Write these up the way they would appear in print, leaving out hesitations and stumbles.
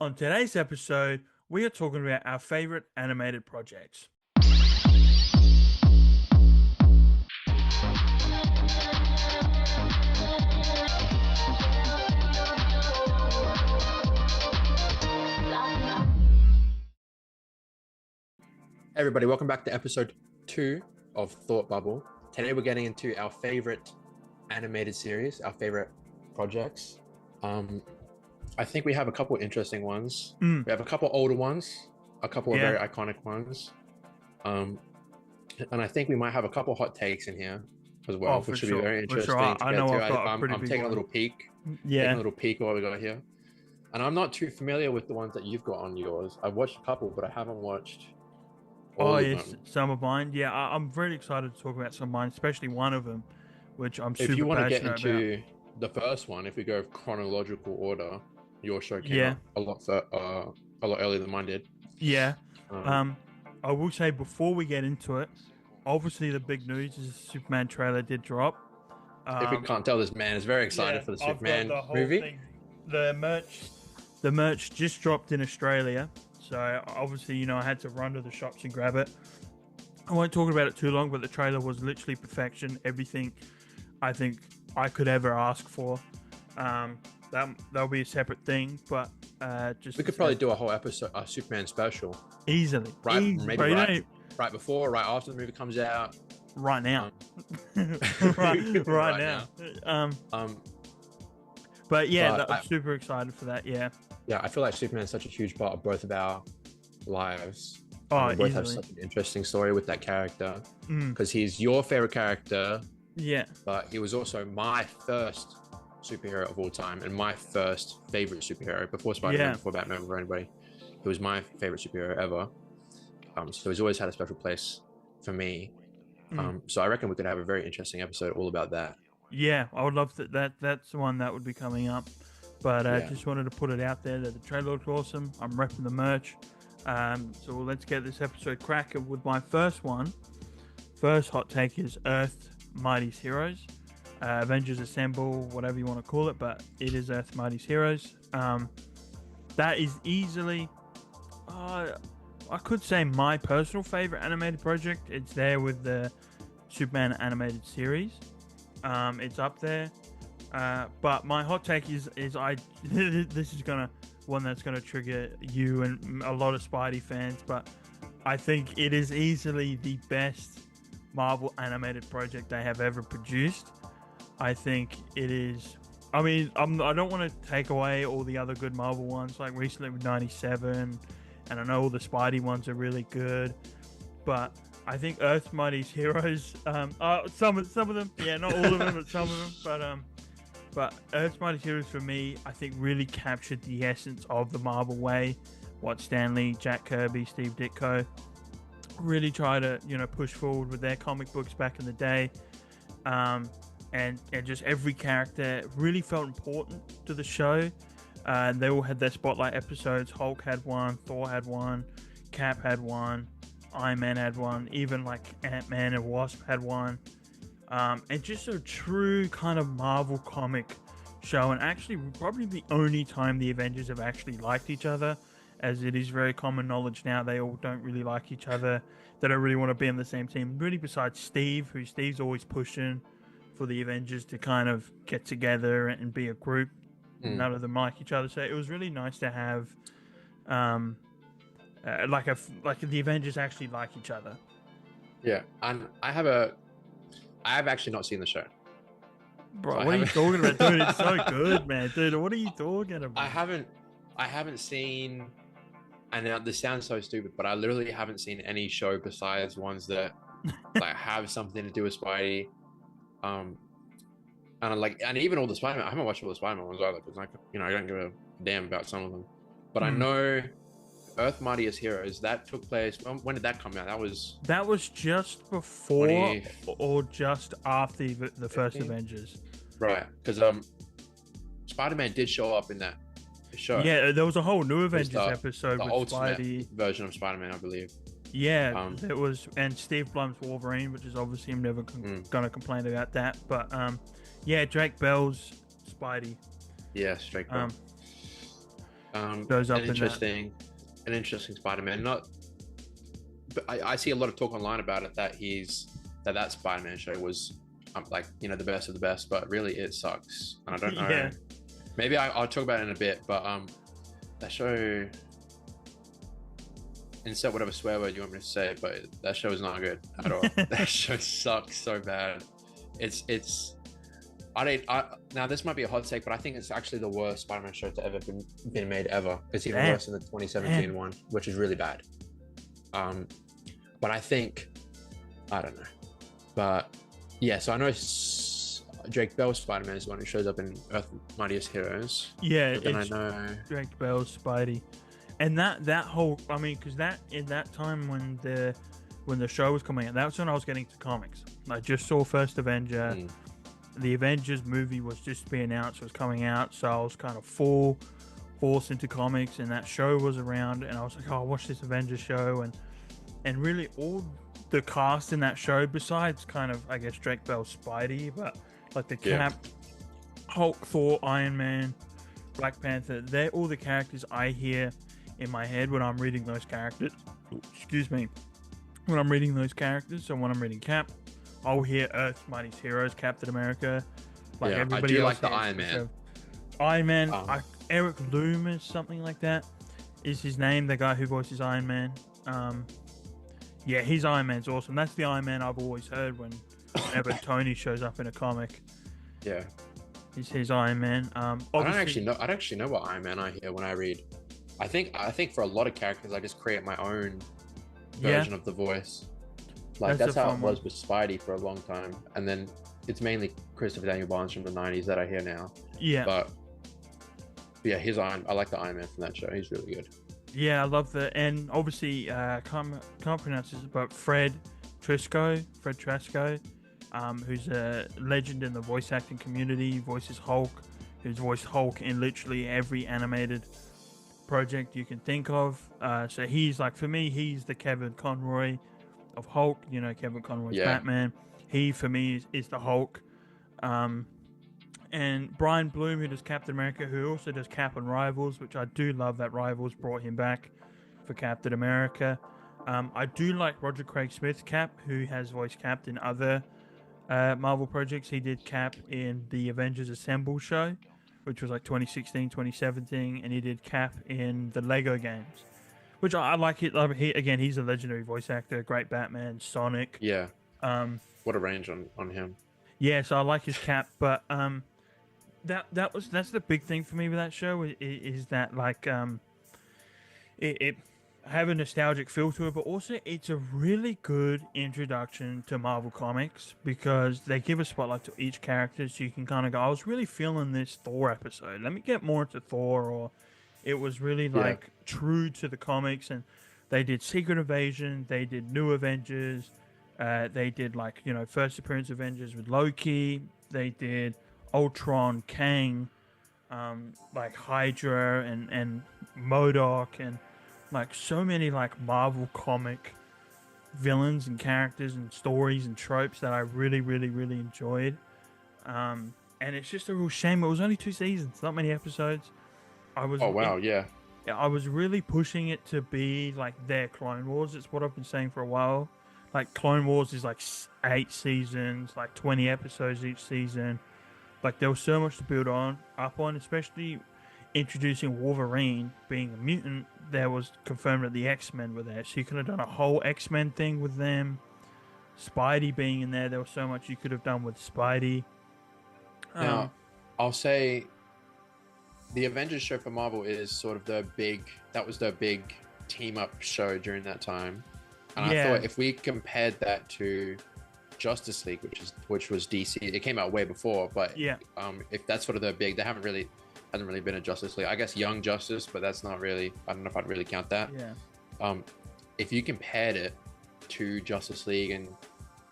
On today's episode, we are talking about our favorite animated projects. Hey everybody, welcome back to episode 2 of Thought Bubble. Today we're getting into our favorite animated series, our favorite projects. I think we have a couple interesting ones. Mm, We have a couple older ones, a couple of yeah, very iconic ones. Um, and I think we might have a couple hot takes in here as oh, well, for which should be sure, very for sure. I, interesting to I get know to. I've got a I'm, pretty I'm big taking a one. little peek, taking a Yeah. little peek at what we got here. And I'm not too familiar with the ones that you've got on yours. I've watched a couple, but I haven't watched Oh, all of yes, them. some of mine. Yeah, I'm really excited to talk about some of mine, especially one of them, which I'm If you super want to get passionate about. into the first one, if we go chronological order, your show came Yeah, out a lot earlier than mine did. yeah. Um, Um, I will say before we get into it, obviously the big news is the Superman trailer did drop. if we Um, can't tell, this man is very excited yeah, for the I've got Superman the whole movie. thing. The merch The merch just dropped in Australia, so obviously, I had to run to the shops and grab it. I won't talk about it too long, but the trailer was literally perfection. Everything I think I could ever ask for. That'll be a separate thing, but just We to could probably say, do a whole episode, a Superman special, easily, right? easy, Maybe bro. You right, don't right before, right after the movie comes out. right now, Um, right right now. now. Um, Um, but yeah, but I'm super excited for that. Yeah. yeah, I feel like Superman is such a huge part of both of our lives. And Oh, we both have easily. such an interesting story with that character Mm, because he's your favorite character, yeah. but he was also my first superhero of all time and my first favorite superhero before Spider-Man, Yeah. before Batman, before anybody. He was my favorite superhero ever. So he's always had a special place for me. Mm. So I reckon we could have a very interesting episode all about that. Yeah, I would love that's the one that would be coming up. But Yeah. just wanted to put it out there that the trailer looks awesome. I'm repping the merch. So let's get this episode cracking with my first one. First hot take is Earth Mighty's Heroes. Avengers Assemble, whatever you want to call it, but it is Earth Mighty's Heroes. That is easily, uh, I could say, my personal favorite animated project. It's there with the Superman animated series. It's up there. But my hot take is I this is gonna one that's gonna trigger you and a lot of Spidey fans, but I think it is easily the best Marvel animated project they have ever produced. I think it is. I mean, I don't want to take away all the other good Marvel ones, like recently with 97, and I know all the Spidey ones are really good, but I think Earth's Mightiest Heroes, some of them, yeah, not all of them, but some of them, but Earth's Mightiest Heroes for me, I think really captured the essence of the Marvel way. What Stan Lee, Jack Kirby, Steve Ditko really try to push forward with their comic books back in the day, and just every character really felt important to the show. They all had their spotlight episodes. Hulk had one, Thor had one, Cap had one, Iron Man had one, even like Ant-Man and Wasp had one. And just a true kind of Marvel comic show, and actually probably the only time the Avengers have actually liked each other, as it is very common knowledge now they all don't really like each other. They don't really want to be on the same team. Really, besides Steve, who Steve's always pushing for the Avengers to kind of get together and be a group. Mm. None of them like each other, so it was really nice to have um, like the Avengers actually like each other. Yeah. And I have actually not seen the show. So Bro, I what are you haven't talking about, dude? It's so good, man, dude. What are you talking I about? haven't I haven't seen, and now this sounds so stupid, but I literally haven't seen any show besides ones that like have something to do with Spidey. Um, and even all the Spider-Man, I haven't watched all the Spider-Man ones either because I don't give a damn about some of them. But I Mm. know Earth Mightiest Heroes that took place. When did that come out? That was That was just before 2015, or just after the first Avengers. right? Because Spider-Man did show up in that show. Yeah, there was a whole new It was Avengers episode the with ultimate Spidey. version of Spider-Man, I believe. Yeah, Um, it was, and Steve Blum's Wolverine, which is obviously I'm never mm, gonna complain about that. But yeah, Drake Bell's Spidey. yeah, straight. Um, Shows up an interesting Spider-Man. Not, but I see a lot of talk online about it that that Spider-Man show was like, you know, the best of the best, but really it sucks. And I don't know. Yeah. Maybe I'll talk about it in a bit, but that show. Insert whatever swear word you want me to say, but that show is not good at all. That show sucks so bad. Now this might be a hot take, but I think it's actually the worst Spider-Man show to ever been made ever. It's even worse than the 2017 one, which is really bad. But I think, I don't know, but yeah. So I know Drake Bell's Spider-Man is the one who shows up in Earth Mightiest Heroes. Yeah, but then I know Drake Bell's Spidey. And that whole, I mean, because that in that time when the show was coming out, that's when I was getting to comics. I just saw First Avenger. The Avengers movie was just being announced, it was coming out, so I was kind of forced into comics, and that show was around, and I was like, oh, I'll watch this Avengers show, and really all the cast in that show, besides kind of, I guess, Drake Bell's Spidey, but like the Cap, Hulk, Thor, Iron Man, Black Panther, they're all the characters I hear in my head when I'm reading those characters. Excuse me. When I'm reading those characters, so when I'm reading Cap, I'll hear Earth's Mightiest Heroes, Captain America. Like everybody I do else like the Iron Man. Iron Man, Eric Loomis, something like that, is his name. The guy who voices Iron Man. Yeah, his Iron Man's awesome. That's the Iron Man I've always heard whenever Tony shows up in a comic. Yeah, he's his Iron Man. I don't actually know what Iron Man I hear when I read. I think for a lot of characters, I just create my own version of the voice. Like that's how it was with Spidey for a long time, and then it's mainly Christopher Daniel Barnes from the 90s that I hear now. Yeah. But yeah, I like the Iron Man from that show. He's really good. Yeah, I love that. And obviously, can't pronounce this, but Fred Tresco, who's a legend in the voice acting community, voices Hulk, who's voiced Hulk in literally every animated project you can think of. So he's like, for me, he's the Kevin Conroy of Hulk. You know, Kevin Conroy's Batman. He, for me, is the Hulk. And Brian Bloom, who does Captain America, who also does Cap and Rivals, which I do love that Rivals brought him back for Captain America. I do like Roger Craig Smith's Cap, who has voiced Cap in other Marvel projects. He did Cap in the Avengers Assemble show, which was like 2016, 2017, and he did Cap in the Lego games, which I like it. He's a legendary voice actor, great Batman, Sonic. Yeah. What a range on him. Yeah, so I like his Cap, but that's the big thing for me with that show is that like it have a nostalgic feel to it, but also it's a really good introduction to Marvel Comics because they give a spotlight to each character, so you can kind of go, I was really feeling this Thor episode, let me get more into Thor, or it was really like true to the comics, and they did Secret Invasion, they did New Avengers, they did like, you know, first appearance Avengers with Loki, they did Ultron, Kang, like Hydra and MODOK, and like so many like Marvel comic villains and characters and stories and tropes that I really, really, really enjoyed. And it's just a real shame it was only 2 seasons, not many episodes. I was really pushing it to be like their Clone Wars. It's what I've been saying for a while. Like Clone Wars is like 8 seasons, like 20 episodes each season. Like there was so much to build up on, especially introducing Wolverine being a mutant. There was confirmed that the X-Men were there, so you could have done a whole X-Men thing with them. Spidey being in there was so much you could have done with Spidey. Now, I'll say the Avengers show for Marvel is sort of their big team-up show during that time. And I thought if we compared that to Justice League, which was DC, it came out way before, but if that's sort of their big, hasn't really been a Justice League. I guess Young Justice, but that's not really, I don't know if I'd really count that. If you compared it to Justice League and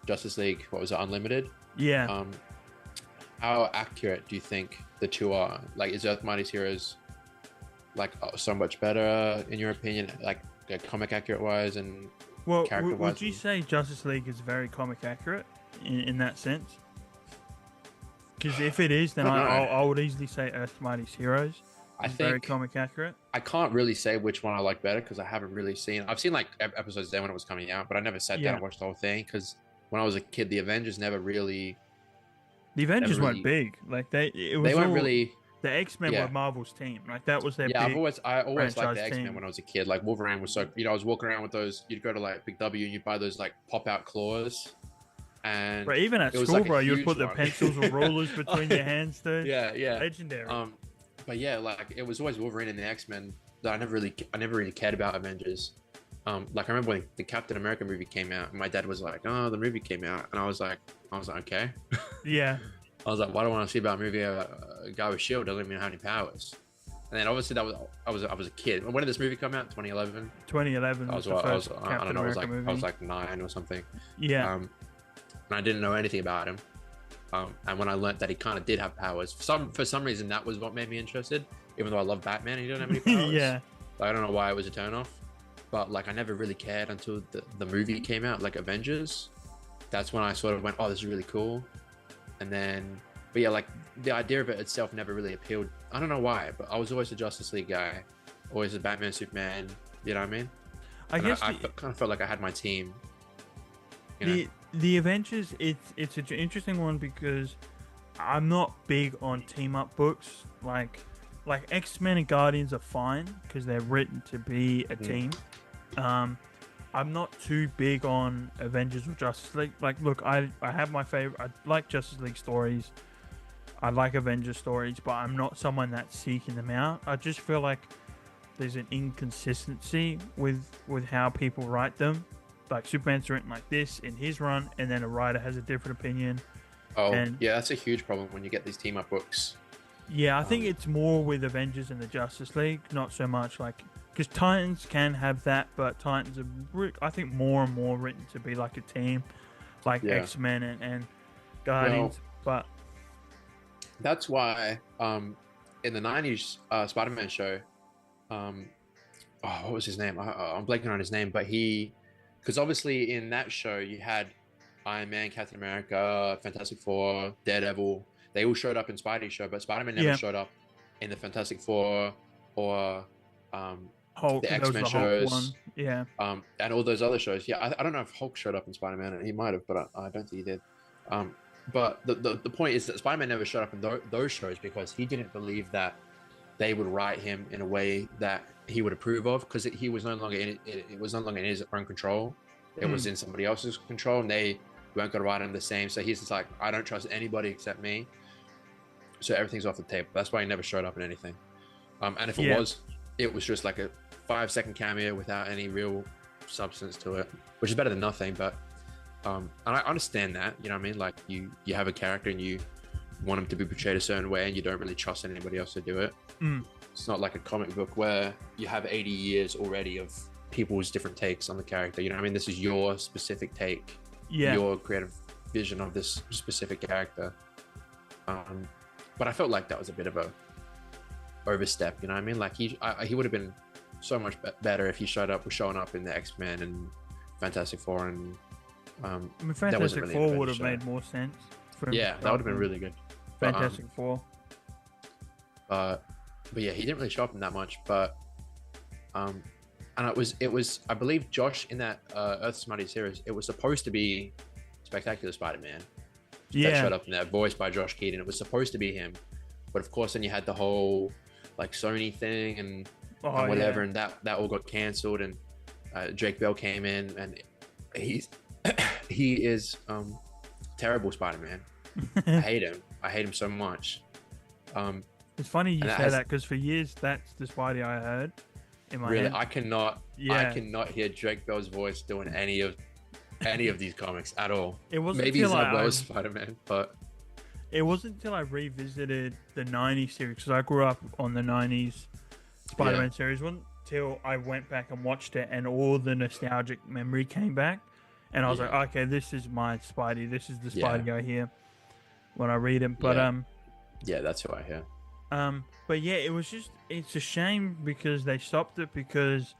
Justice League, what was it, Unlimited? How accurate do you think the two are? Like, is Earth Mightiest Heroes like so much better in your opinion, like comic accurate wise and character wise? Would you say Justice League is very comic accurate in that sense? Because if it is, then I would easily say Earth Mightiest Heroes I very think comic accurate. I can't really say which one I like better because I haven't really seen. I've seen like episodes there when it was coming out, but I never sat down Yeah, and watched the whole thing because when I was a kid, the Avengers the never Avengers weren't really, big. Like it they was weren't all really. the X-Men were Yeah, Marvel's team. Like that was their yeah. big I always liked franchise the X Men team. when I was a kid. Like Wolverine was so, I was walking around with those. You'd go to like Big W and you'd buy those like pop out claws, and But even at it was school, like a bro, you would huge put the one. pencils or rulers between Oh, your hands, dude. yeah, yeah. Legendary. But yeah, like it was always Wolverine and the X Men that I never really cared about Avengers. Like I remember when the Captain America movie came out, and my dad was like, "Oh, the movie came out," and I was like, okay. Yeah. I was like, "Why do I want to see about a movie a guy with shield doesn't even have any powers?" And then obviously I was a kid. When did this movie come out? 2011. 2011 I was was the I first was I Captain don't know. America movie. I was like 9 or something. Yeah. And I didn't know anything about him. And when I learned that he kind of did have powers, for some reason that was what made me interested. Even though I love Batman, he didn't have any powers. Yeah. Like, I don't know why it was a turnoff, but like I never really cared until the movie came out, like Avengers. That's when I sort of went, oh, this is really cool. And then, but yeah, like the idea of it itself never really appealed. I don't know why, but I was always a Justice League guy, always a Batman, Superman. You know what I mean? I guess I kind of felt like I had my team. You know? the Avengers, it's an interesting one because I'm not big on team up books. Like X-Men and Guardians are fine because they're written to be a team. I'm not too big on Avengers or Justice League. Like, look, I have my favorite. I like Justice League stories. I like Avengers stories, but I'm not someone that's seeking them out. I just feel like there's an inconsistency with how people write them. Like Superman's written like this in his run, and then a writer has a different opinion. Oh, and yeah, that's a huge problem when you get these team up books. yeah, I think it's more with Avengers and the Justice League, not so much like because Titans can have that, but Titans are, I think, more and more written to be like a team, like X-Men and Guardians. But that's why in the 90s Spider-Man show, what was his name? I'm blanking on his name, but because obviously in that show you had Iron Man, Captain America, Fantastic Four, Daredevil. They all showed up in Spidey's show, but Spider-Man never showed up in the Fantastic Four or Hulk, the X-Men shows. One. Yeah. And all those other shows. Yeah, I don't know if Hulk showed up in Spider-Man. He might have, but I don't think he did. But the point is that Spider-Man never showed up in those shows because he didn't believe that they would write him in a way that he would approve of, because he was no longer it was no longer in his own control. It was in somebody else's control, and they weren't going to write him the same. So he's just like, I don't trust anybody except me. So everything's off the table. That's why he never showed up in anything. And if it was just like a 5-second cameo without any real substance to it, which is better than nothing. But and I understand that, you know what I mean? Like you have a character and you want him to be portrayed a certain way, and you don't really trust anybody else to do it. It's not like a comic book where you have 80 years already of people's different takes on the character. You know what I mean? This is your specific take, your creative vision of this specific character. But I felt like that was a bit of a overstep. You know what I mean? Like he would have been so much better if he showing up in the X-Men and Fantastic Four, and I mean, Fantastic Four would have made more sense. Yeah, that would have been really good. Fantastic Four. But yeah, he didn't really show up in that much. But and it was I believe Josh in that Earth's Mightiest Heroes, it was supposed to be Spectacular Spider-Man. That showed up in that, voiced by Josh Keaton. It was supposed to be him, but of course then you had the whole like Sony thing and whatever, and that all got cancelled, and Drake Bell came in, and he is terrible Spider-Man. I hate him so much. It's funny you say that because for years that's the Spidey I heard in my head. I cannot hear Drake Bell's voice doing any of these comics at all. It wasn't maybe until Zeb Spider-Man, but it wasn't until I revisited the 90s series, because I grew up on the 90s Spider-Man series. It wasn't until I went back and watched it and all the nostalgic memory came back, and I was like, okay, this is my Spidey. This is the Spidey I hear when I read him. But that's who I hear. But yeah, it's a shame because they stopped it because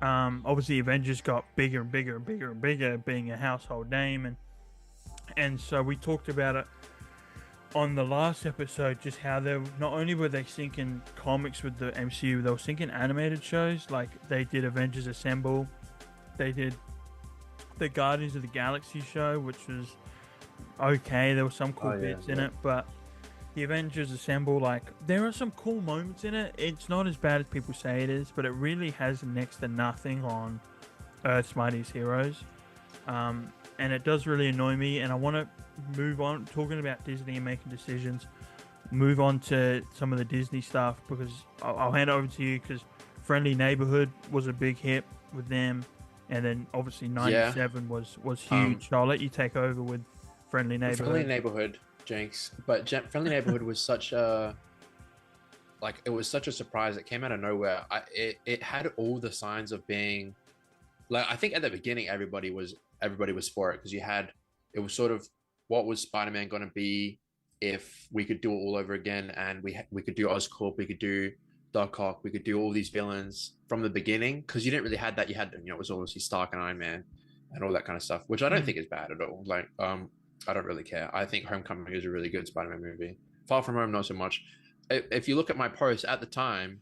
obviously Avengers got bigger and bigger and bigger and bigger, being a household name, and so we talked about it on the last episode just how they not only were they syncing comics with the MCU, they were syncing animated shows. Like they did Avengers Assemble, they did the Guardians of the Galaxy show, which was okay. There were some cool bits in it, but the Avengers Assemble, like there are some cool moments in it. It's not as bad as people say it is, but it really has next to nothing on Earth's Mightiest Heroes. And it does really annoy me, and I want to move on, talking about Disney and making decisions, move on to some of the Disney stuff, because I'll hand it over to you, because Friendly Neighborhood was a big hit with them, and then obviously 97 was huge. So I'll let you take over with Friendly Neighborhood. Friendly Neighborhood, Jinx. But Friendly Neighborhood was such a... Like, it was such a surprise. It came out of nowhere. It had all the signs of being... Like, I think at the beginning, everybody was for it, because it was sort of, what was Spider-Man going to be if we could do it all over again, and we could do Oscorp, we could do Doc Ock, we could do all these villains from the beginning, because you didn't really have that. You had, it was obviously Stark and Iron Man and all that kind of stuff, which I don't think is bad at all. Like, I don't really care. I think Homecoming is a really good Spider-Man movie. Far From Home, not so much. If you look at my post at the time,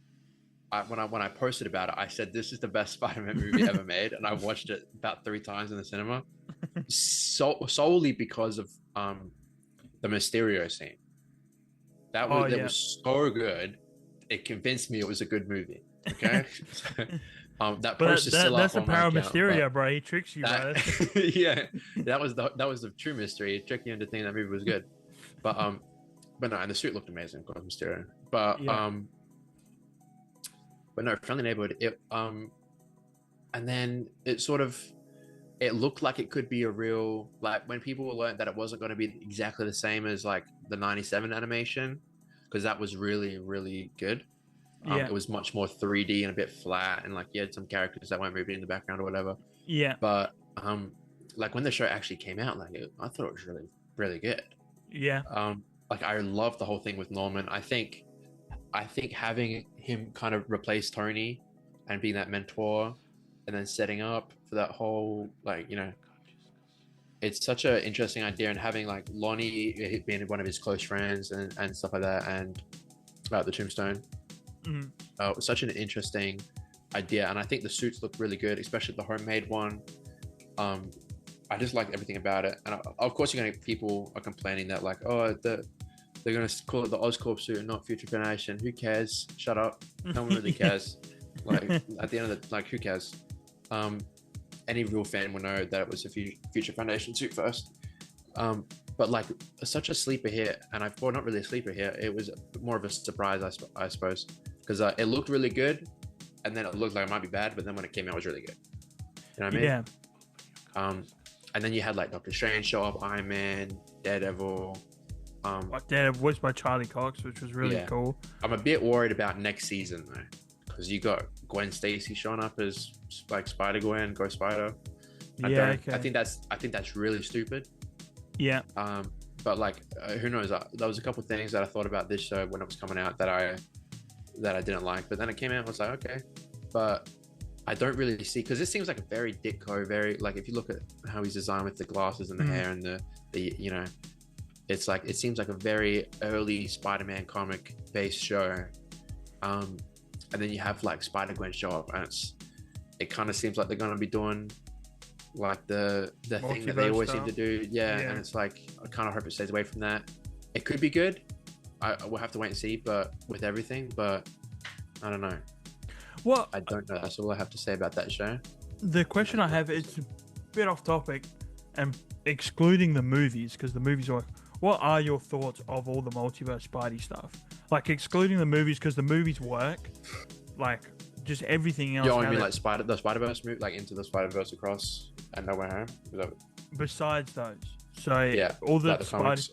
when I posted about it, I said this is the best Spider-Man movie ever made, and I watched it about 3 times in the cinema, solely because of the Mysterio scene. That was so good. It convinced me it was a good movie. Okay, that post is still up. That's the on power of my account, Mysterio, bro. He tricks you, bro. Yeah, that was the true mystery. It tricked you into thinking that movie was good, but no, and the suit looked amazing, of course, Mysterio. But But no, Friendly Neighborhood, and then it looked like it could be a real, like when people learned that it wasn't going to be exactly the same as like the 97 animation, because that was really, really good. It was much more 3D and a bit flat, and like you had some characters that weren't moving in the background or whatever. Yeah. But like when the show actually came out, like I thought it was really, really good. Yeah. Like I loved the whole thing with Norman. I think having him kind of replace Tony and being that mentor, and then setting up for that whole, like, it's such an interesting idea, and having like Lonnie being one of his close friends and stuff like that, and about the Tombstone. It was such an interesting idea, and I think the suits look really good, especially the homemade one. I just liked everything about it, and of course you're going to people are complaining that like, oh, they're going to call it the Oscorp suit and not Future Foundation. Who cares? Shut up. No one really cares. Like, at the end of the, like, who cares? Any real fan will know that it was a Future Foundation suit first. But, like, such a sleeper hit, and not really a sleeper hit, it was more of a surprise, I suppose. Because it looked really good, and then it looked like it might be bad, but then when it came out, it was really good. You know what I mean? Yeah. And then you had, like, Doctor Strange show up, Iron Man, Daredevil... voiced by Charlie Cox, which was really cool. I'm a bit worried about next season though, because you got Gwen Stacy showing up as like Spider-Gwen, Ghost Spider. I think that's really stupid. Yeah. But like, who knows? There was a couple of things that I thought about this show when it was coming out that I didn't like, but then it came out and I was like, okay. But I don't really see, because this seems like a very Ditko, very like, if you look at how he's designed with the glasses and the hair and the it's like, it seems like a very early Spider-Man comic based show. And then you have like Spider-Gwen show up, and it kind of seems like they're going to be doing like the thing that they always seem to do. Yeah. And it's like, I kind of hope it stays away from that. It could be good. We'll have to wait and see, but with everything, but I don't know. Well, I don't know. That's all I have to say about that show. The question I have, it's a bit off topic and excluding the movies, because the movies are, what are your thoughts of all the multiverse Spidey stuff? Like, excluding the movies, because the movies work. Like, just everything else. Yeah, I mean, like the Spider-Verse movie, like Into the Spider-Verse, Across, and No Way Home. Besides those. So, yeah, all the Spidey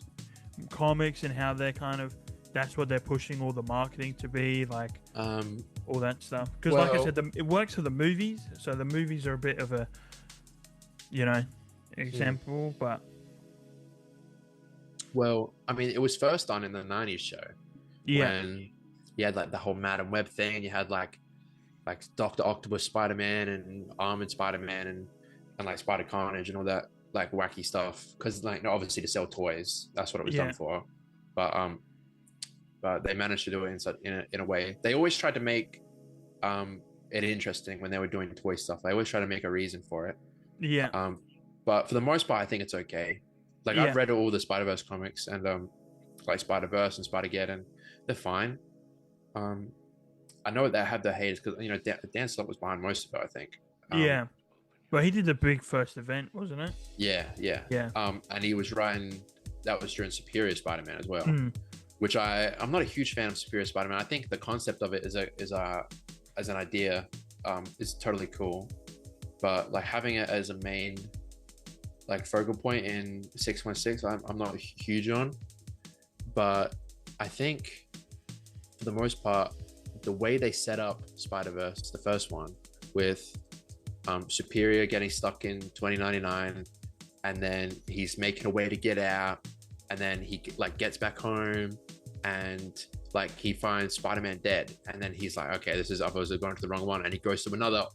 comics and how they're kind of, that's what they're pushing all the marketing to be, like, all that stuff. Because, like I said, it works for the movies. So, the movies are a bit of a, example, but... Well, I mean, it was first done in the 90s show. Yeah. When you had like the whole Madam Web thing, you had like Dr. Octopus Spider-Man and Armored Spider-Man and like Spider Carnage and all that like wacky stuff. Because like obviously to sell toys, that's what it was done for. but they managed to do it in a way. They always tried to make it interesting when they were doing toy stuff. They always try to make a reason for it. Yeah. But for the most part, I think it's okay. Like Yeah. I've read all the Spider-Verse comics and like Spider-Verse and Spider-Geddon, they're fine. Um, I know they have their haters because Dan Slott was behind most of it, I think. Yeah. But he did the big first event, wasn't it? Yeah. Yeah. And he was writing that was during Superior Spider-Man as well, Mm. which I'm not a huge fan of Superior Spider-Man. I think the concept of it is as an idea is totally cool, but like having it as a main like focal point in 616, I'm not huge on. But I think for the most part, the way they set up Spider-Verse, the first one, with Superior getting stuck in 2099, and then he's making a way to get out, and then he like gets back home, and like he finds Spider-Man dead, and then he's like, okay, this is obviously going to the wrong one, and he goes to another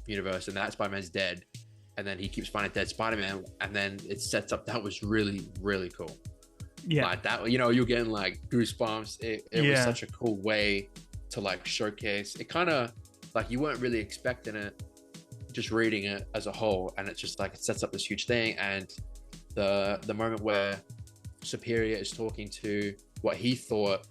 universe, and that Spider-Man's dead, and then he keeps finding dead Spider-Man, and then it sets up. That was really, really cool. Yeah. Like that, you're getting like goosebumps. It was such a cool way to like showcase. It kind of like you weren't really expecting it, just reading it as a whole, and it's just like it sets up this huge thing. And the moment where Superior is talking to what he thought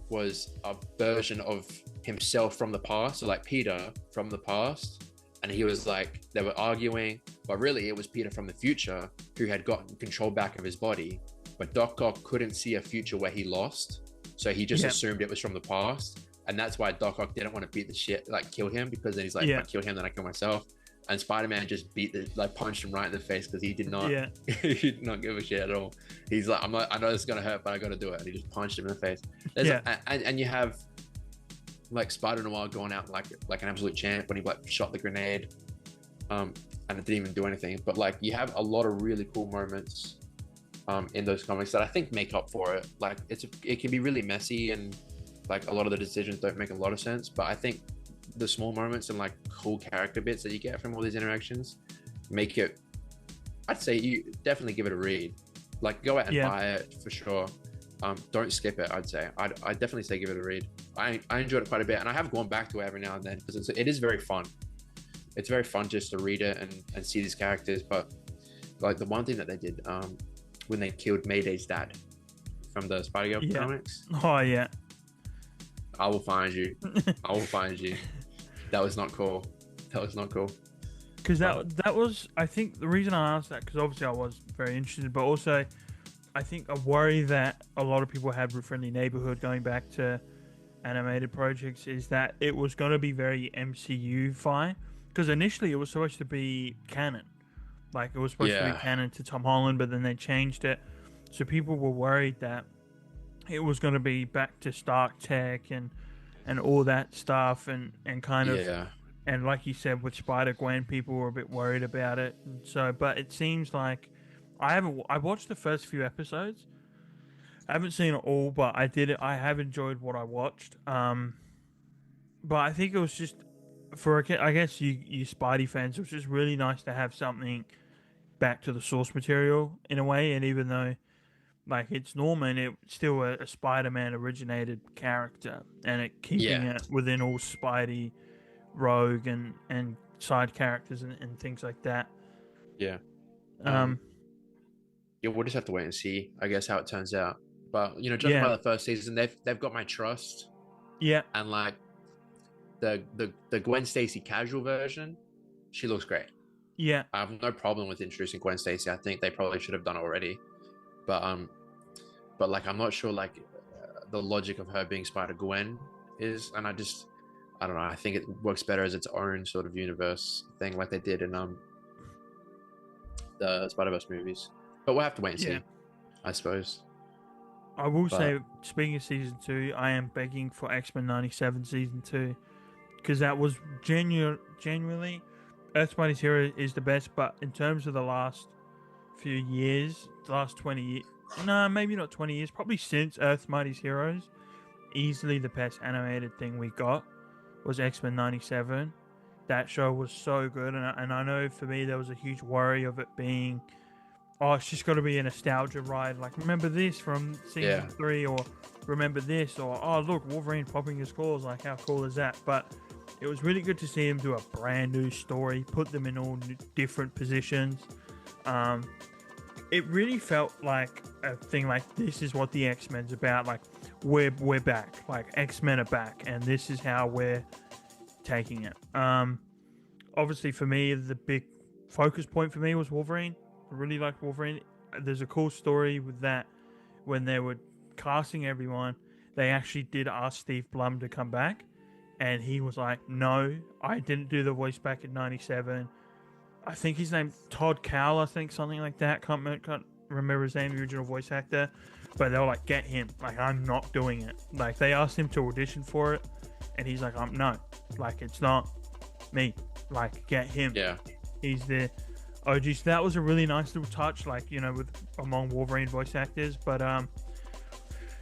was a version of himself from the past, so like Peter from the past, and he was like, they were arguing, but really it was Peter from the future who had gotten control back of his body. But Doc Ock couldn't see a future where he lost, so he just assumed it was from the past, and that's why Doc Ock didn't want to beat the shit, like kill him, because then he's like, if I kill him, then I kill myself. And Spider-Man just punched him right in the face because he did not, he did not give a shit at all. He's like, I know this is gonna hurt, but I gotta do it, and he just punched him in the face. And you have like Spider-Noir going out like an absolute champ when he like shot the grenade, and it didn't even do anything. But like you have a lot of really cool moments in those comics that I think make up for it. Like it can be really messy, and like a lot of the decisions don't make a lot of sense, but I think the small moments and like cool character bits that you get from all these interactions make it, I'd say you definitely give it a read. Like go out and buy it for sure. Don't skip it. I'd say I'd definitely say give it a read. I enjoyed it quite a bit, and I have gone back to it every now and then because it is very fun. It's very fun just to read it and see these characters. But like the one thing that they did when they killed Mayday's dad from the Spider-Girl comics. Oh yeah. I will find you. I will find you. That was not cool. That was not cool. Because that was, I think, the reason I asked that, because obviously I was very interested, but also I think a worry that a lot of people had with Friendly Neighborhood going back to animated projects is that it was going to be very MCU-fi. Because initially it was supposed to be canon. Like, it was supposed to be canon to Tom Holland, but then they changed it. So people were worried that it was going to be back to Stark Tech and all that stuff, and kind of, and like you said with Spider-Gwen, people were a bit worried about it. So, but it seems like I watched the first few episodes. I haven't seen it all, but I have enjoyed what I watched. But I think it was just I guess you Spidey fans, it was just really nice to have something back to the source material in a way, and even though like it's Norman, it's still a Spider-Man originated character, and it keeping it within all Spidey, Rogue, and side characters and things like that. Yeah. We'll just have to wait and see, I guess, how it turns out. But judging by the first season, they've got my trust. Yeah. And like the Gwen Stacy casual version, she looks great. Yeah. I have no problem with introducing Gwen Stacy. I think they probably should have done it already. But like I'm not sure like the logic of her being Spider-Gwen is, and I don't know. I think it works better as its own sort of universe thing, like they did in the Spider-Verse movies. But we'll have to wait and see, I suppose. I will say, speaking of season 2, I am begging for X-Men 97 season 2, because that was genuinely Earth Mightiest Hero is the best, but in terms of the last few years, the last 20 years, no, maybe not 20 years, probably since Earth Mightiest Heroes, easily the best animated thing we got was X-Men 97. That show was so good, and I know for me there was a huge worry of it being oh, it's just got to be a nostalgia ride. Like, remember this from season Yeah. 3, or remember this, or oh, look, Wolverine popping his claws. Like, how cool is that? But it was really good to see him do a brand new story, put them in all different positions. Um, it really felt like a thing like this is what the X-Men's about. Like, we're back. Like, X-Men are back, and this is how we're taking it. Obviously, for me, the big focus point for me was Wolverine. I really liked Wolverine. There's a cool story with that. When they were casting everyone, they actually did ask Steve Blum to come back, and he was like, no, I didn't do the voice back in 97. I think his name Todd Cowell, I think, something like that. Can't remember his name, the original voice actor. But they were like, get him. Like, I'm not doing it. Like, they asked him to audition for it, and he's like, no. Like, it's not me. Like, get him. Yeah. He's the OG. So that was a really nice little touch, like, you know, with among Wolverine voice actors. But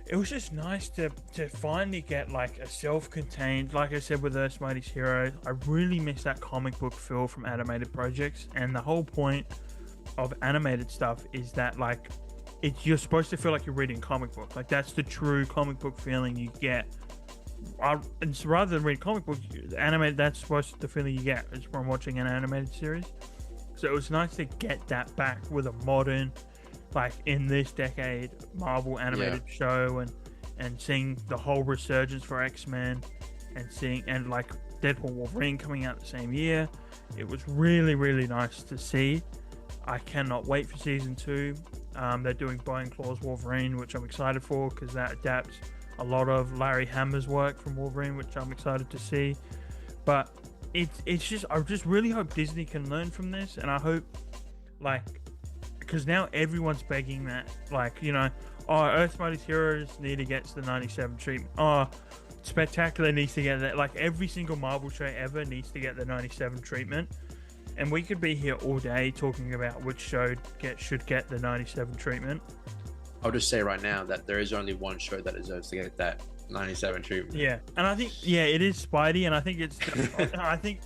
it was just nice to finally get like a self-contained, like I said with Earth's Mightiest Heroes. I really miss that comic book feel from animated projects, and the whole point of animated stuff is that like you're supposed to feel like you're reading a comic book. Like, that's the true comic book feeling you get. And so rather than read comic books, animated, that's supposed to the feeling you get is from watching an animated series. So it was nice to get that back with a modern, like in this decade, Marvel animated show, and seeing the whole resurgence for X-Men, and like Deadpool Wolverine coming out the same year. It was really, really nice to see. I cannot wait for season 2. They're doing Bone Claws Wolverine, which I'm excited for because that adapts a lot of Larry Hammer's work from Wolverine, which I'm excited to see. But it's just, I just really hope Disney can learn from this, and I hope, like, because now everyone's begging that, like, you know, oh, Earth's Mightiest Heroes need to get the 97 treatment. Oh, Spectacular needs to get that. Like, every single Marvel show ever needs to get the 97 treatment. And we could be here all day talking about which show should get the 97 treatment. I'll just say right now that there is only one show that deserves to get that 97 treatment. Yeah, and I think, it is Spidey, and I think it's, I think,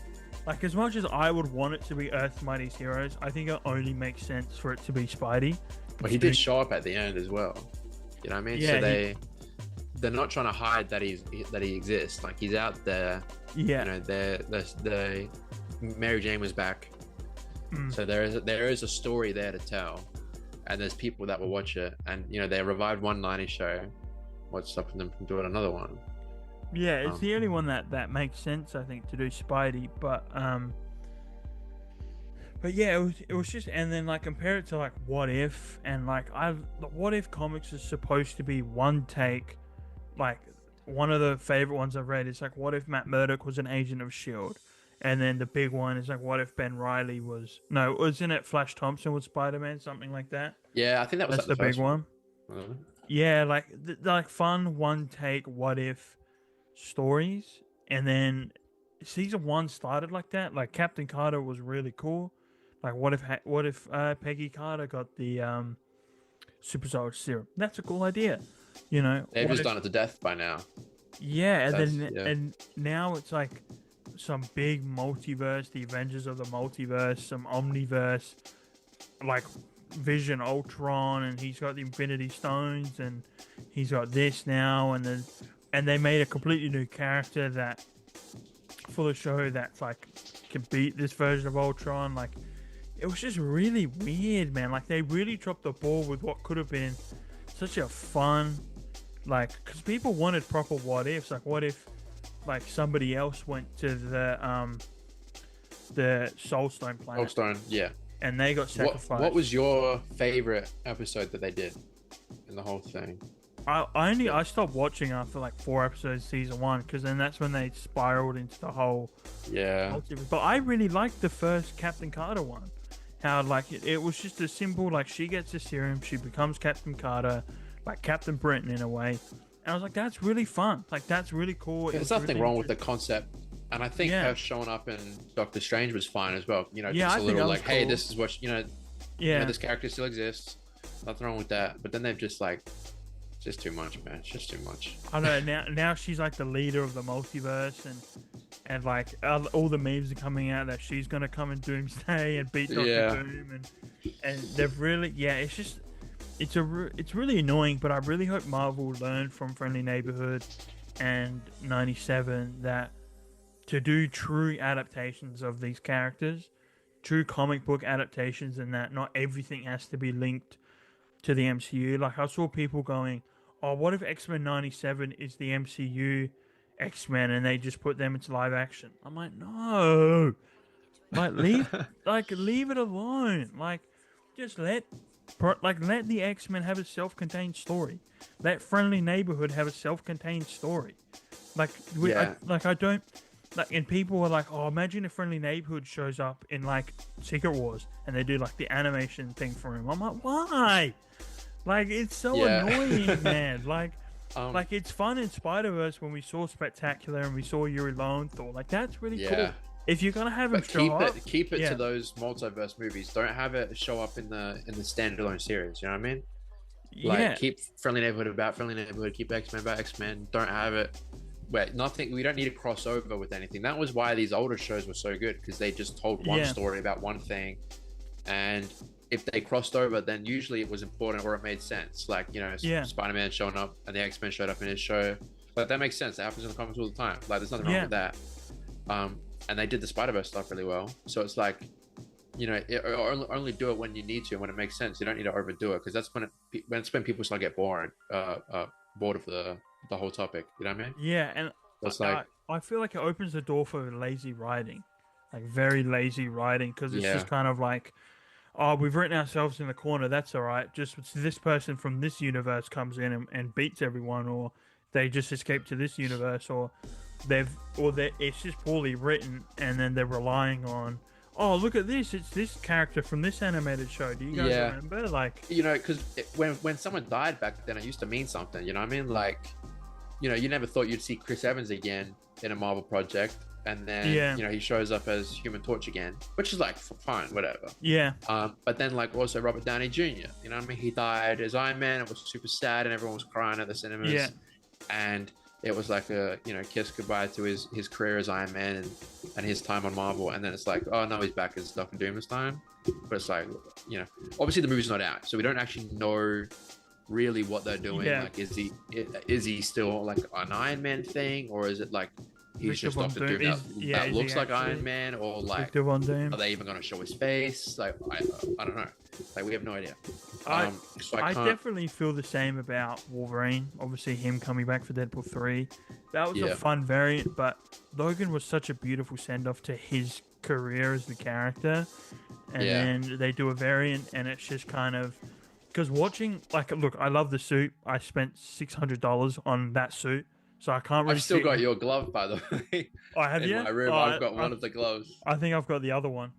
like, as much as I would want it to be Earth's Mightiest Heroes, I think it only makes sense for it to be Spidey. But he did show up at the end as well. You know what I mean? Yeah, so they're not trying to hide that he exists. Like, he's out there. Yeah. You know, the Mary Jane was back. So there is a story there to tell, and there's people that will watch it. And you know, they revived one 90s show. What's stopping them from doing another one? Yeah, it's the only one that makes sense, I think, to do Spidey. But yeah, it was just, and then like compare it to like What If, and like the What If comics is supposed to be one take. Like, one of the favorite ones I've read is like, what if Matt Murdock was an agent of S.H.I.E.L.D.? And then the big one is like, what if Ben Reilly wasn't it Flash Thompson with Spider-Man, something like that? Yeah, I think that was that's the big one. Yeah, like like fun one take what if stories, and then season 1 started like that. Like, Captain Carter was really cool. Like, what if Peggy Carter got the super soldier serum? That's a cool idea. You know, they've just done it to death by now. Yeah, and now it's like some big multiverse, the Avengers of the multiverse, some omniverse, like Vision, Ultron, and he's got the Infinity Stones, and he's got this now, and they made a completely new character that for the show that's like can beat this version of Ultron. Like, it was just really weird, man. Like, they really dropped the ball with what could have been such a fun, like, because people wanted proper what ifs. Like, what if like somebody else went to the Soulstone planet? Soulstone, yeah. And they got sacrificed. What was your favorite episode that they did in the whole thing? I stopped watching after like 4 episodes season 1, because then that's when they spiraled into the whole But I really liked the first Captain Carter one. How like it was just a simple, like, she gets a serum, she becomes Captain Carter, like Captain Britain in a way. And I was like, that's really fun. Like, that's really cool. There's nothing wrong with the concept. And I think her showing up in Doctor Strange was fine as well. You know, just a little like, hey, this is what, you know, this character still exists. Nothing wrong with that. But then they've just just too much, man. It's just too much. I know now she's like the leader of the multiverse, and like all the memes are coming out that she's gonna come in Doomsday and beat Doctor Doom, and they've really it's really annoying. But I really hope Marvel learned from Friendly Neighborhood and 97 that to do true adaptations of these characters, true comic book adaptations, and that not everything has to be linked to the MCU. Like I saw people going, "Oh, what if X-Men 97 is the MCU X-Men and they just put them into live action?" I'm like, no, like leave it alone. Like just let the X-Men have a self-contained story. Let Friendly Neighborhood have a self-contained story. Like I don't. Like, and people are like, "Oh, imagine if Friendly Neighborhood shows up in like Secret Wars and they do like the animation thing for him." I'm like, why? Like, it's so annoying, man. Like it's fun in Spider-Verse when we saw Spectacular and we saw Yuri Lowenthal. Like, that's really cool. If you're gonna have him keep it to those multiverse movies. Don't have it show up in the standalone series. You know what I mean? Like, keep Friendly Neighborhood about Friendly Neighborhood. Keep X-Men about X-Men. Don't have it. Nothing. We don't need to cross over with anything. That was why these older shows were so good, because they just told one story about one thing, and if they crossed over, then usually it was important or it made sense. Like, you know, Spider-Man showing up and the X-Men showed up in his show. But that makes sense. It happens in the comics all the time. Like, there's nothing wrong with that. And they did the Spider-Verse stuff really well. So it's like, you know, only do it when you need to and when it makes sense. You don't need to overdo it, because that's when people start to get bored of the whole topic. You know what I mean? Yeah, and it's I feel like it opens the door for lazy writing, like very lazy writing, because it's just kind of like, oh, we've written ourselves in the corner. That's all right. Just this person from this universe comes in and beats everyone, or they just escape to this universe, or it's just poorly written, and then they're relying on, oh, look at this, it's this character from this animated show. Do you guys remember? Like, you know, because when someone died back then, it used to mean something. You know what I mean? Like, you know, you never thought you'd see Chris Evans again in a Marvel project, and then you know, he shows up as Human Torch again, which is like fine, whatever. But then, like, also Robert Downey Jr., you know what I mean? He died as Iron Man. It was super sad, and everyone was crying at the cinemas. And it was like a, you know, kiss goodbye to his career as Iron Man and his time on Marvel. And then it's like, oh no, he's back as Doctor Doom this time. But it's like, you know, obviously the movie's not out, so we don't actually know really what they're doing. Like, is he still like an Iron Man thing, or is it like he's just Doctor Doom that looks like Iron Man, or like are they even going to show his face? Like, I don't know. Like, we have no idea. I definitely feel the same about Wolverine. Obviously, him coming back for Deadpool 3. That was a fun variant, but Logan was such a beautiful send-off to his career as the character. And then they do a variant, and it's just kind of... Because watching... Like, look, I love the suit. I spent $600 on that suit, so I can't really... I've still got your glove, by the way. Oh, have you? In my room, I've got one of the gloves. I think I've got the other one.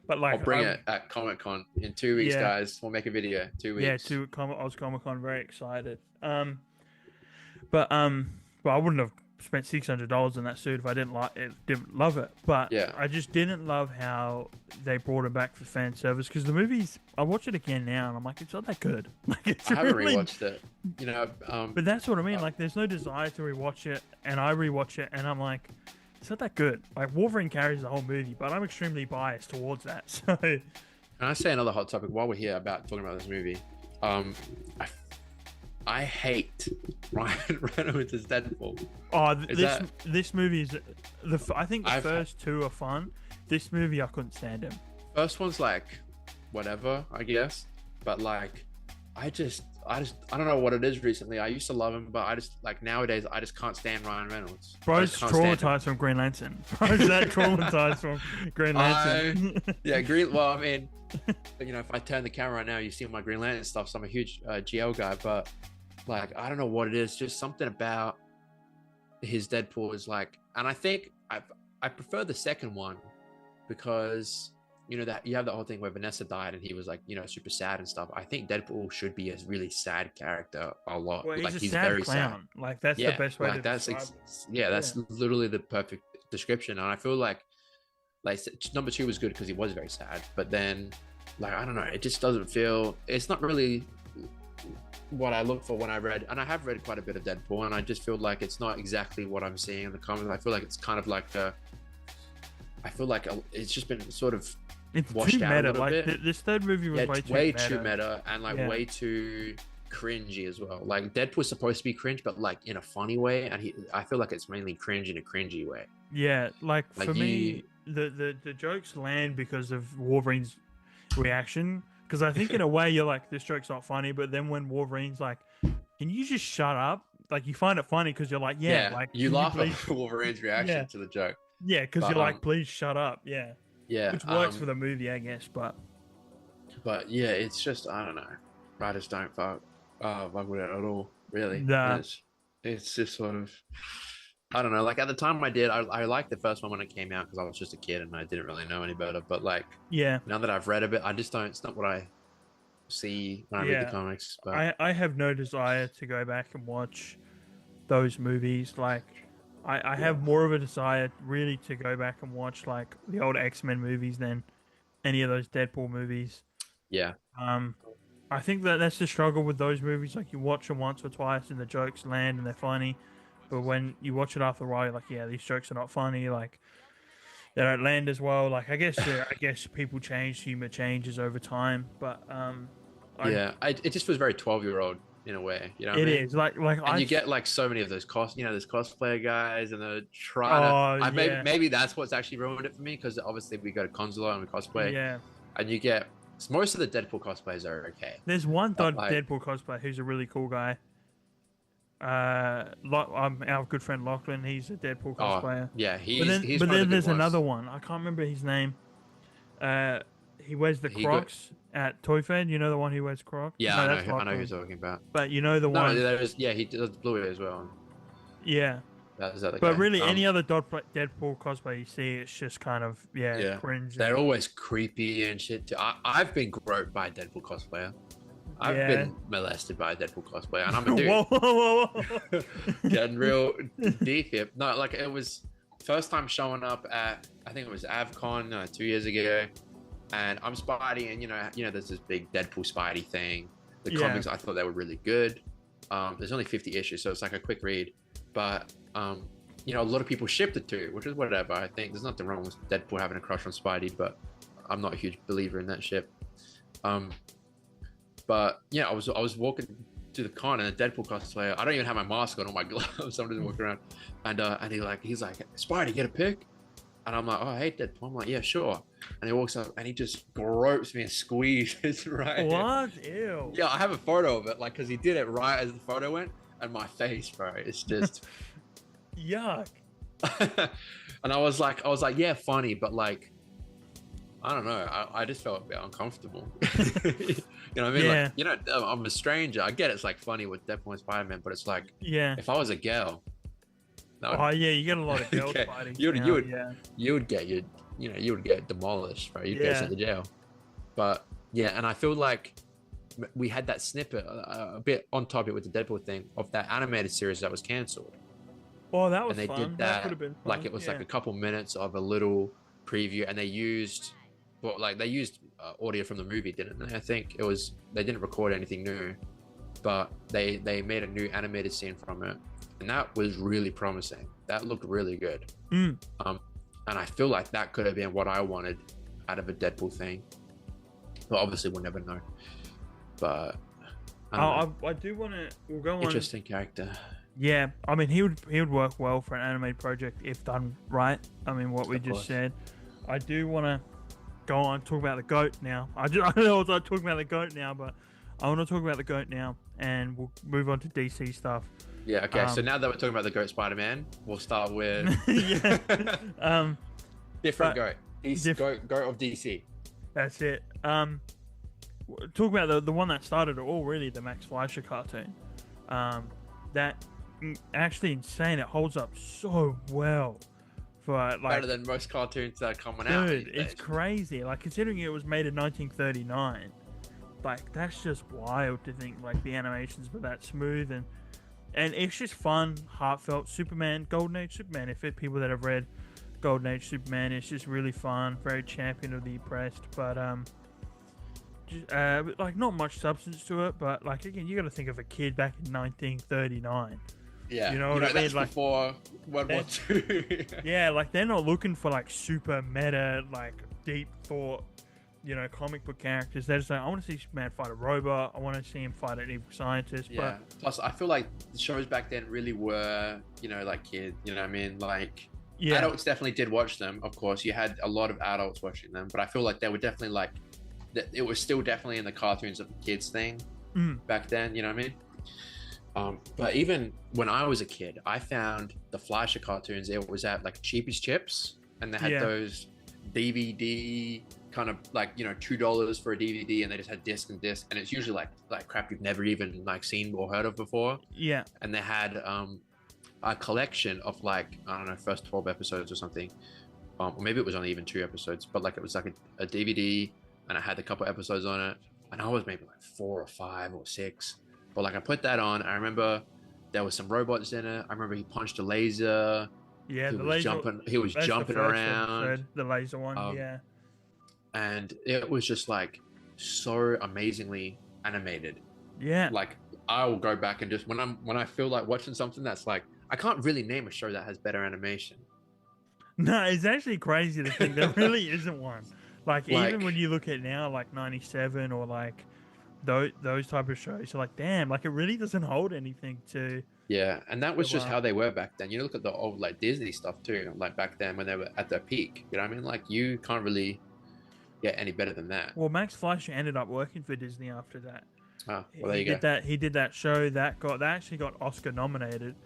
But like, I'll bring it at Comic-Con in 2 weeks, guys. We'll make a video. 2 weeks. Yeah, Oz Comic-Con. Very excited. But I wouldn't have spent $600 on that suit if I didn't love it. But I just didn't love how they brought it back for fan service, because the movies, I watch it again now and I'm like, it's not that good. Like, I haven't rewatched it, you know. But that's what I mean. Like, there's no desire to rewatch it, and I rewatch it and I'm like, it's not that good. Like, Wolverine carries the whole movie, but I'm extremely biased towards that. So, can I say another hot topic while we're here about talking about this movie? I hate Ryan Reynolds as Deadpool. Oh, this movie is I think the first two are fun. This movie, I couldn't stand him. First one's like whatever, I guess, but like I don't know what it is recently. I used to love him, but I just, like, nowadays I just can't stand Ryan Reynolds. Bro's traumatized from Green Lantern. Bro's that traumatized from Green Lantern. Well, I mean, you know, if I turn the camera right now, you see my Green Lantern stuff. So I'm a huge GL guy, but like, I don't know what it is. Just something about his Deadpool is like, and I think I prefer the second one because, you know, that you have that whole thing where Vanessa died and he was like, you know, super sad and stuff. I think Deadpool should be a really sad character a lot. Well, like, he's sad very clown. Sad. Like, that's the best way to describe it. That's literally the perfect description. And I feel like number 2 was good because he was very sad, but then, like, I don't know, it just doesn't feel, it's not really what I look for when I read, and I have read quite a bit of Deadpool, and I just feel like it's not exactly what I'm seeing in the comics. I feel like it's kind of like it's just been sort of It's washed too out a meta. little Like bit. this third movie was It's way way too too meta. meta and like Yeah. way too cringy as well. Like Deadpool's supposed to be cringe, but like in a funny way, and I feel like it's mainly cringe in a cringy way. Yeah, like Like for me, the jokes land because of Wolverine's reaction. Because I think in a way you're like, this joke's not funny, but then when Wolverine's like, "Can you just shut up?" Like you find it funny because you're like, "Yeah, like you can laugh please?" at Wolverine's reaction Yeah. to the joke. Yeah, because But you're like, "Please shut up." Yeah, yeah, which works for the movie, I guess. but yeah, it's just I don't know. Writers don't fuck with it at all, really. Nah. It's just sort of I don't know. Like at the time I did, I liked the first one when it came out because I was just a kid and I didn't really know any better. But like Yeah, now that I've read a bit, I just don't. It's not what I see when I read the yeah. comics. But I have no desire to go back and watch those movies. Like, I have more of a desire really to go back and watch like the old X-Men movies than any of those Deadpool movies. yeah, I think that's the struggle with those movies. Like you watch them once or twice and the jokes land and they're funny, but when you watch it after a while, you're like, yeah, these jokes are not funny. Like they don't land as well. Like I guess people change, humor changes over time, but yeah. It just was very 12-year-old in a way. You know what I it mean? is like And you get like so many of those there's cosplayer guys, and they're trying to. Maybe that's what's actually ruined it for me because obviously we go to Consular and we cosplay, yeah. and you get most of the Deadpool cosplayers are okay. There's one Like, Deadpool cosplayer who's a really cool guy. Our good friend Lachlan, he's a Deadpool cosplayer. yeah, But then there's another one. I can't remember his name. He wears the Crocs at Toy Fair. You know the one who wears Crocs? Yeah, No, I that's know who Lachlan. you're talking about. But you know the No, one. he does Bluey as well. Yeah. That's the other But guy. really, any other Deadpool cosplay you see, it's just kind of cringe. They're always creepy and shit. I've been groped by a Deadpool cosplayer. I've been molested by a Deadpool cosplayer, and I'm a dude. whoa. Getting real deep here. No, like it was first time showing up at I think it was AvCon 2 years ago, and I'm Spidey, and you know, there's this big Deadpool Spidey thing. The comics, I thought they were really good. There's only 50 issues, so it's like a quick read, but you know, a lot of people shipped it to, which is whatever. I think there's nothing wrong with Deadpool having a crush on Spidey, but I'm not a huge believer in that ship. But yeah, I was walking to the con and a Deadpool cosplayer. I don't even have my mask on or my gloves. I'm just walking around, and he's like, Spidey, get a pic. And I'm like, oh, hey, Deadpool. I'm like, yeah, sure. And he walks up and he just gropes me and squeezes right. What? Ew. Yeah, I have a photo of it, like, because he did it right as the photo went, and my face, bro, it's just yuck. And I was like, yeah, funny, but like, I don't know. I just felt a bit uncomfortable. You know what I mean? Yeah. Like, you know, I'm a stranger. I get it's like funny with Deadpool and Spider-Man, but it's like, if I was a girl, oh yeah, you get a lot of girls okay, fighting. you would get demolished, right? You'd get sent to jail. But yeah, and I feel like we had that snippet a bit on topic with the Deadpool thing of that animated series that was cancelled. Oh, that was and they fun. did that could have been fun. like it was like a couple minutes of a little preview, and they used audio from the movie, didn't they? I think it was, they didn't record anything new, but they made a new animated scene from it, and that was really promising. That looked really good. And I feel like that could have been what I wanted out of a Deadpool thing, but obviously we'll never know. But I do want to. We'll go on. Interesting character. Yeah, I mean he would work well for an animated project if done right. I mean what we just said. I do want to go on talk about the GOAT now. I don't know if I was talking about the GOAT now, but I want to talk about the GOAT now, and we'll move on to DC stuff. Yeah. Okay. So now that we're talking about the GOAT Spider-Man, we'll start with different GOAT. GOAT of DC. That's it. Talk about the one that started it all, really, the Max Fleischer cartoon. That actually insane. It holds up so well. For like, better than most cartoons that are coming out. Dude, it's crazy. Like, considering it was made in 1939, like that's just wild to think like the animations were that smooth, and it's just fun, heartfelt. Superman, Golden Age Superman. If people that have read Golden Age Superman, it's just really fun, very champion of the oppressed. But like not much substance to it, but like again, you got to think of a kid back in 1939. Yeah, You know what I mean? that's Like before World War II. yeah, like they're not looking for like super meta, like deep thought, comic book characters. They're just like, I want to see Superman fight a robot. I want to see him fight an evil scientist. Yeah. Plus, I feel like the shows back then really were, like kids. You know what I mean? Like, yeah, adults definitely did watch them. Of course, you had a lot of adults watching them, but I feel like they were definitely like, that. It was still definitely in the cartoons of the kids thing back then. You know what I mean? But even when I was a kid, I found the Fleischer cartoons. It was at like Cheapest Chips, and they had those DVD kind of like $2 for a DVD, and they just had disc and disc, and it's usually like crap you've never even like seen or heard of before. Yeah. And they had a collection of like, I don't know, first 12 episodes or something, or maybe it was only even 2 episodes, but like it was like a DVD, and I had a couple episodes on it, and I was maybe like 4 or 5 or 6. But like I put that on, I remember there was some robots in it. I remember he punched a laser. Yeah, he the was laser. Jumping. He was jumping around. The laser one, yeah. And it was just like so amazingly animated. Yeah. Like I will go back and just when I feel like watching something that's like, I can't really name a show that has better animation. No, it's actually crazy to think there really isn't one. Like even when you look at now, like 97 or like those type of shows, you're like, damn, like it really doesn't hold anything to. Yeah, and that was just how they were back then. You look at the old like Disney stuff too, like back then when they were at their peak. You know what I mean? Like you can't really get any better than that. Well, Max Fleischer ended up working for Disney after that. Oh, well, there you go. He did that show that actually got Oscar nominated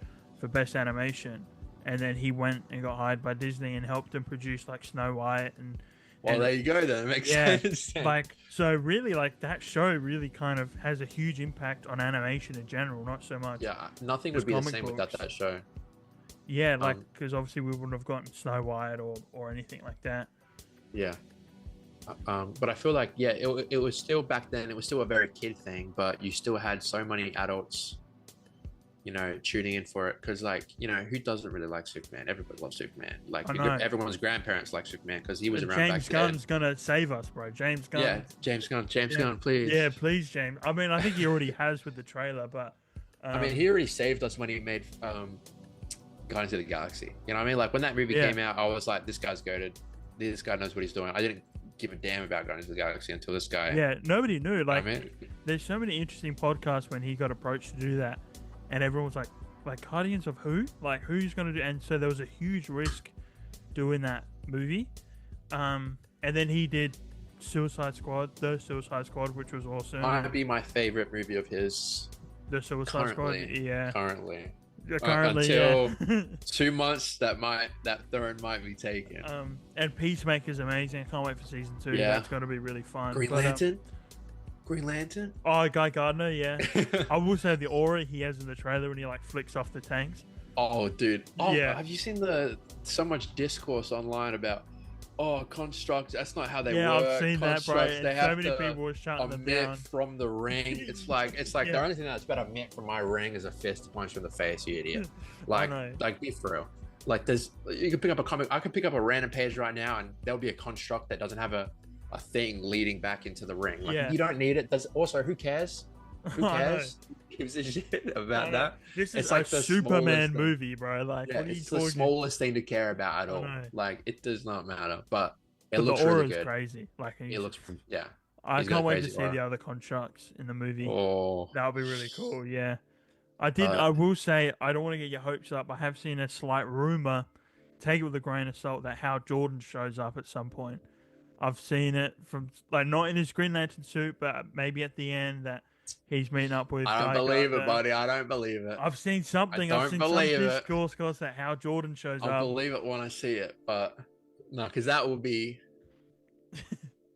for Best Animation, and then he went and got hired by Disney and helped them produce like Snow White and. Well, there you go. Then it makes sense. Like so, really, like that show really kind of has a huge impact on animation in general, not so much. Yeah, nothing would be the same without that show. Yeah, like because obviously we wouldn't have gotten Snow White or anything like that. Yeah. But I feel like it was still back then. It was still a very kid thing, but you still had so many adults, tuning in for it. Because like who doesn't really like Superman? Everybody loves Superman. Like everyone's grandparents like Superman because he was around back then. James Gunn's gonna save us, bro. James Gunn. Yeah, James Gunn, please. Yeah, please, James. I mean, I think he already has with the trailer, but I mean, he already saved us when he made Guardians of the Galaxy. You know what I mean? Like when that movie came out, I was like, this guy's goated. This guy knows what he's doing. I didn't give a damn about Guardians of the Galaxy until this guy. Yeah, nobody knew. Like, there's so many interesting podcasts when he got approached to do that, and everyone was like Guardians of who? Like, who's gonna do? And so there was a huge risk doing that movie. And then he did the Suicide Squad, which was awesome. Might be my favorite movie of his. The Suicide Squad, yeah. Currently, until 2 months that throne might be taken. And Peacemaker's amazing. I can't wait for season 2. Yeah, that's going to be really fun. Green Lantern. Oh, Guy Gardner, yeah. I will say the aura he has in the trailer when he like flicks off the tanks. Oh, dude. Oh, yeah. Have you seen so much discourse online about? Oh, constructs. That's not how they work. Yeah, I've seen that, bro. They have so many people were shutting them down. From the ring. It's like the only thing that's better emit from my ring is a fist punch from the face, you idiot. Like be for real. Like you can pick up a comic. I could pick up a random page right now, and there'll be a construct that doesn't have a thing leading back into the ring. Like you don't need it. Who cares? Who cares? Gives a shit about that. This is like a Superman movie, bro. Like, it's the smallest thing to care about at all. Like, it does not matter, but it looks really good. Crazy. Like, it looks, I can't wait to see the other constructs in the movie. Oh, that would be really cool. Yeah, I will say I don't want to get your hopes up. I have seen a slight rumor. Take it with a grain of salt that Hal Jordan shows up at some point. I've seen it from like not in his Green Lantern suit, but maybe at the end that. He's meeting up with. I don't believe it, buddy. I don't believe it. I've seen something. I've seen some discourse that Hal Jordan shows up. I'll believe it when I see it, but no, because that will be.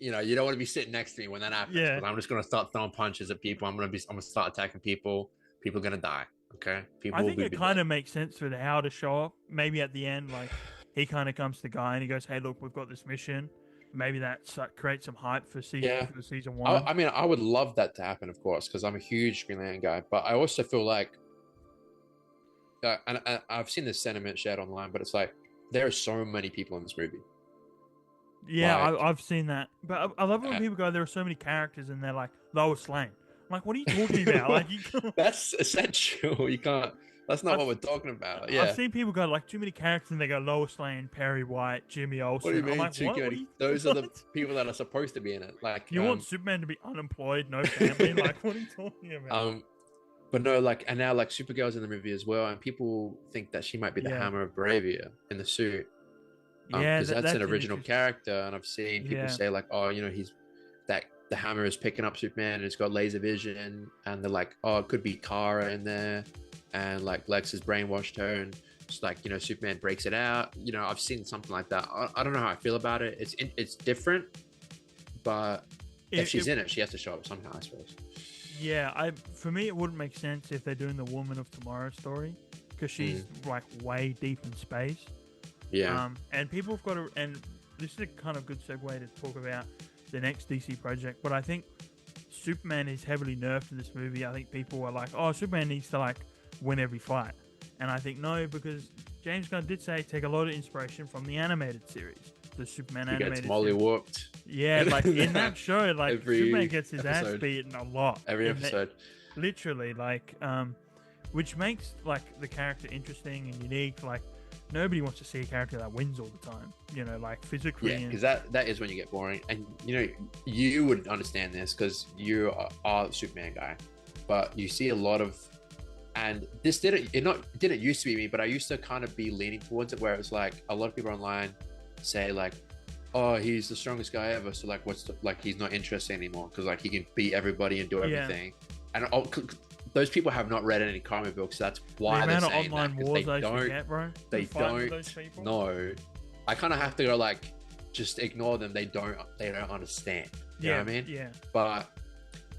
You don't want to be sitting next to me when that happens. Yeah. I'm just gonna start throwing punches at people. I'm gonna start attacking people. People are gonna die. Okay. I think it kind of makes sense for Hal to show up. Maybe at the end, like he kind of comes to the guy and he goes, "Hey, look, we've got this mission." Maybe that creates some hype for season 1. I mean, I would love that to happen, of course, because I'm a huge Green Lantern guy. But I also feel like, and I've seen this sentiment shared online, but it's like there are so many people in this movie. Yeah, Like, I've seen that, but I love it when uh, people go, "There are so many characters," and they're like, "Lois Lane." I'm like, "What are you talking about?" Like, you can't, that's essential. You can't. That's not what I've we're talking about. I've Yeah. seen people go like too many characters, and they go Lois Lane, Perry White, Jimmy What do you Olsen. I'm mean like, too "What? What are many? you? Those are the What? people that are supposed to be in it. Like, You want Superman to be unemployed, no family? Like, what are you talking about?" um, but no, like, and now like Supergirl's in the movie as well, and people think that she might be the Yeah, Hammer of Bravia in the suit, yeah, because that's an that's an original interesting. character, and I've seen people Yeah, say like, oh, he's that the Hammer is picking up Superman, and it's got laser vision, and they're like, oh, it could be Kara in there, and like Lex has brainwashed her, and it's like Superman breaks it out. I've seen something like that. I don't know how I feel about it. It's different, but if it, she's it in it, she has to show up somehow, I suppose. yeah. For me, it wouldn't make sense if they're doing the Woman of Tomorrow story because she's like way deep in space. Yeah, And people have got to, and this is a kind of good segue to talk about the next DC project. But I think Superman is heavily nerfed in this movie. I think people are like, "Oh, Superman needs to like win every fight," and I think no, because James Gunn did say take a lot of inspiration from the animated series, the Superman he gets animated molly series. whooped. Yeah, like in that show, like Superman Every gets his ass episode. beaten a lot. Every In that- episode. literally, like, which makes like the character interesting and unique. Like, nobody wants to see a character that wins all the time. Like physically. Yeah, And, because that is when you get boring, and you wouldn't understand this because you are a Superman guy, but you see a lot of, and this didn't used to be me, but I used to kind of be leaning towards it, where it's like a lot of people online say like, oh, he's the strongest guy ever, so like like he's not interesting anymore because like he can beat everybody and do everything, and those people have not read any comic books. That's why the they're amount of saying online that, 'cause wars they I used to don't get, bro. they fighting with don't those people. know. I kind of have to go like just ignore them. They don't understand. You know what I mean? Yeah. But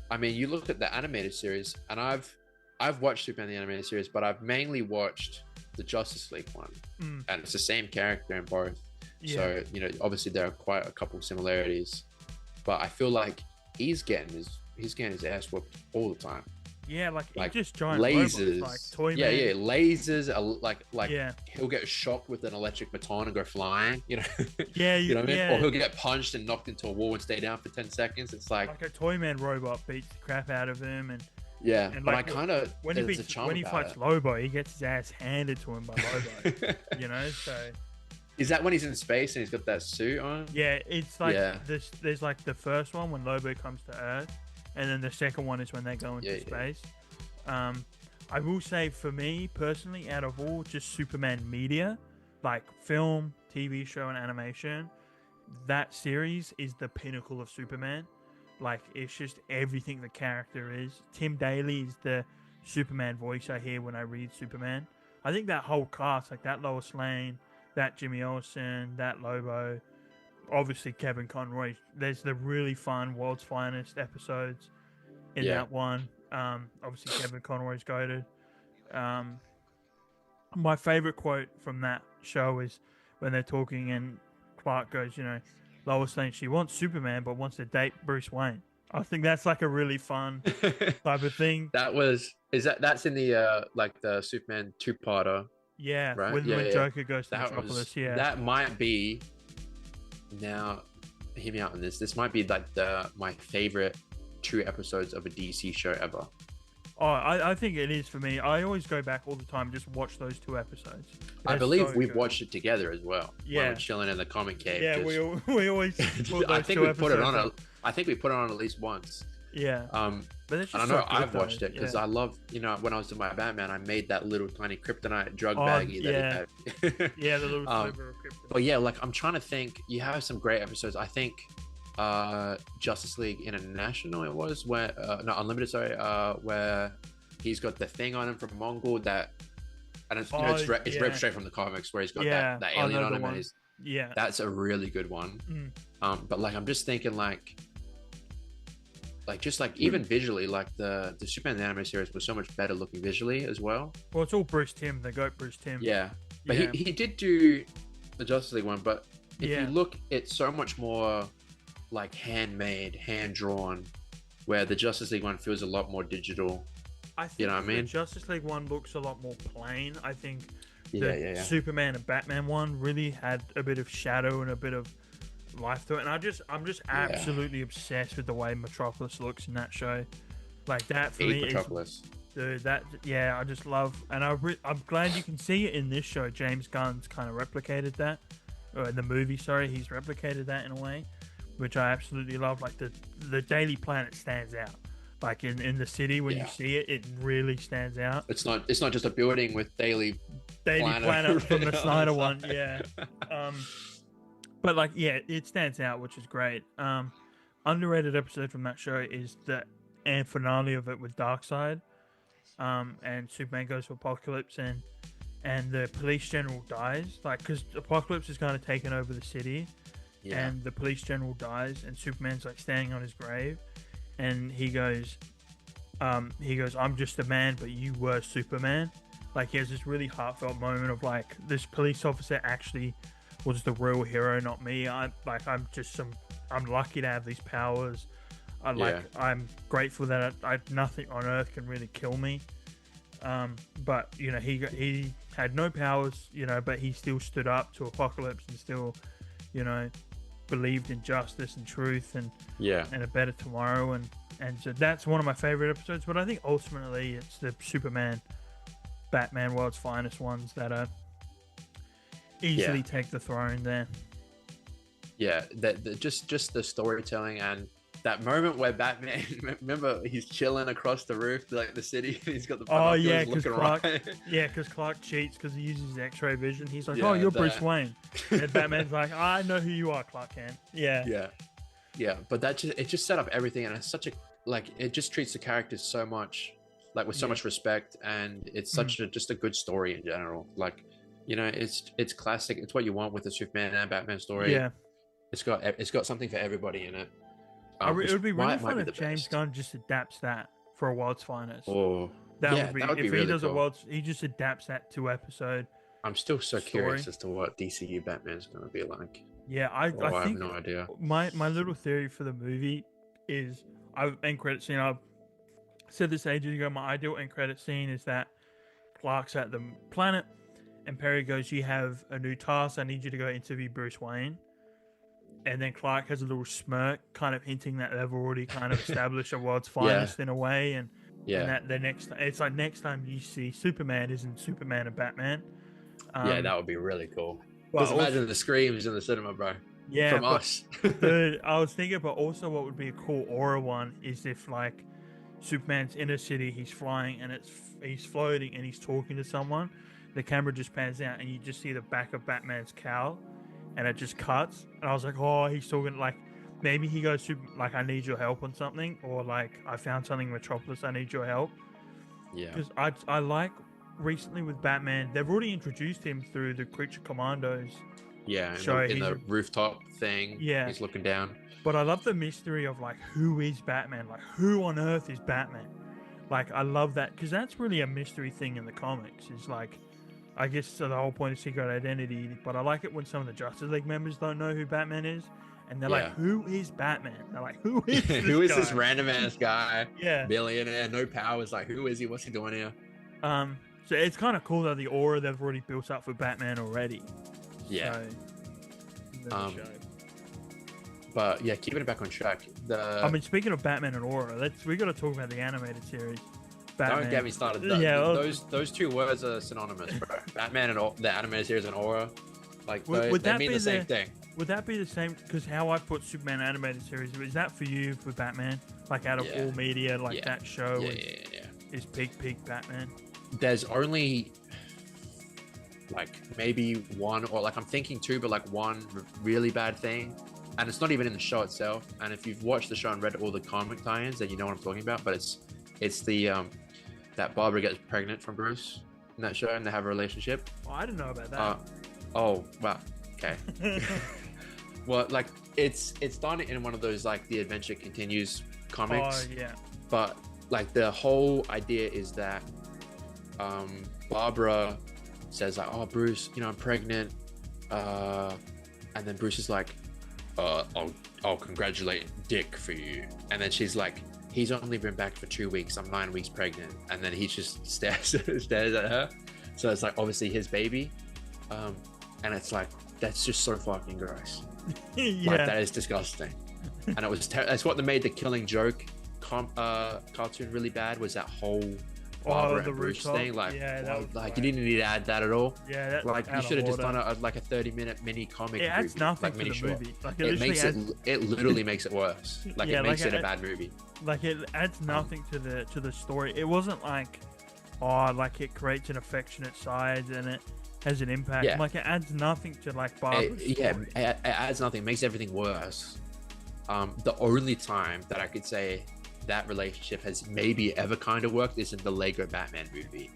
I mean, you look at the animated series, and I've watched Superman the animated series, but I've mainly watched the Justice League one, and it's the same character in both. Yeah. So obviously there are quite a couple similarities, but I feel like he's getting his ass whooped all the time. Yeah, like Like just giant lasers, robots, like Toy yeah, Man. yeah, lasers. Like Yeah. he'll get shocked with an electric baton and go flying. Yeah, you know what I mean? yeah. Or he'll get punched and knocked into a wall and stay down for 10 seconds. It's like a Toy Man robot beats the crap out of him, and yeah, and but like, I kind of when he fights Lobo, he gets his ass handed to him by Lobo. So is that when he's in space and he's got that suit on? yeah, it's like Yeah. there's like the first one when Lobo comes to Earth, and then the second one is when they go into Yeah, yeah. space. I will say for me personally, out of all just Superman media, like film, TV show, and animation, that series is the pinnacle of Superman. Like, it's just everything the character is. Tim Daly is the Superman voice I hear when I read Superman. I think that whole cast, like that Lois Lane, that Jimmy Olsen, that Lobo, obviously Kevin Conroy. There's the really fun World's Finest episodes in that one. Obviously Kevin Conroy's goated. My favorite quote from that show is when they're talking and Clark goes, Lois Lane, she wants Superman but wants to date Bruce Wayne. I think that's like a really fun type of thing. That's in the like the Superman two-parter. Yeah, right? when Joker goes to Metropolis. That might be. Now, hear me out on this. This might be like my favorite 2 episodes of a DC show ever. Oh, I think it is for me. I always go back all the time, just watch those 2 episodes. I believe we've watched it together as well. Yeah, when we're chilling in the comic cave. Yeah, we always. I think we put it on. I think we put it on at least once. Yeah. But it's just I know I've watched it because I love. When I was doing my Batman, I made that little tiny kryptonite drug baggie that he had. Yeah, the little sliver of kryptonite. But yeah, like I'm trying to think. You have some great episodes. I think Justice League International it was where no Unlimited, sorry, where he's got the thing on him from Mongol that, and it's it's ripped straight from the comics where he's got that alien on him, and that's a really good one. But like I'm just thinking like just like even visually, like the Superman the anime series was so much better looking visually as well. Well, it's all Bruce Timm, the goat Bruce Timm. Yeah, but he did do the Justice League one, but if you look, it's so much more like handmade, hand drawn, where the Justice League one feels a lot more digital. I think the Justice League one looks a lot more plain. I think the Superman and Batman one really had a bit of shadow and a bit of life to it. And I'm just absolutely obsessed with the way Metropolis looks in that show. Like that for me Metropolis. Dude, that I just love, and I'm glad you can see it in this show. James Gunn's kind of replicated that, or in the movie. Sorry, he's replicated that in a way, which I absolutely love. Like the Daily Planet stands out. Like in the city when you see it, it really stands out. It's not just a building with Daily Planet from the Snyder one, yeah. But like, yeah, it stands out, which is great. Underrated episode from that show is the finale of it with Darkseid. And Superman goes to Apocalypse, and the police general dies, like, because Apocalypse is kind of taken over the city, and the police general dies, and Superman's like standing on his grave, and he goes, I'm just a man, but you were Superman. Like, he has this really heartfelt moment of like, this police officer actually was the real hero, not me. I'm lucky to have these powers. I'm grateful that nothing on Earth can really kill me. But you know, he had no powers, you know, but he still stood up to Apocalypse and still, you know, believed in justice and truth and a better tomorrow. And so that's one of my favorite episodes. But I think ultimately it's the Superman, Batman World's Finest ones that easily take the throne there. Yeah, just the storytelling and that moment where Batman, remember, he's chilling across the roof, like the city, and he's got the because Clark cheats because he uses his X-ray vision. He's like, you're Bruce Wayne, and Batman's like, I know who you are, Clark Kent. Yeah. But it just set up everything, and it's such a it just treats the characters so much like with so much respect, and it's such just a good story in general. Like, you know, it's classic. It's what you want with a Superman and Batman story. Yeah, it's got something for everybody in it. It would be really fun if James Gunn just adapts that for a World's Finest. Oh, that would be really cool. He just adapts that 2-episode. I'm still so curious as to what DCU Batman's going to be like. Yeah, I think have no idea. My little theory for the movie is, end credit scene. I said this ages ago. My ideal end credit scene is that Clark's at the planet, and Perry goes, "You have a new task. I need you to go interview Bruce Wayne." And then Clark has a little smirk, kind of hinting that they've already kind of established a World's Finest in a way. And that the next time you see Superman, isn't Superman and Batman. That would be really cool. Just imagine the screams in the cinema, bro. Yeah, from us. I was thinking, but also what would be a cool aura one is if like Superman's in a city, he's flying and he's floating and he's talking to someone. The camera just pans out and you just see the back of Batman's cowl. And it just cuts, and I was like, "Oh, he's talking like maybe he goes to like I need your help on something, or like I found something in Metropolis, I need your help." Yeah, because I like recently with Batman, they've already introduced him through the Creature Commandos. Yeah, show. In the rooftop thing. Yeah, he's looking down. But I love the mystery of like who is Batman, like who on earth is Batman. Like I love that because that's really a mystery thing in the comics. Is like. I guess so the whole point of secret identity, but I like it when some of the Justice League members don't know who Batman is, and they're like, "Who is Batman?" They're like, "Who is this who is guy? This random ass guy? Yeah, billionaire, no powers. Like, who is he? What's he doing here?" So it's kind of cool that the aura they've already built up for Batman already. Yeah. But yeah, keeping it back on track. I mean, speaking of Batman and aura, we got to talk about the animated series. Batman. Don't get me started. Those two words are synonymous, bro. Batman and the animated series and aura, like they mean the same thing. Would that be the same? Because how I put Superman animated series, is that for you for Batman? Like out of all media, like that show is peak Batman. There's only like maybe one, or like I'm thinking two, but like one really bad thing, and it's not even in the show itself. And if you've watched the show and read all the comic tie-ins, then you know what I'm talking about. But it's the that Barbara gets pregnant from Bruce in that show and they have a relationship. Oh, I didn't know about that. Oh, wow. Okay. Well, like it's done in one of those like the adventure continues comics. Oh, yeah. But like the whole idea is that Barbara says like, "Oh, Bruce, you know, I'm pregnant." And then Bruce is like, I'll congratulate Dick for you. And then she's like, "He's only been back for 2 weeks. I'm 9 weeks pregnant." And then he just stares at her. So it's like obviously his baby. And it's like, that's just so fucking gross. Yeah. Like that is disgusting. And it was that's what made the Killing Joke cartoon really bad, was that whole Barbara the and Bruce rooftop thing. Like, yeah, that was like great. you didn't need to add that at all. Yeah, that's Like you out should of have just order. done like a 30-minute mini comic. It adds movie, nothing like to mini the short. movie. Like It makes adds, it literally makes it worse. Like Yeah, it makes like it a bad movie. like it adds nothing to the story. It wasn't like, oh, like it creates an affectionate side and it has an impact. Yeah. Like it adds nothing to like Barbara's Yeah, story. it adds nothing. It makes everything worse. The only time that I could say that relationship has maybe ever kind of worked is in the Lego Batman movie.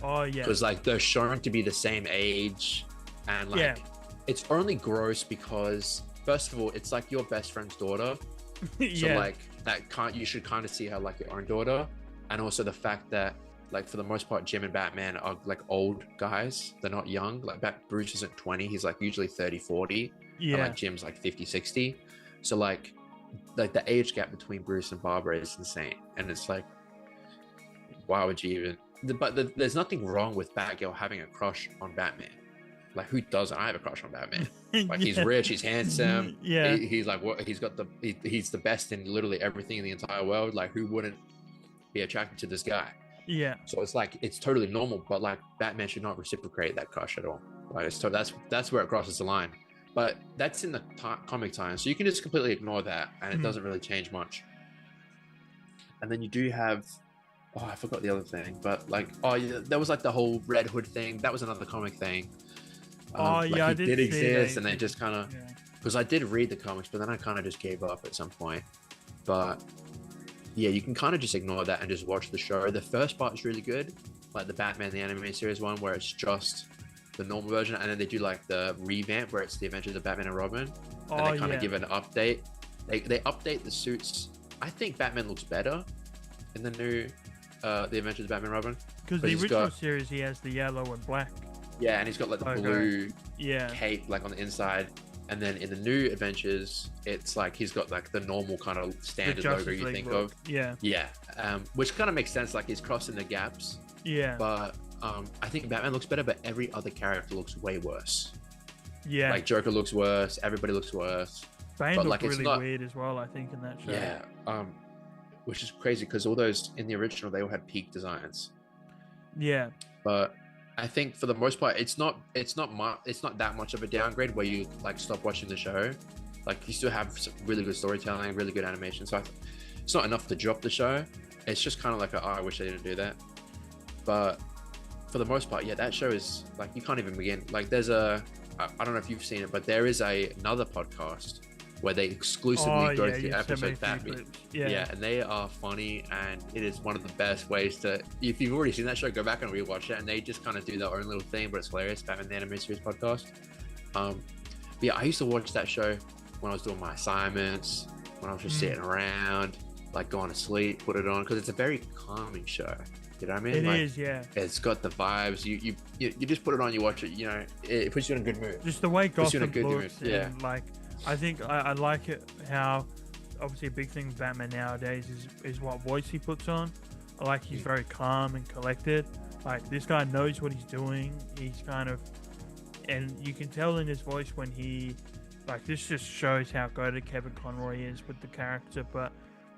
Oh yeah. Because like they're shown to be the same age, and like Yeah. it's only gross because first of all, it's like your best friend's daughter. So Yeah. like you should kind of see her like your own daughter. And also the fact that like for the most part Jim and Batman are like old guys, they're not young. Like Bruce isn't 20, he's like usually 30-40, Yeah. and like Jim's like 50-60. So like the age gap between Bruce and Barbara is insane, and it's like, why would you even? But there's nothing wrong with Batgirl having a crush on Batman. Like who doesn't? I have a crush on Batman. Like he's rich, he's handsome. Yeah. He's like what? He's the best in literally everything in the entire world. Like who wouldn't be attracted to this guy? Yeah. So it's like it's totally normal, but like Batman should not reciprocate that crush at all. Like that's where it crosses the line. But that's in the comic time, so you can just completely ignore that, and it doesn't really change much. And then you do have, oh, I forgot the other thing, but like, oh yeah, there was like the whole Red Hood thing. That was another comic thing. I did exist, that. and they just kind of, because I did read the comics, but then I kind of just gave up at some point. But yeah, you can kind of just ignore that and just watch the show. The first part is really good, like the Batman the Animated Series one, where it's just the normal version, and then they do like the revamp where it's the Adventures of Batman and Robin, and they kind of give an update. They update the suits. I think Batman looks better in the new the Adventures of Batman and Robin, because the original series he has the yellow and black. Yeah, and he's got like the blue cape like on the inside, and then in the new Adventures it's like he's got like the normal kind of standard logo you think of. Yeah, which kind of makes sense, like he's crossing the gaps. But I think Batman looks better, but every other character looks way worse. Yeah, like Joker looks worse, everybody looks worse. Bane looked really weird as well, I think, in that show. Yeah, which is crazy because all those in the original they all had peak designs. Yeah, but I think for the most part it's not that much of a downgrade where you like stop watching the show. Like you still have some really good storytelling, really good animation. So it's not enough to drop the show. It's just kind of like I wish they didn't do that. But for the most part, yeah, that show is like you can't even begin. Like there's I don't know if you've seen it, but there is another podcast where they exclusively go through episodes and they are funny, and it is one of the best ways to, if you've already seen that show, go back and rewatch it, and they just kind of do their own little thing, but it's hilarious. Batman the Animated Series podcast. Yeah, I used to watch that show when I was doing my assignments, when I was just sitting around, like going to sleep, put it on, because it's a very calming show. You know what I mean? It is, yeah. It's got the vibes. You just put it on, you watch it. You know, it puts you in a good mood. Just the way Gotham looks, and like I think I like it how obviously a big thing with Batman nowadays is what voice he puts on. I like he's very calm and collected. Like this guy knows what he's doing. He's kind of, and you can tell in his voice when he, like this just shows how good Kevin Conroy is with the character, but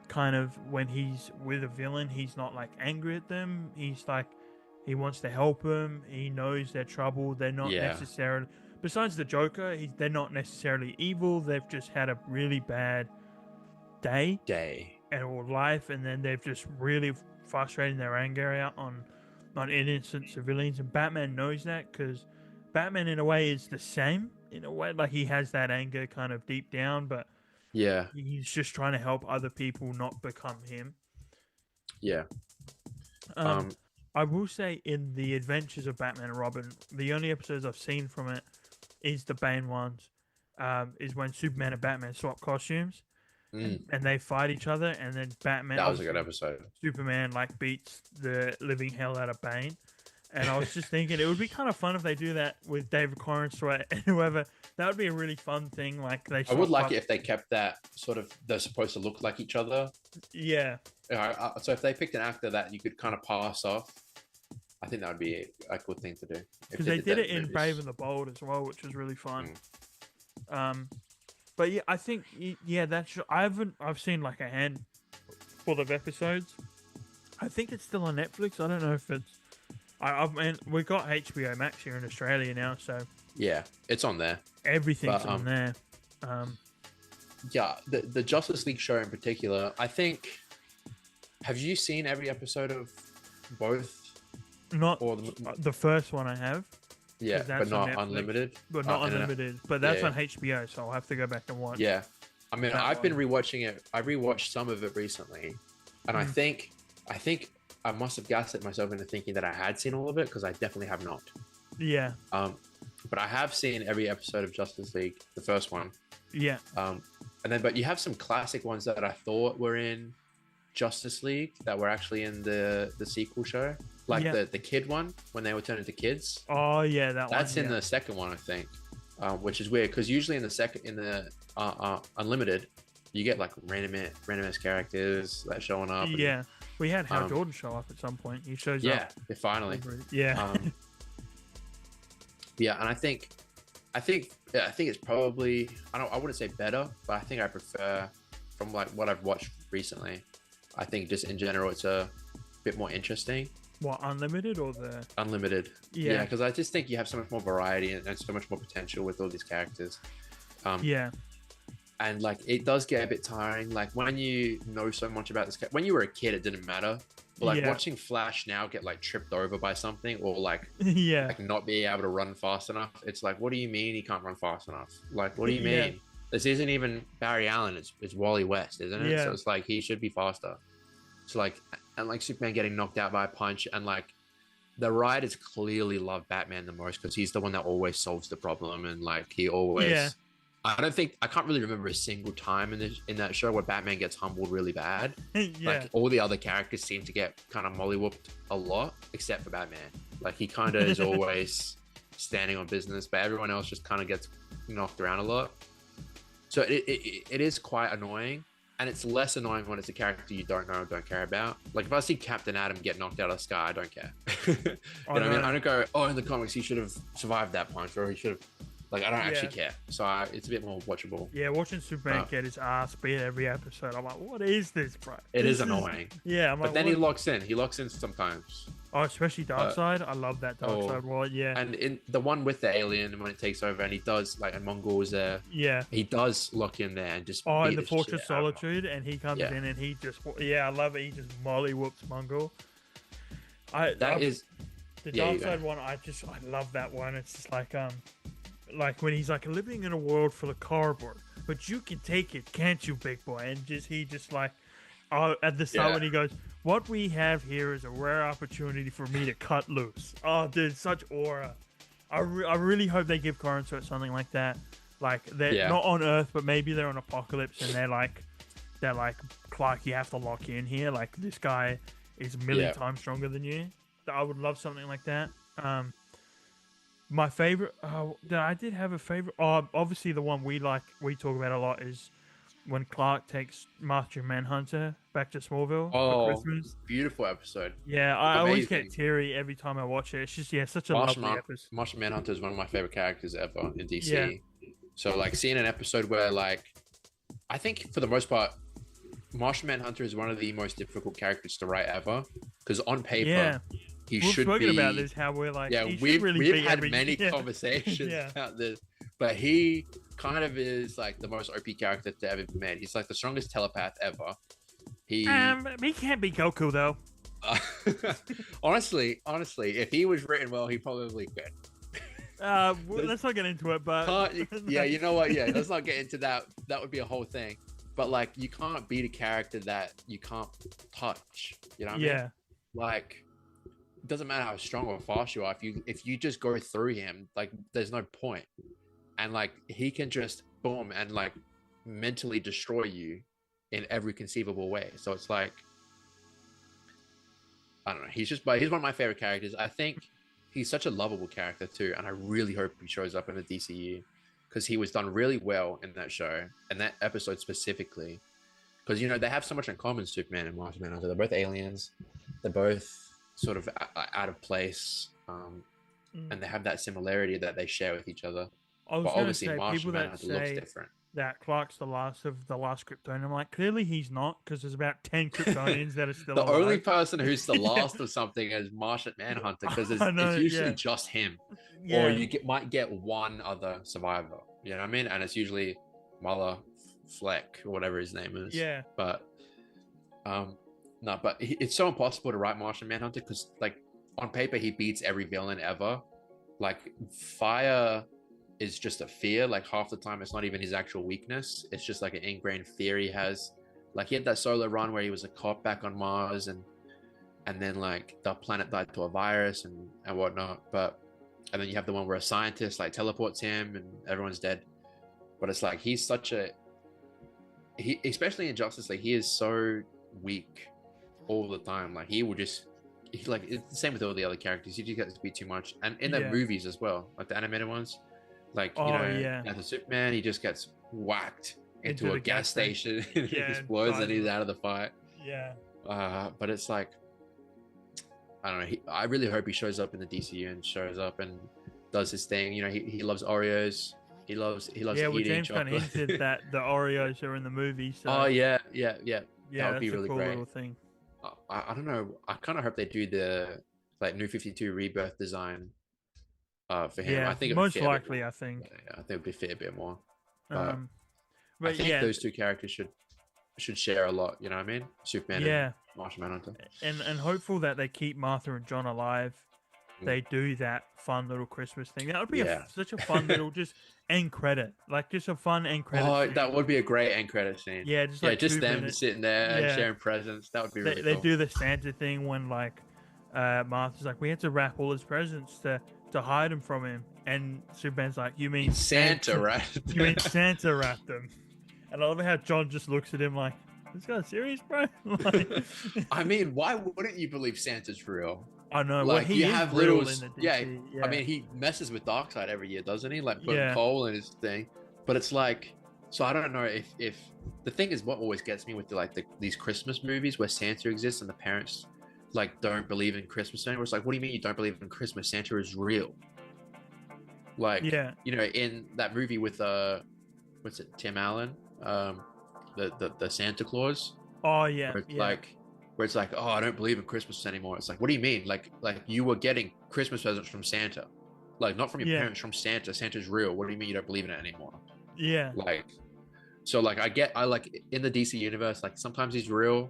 kind of when he's with a villain, he's not like angry at them. He's like, he wants to help them. He knows they're trouble. They're not necessarily, besides the Joker, they're not necessarily evil. They've just had a really bad day or life, and then they've just really frustrating their anger out on innocent civilians. And Batman knows that, because Batman in a way is the same in a way. Like he has that anger kind of deep down, but he's just trying to help other people not become him. I will say in the Adventures of Batman and Robin, the only episodes I've seen from it is the Bane ones. Is when Superman and Batman swap costumes and they fight each other, and then Batman, that was a good episode. Superman like beats the living hell out of Bane. And I was just thinking it would be kind of fun if they do that with David Corenswet and whoever. That would be a really fun thing. Like I would like it if they kept that sort of, they're supposed to look like each other. Yeah. So if they picked an actor that you could kind of pass off, I think that would be a cool thing to do. Because they did it in Brave and the Bold as well, which was really fun. But yeah, I think that's. I've seen like a handful of episodes. I think it's still on Netflix. I don't know if it's. I mean, we got HBO Max here in Australia now, so yeah, it's on there. Everything's on there. Yeah, the Justice League show in particular. I think. Have you seen every episode of both? Not the first one I have. Yeah, but not Unlimited. But not Unlimited. But that's on HBO, so I'll have to go back and watch. Yeah, I mean, I've been rewatching it. I rewatched some of it recently, and I think I must have gaslit myself into thinking that I had seen all of it because I definitely have not. Yeah. But I have seen every episode of Justice League, the first one. Yeah. But you have some classic ones that I thought were in Justice League that were actually in the sequel show, like the kid one when they were turned into kids. Oh yeah, that's in the second one, I think, which is weird because usually in the Unlimited, you get like random ass characters that showing up. Yeah, we had Hal Jordan show up at some point. He shows up. Yeah, finally. Yeah. Yeah, and I think it's probably I wouldn't say better, but I think I prefer from like what I've watched recently. I think just in general it's a bit more interesting. What, Unlimited or the Unlimited? Yeah, because I just think you have so much more variety and so much more potential with all these characters. And like it does get a bit tiring. Like when you know so much about this, when you were a kid, it didn't matter. But like watching Flash now get like tripped over by something or like like not being able to run fast enough. It's like, what do you mean he can't run fast enough? Like, what do you mean? This isn't even Barry Allen. It's Wally West, isn't it? So it's like he should be faster. So like, and like Superman getting knocked out by a punch, and like the writers clearly love Batman the most because he's the one that always solves the problem, and like he always. I can't really remember a single time in that show where Batman gets humbled really bad. Like all the other characters seem to get kind of mollywhooped a lot, except for Batman. Like he kind of is always standing on business, but everyone else just kind of gets knocked around a lot. So it is quite annoying, and it's less annoying when it's a character you don't know or don't care about. Like if I see Captain Atom get knocked out of the sky, I don't care. You know what I mean? I don't go, oh, in the comics he should have survived that punch, or he should have. Like, I don't actually care. So it's a bit more watchable. Yeah, watching Superman get his ass beat every episode, I'm like, what is this, bro? It is annoying. Yeah, I'm like, but then he locks in. He locks in sometimes. Oh, especially Darkseid. I love that Darkseid one. Yeah. And in the one with the alien, when it takes over, and he does, like, and Mongol is there. Yeah. He does lock in there and just in the Fortress Solitude, and he comes in and he just, I love it. He just molly whoops Mongol. The Darkseid one, I love that one. It's just like when he's like living in a world full of cardboard, but you can take it, can't you, big boy? And he at the start when he goes, what we have here is a rare opportunity for me to cut loose. Oh, dude, such aura. I really hope they give Coruscant something like that. Like they're not on Earth, but maybe they're on Apocalypse, and they're like Clark, you have to lock in here. Like this guy is a million times stronger than you. I would love something like that. My favorite, I did have a favorite. Obviously the one we talk about a lot is when Clark takes Martian Manhunter back to Smallville for Christmas. Beautiful episode. Yeah, I always get teary every time I watch it. It's just such a lovely episode. Martian Manhunter is one of my favorite characters ever in DC. Yeah. So like seeing an episode where like, I think for the most part, Martian Manhunter is one of the most difficult characters to write ever because on paper. We've spoken about this, how we're like, we've had many conversations about this, but he kind of is like the most OP character to ever be made. He's like the strongest telepath ever. He can't be Goku though. honestly, if he was written well, he probably could. Let's not get into it, but you know what? Yeah, let's not get into that. That would be a whole thing. But like, you can't beat a character that you can't touch. You know what I mean? Like. Doesn't matter how strong or fast you are, if you just go through him, like there's no point. And like he can just boom and like mentally destroy you in every conceivable way. So it's like, I don't know, he's one of my favorite characters. I think he's such a lovable character too, and I really hope he shows up in the DCU because he was done really well in that show and that episode specifically, because they have so much in common, Superman and Martian Manhunter. They're both aliens, they're both sort of out of place, and they have that similarity that they share with each other. I was But going to obviously, say Martian people that Manhunter looks say different. that Clark's the last of the last Kryptonian. I'm like, clearly he's not, because there's about 10 Kryptonians that are still The alive. only person who's the Yeah. last of something is Martian Manhunter, because I know, it's usually yeah. just him, or Yeah. might get one other survivor. You know what I mean? And it's usually Muller Fleck or whatever his name is. Yeah. But no, but it's so impossible to write Martian Manhunter because, like, on paper he beats every villain ever. Like, fire is just a fear. Like, half the time it's not even his actual weakness. It's just like an ingrained fear he has. Like, he had that solo run where he was a cop back on Mars, and then like the planet died to a virus and whatnot. And then you have the one where a scientist like teleports him and everyone's dead. But it's like he's especially in Justice League, he is so weak all the time. Like, it's the same with all the other characters. He just gets to be too much. And in the movies as well, like the animated ones, like, as a Superman, he just gets whacked into a gas station and he explodes and he's out of the fight. Yeah. But it's like, I don't know. I really hope he shows up in the DCU and shows up and does his thing. You know, he loves Oreos. He loves eating James chocolate. kind of hinted that the Oreos are in the movie. So Oh yeah. that would be really a cool great. Little thing. I don't know. I kind of hope they do the like New 52 Rebirth design for him. Yeah, I think most likely. I think. Yeah, I think it would fit a bit more. But I think those two characters should share a lot. You know what I mean? Superman and Martian Manhunter. And hopeful that they keep Martha and John alive. They do that fun little Christmas thing. That would be such a fun little just end credit, like just a fun end credit. Oh, scene. that would be a great end credit scene. Yeah, just them minutes. sitting there sharing presents. That would be really cool. They do the Santa thing when like Martha's like, we had to wrap all his presents to hide them from him, and Superman's like, you mean Santa wrapped? You mean Santa wrapped them? And I love how John just looks at him like, this guy's serious, bro. Like, I mean, why wouldn't you believe Santa's real? I know. Like, well, you have real little, in the DC, yeah. I mean, he messes with Darkseid every year, doesn't he? Like, putting Yeah. coal in his thing. But it's like, so I don't know if the thing is, what always gets me with these Christmas movies where Santa exists and the parents like don't believe in Christmas anymore. It's like, what do you mean you don't believe in Christmas? Santa is real. Like, you know, in that movie with what's it, Tim Allen, the Santa Claus. Oh yeah. Where it's like, oh, I don't believe in Christmas anymore. It's like, what do you mean? Like you were getting Christmas presents from Santa, like not from your parents, from Santa. Santa's real. What do you mean you don't believe in it anymore? Yeah. Like, so like I like in the DC universe, like sometimes he's real,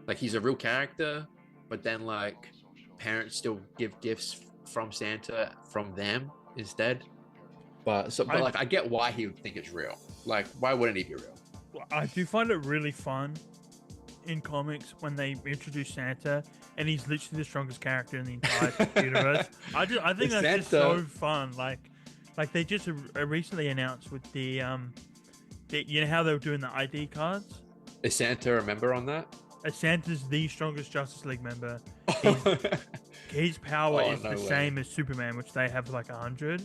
like he's a real character, but then like parents still give gifts from Santa from them instead. But like I get why he would think it's real. Like, why wouldn't he be real? I do find it really fun in comics when they introduce Santa and he's literally the strongest character in the entire universe. I think that's just so fun. Like they just recently announced with the you know how they were doing the ID cards? Is Santa a member on that? Santa's the strongest Justice League member. His power is the same as Superman, which they have like 100.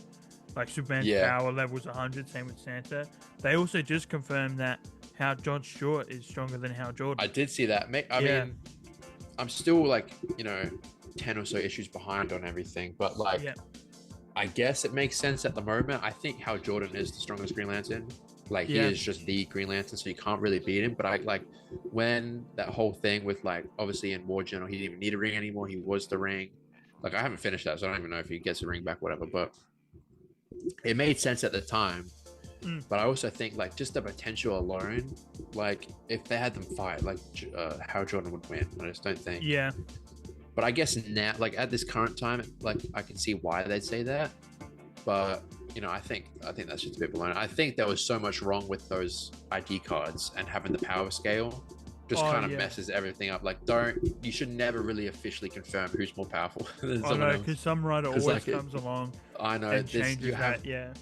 Like Superman's power level is 100, same with Santa. They also just confirmed that Hal John Stewart is stronger than Hal Jordan. I did see that. I mean, I'm still like, 10 or so issues behind on everything, but like, I guess it makes sense at the moment. I think Hal Jordan is the strongest Green Lantern. Like, he is just the Green Lantern, so you can't really beat him. But I like when that whole thing with like, obviously in War Journal, he didn't even need a ring anymore. He was the ring. Like, I haven't finished that, so I don't even know if he gets a ring back, whatever. But it made sense at the time. But I also think like just the potential alone, like if they had them fight, like Hal Jordan would win. I just don't think. Yeah. But I guess now, like at this current time, like I can see why they'd say that. But I think that's just a bit below. I think there was so much wrong with those ID cards and having the power scale just kind of messes everything up. Like, you should never really officially confirm who's more powerful than someone else. Because some writer always comes along. I know. And changes that.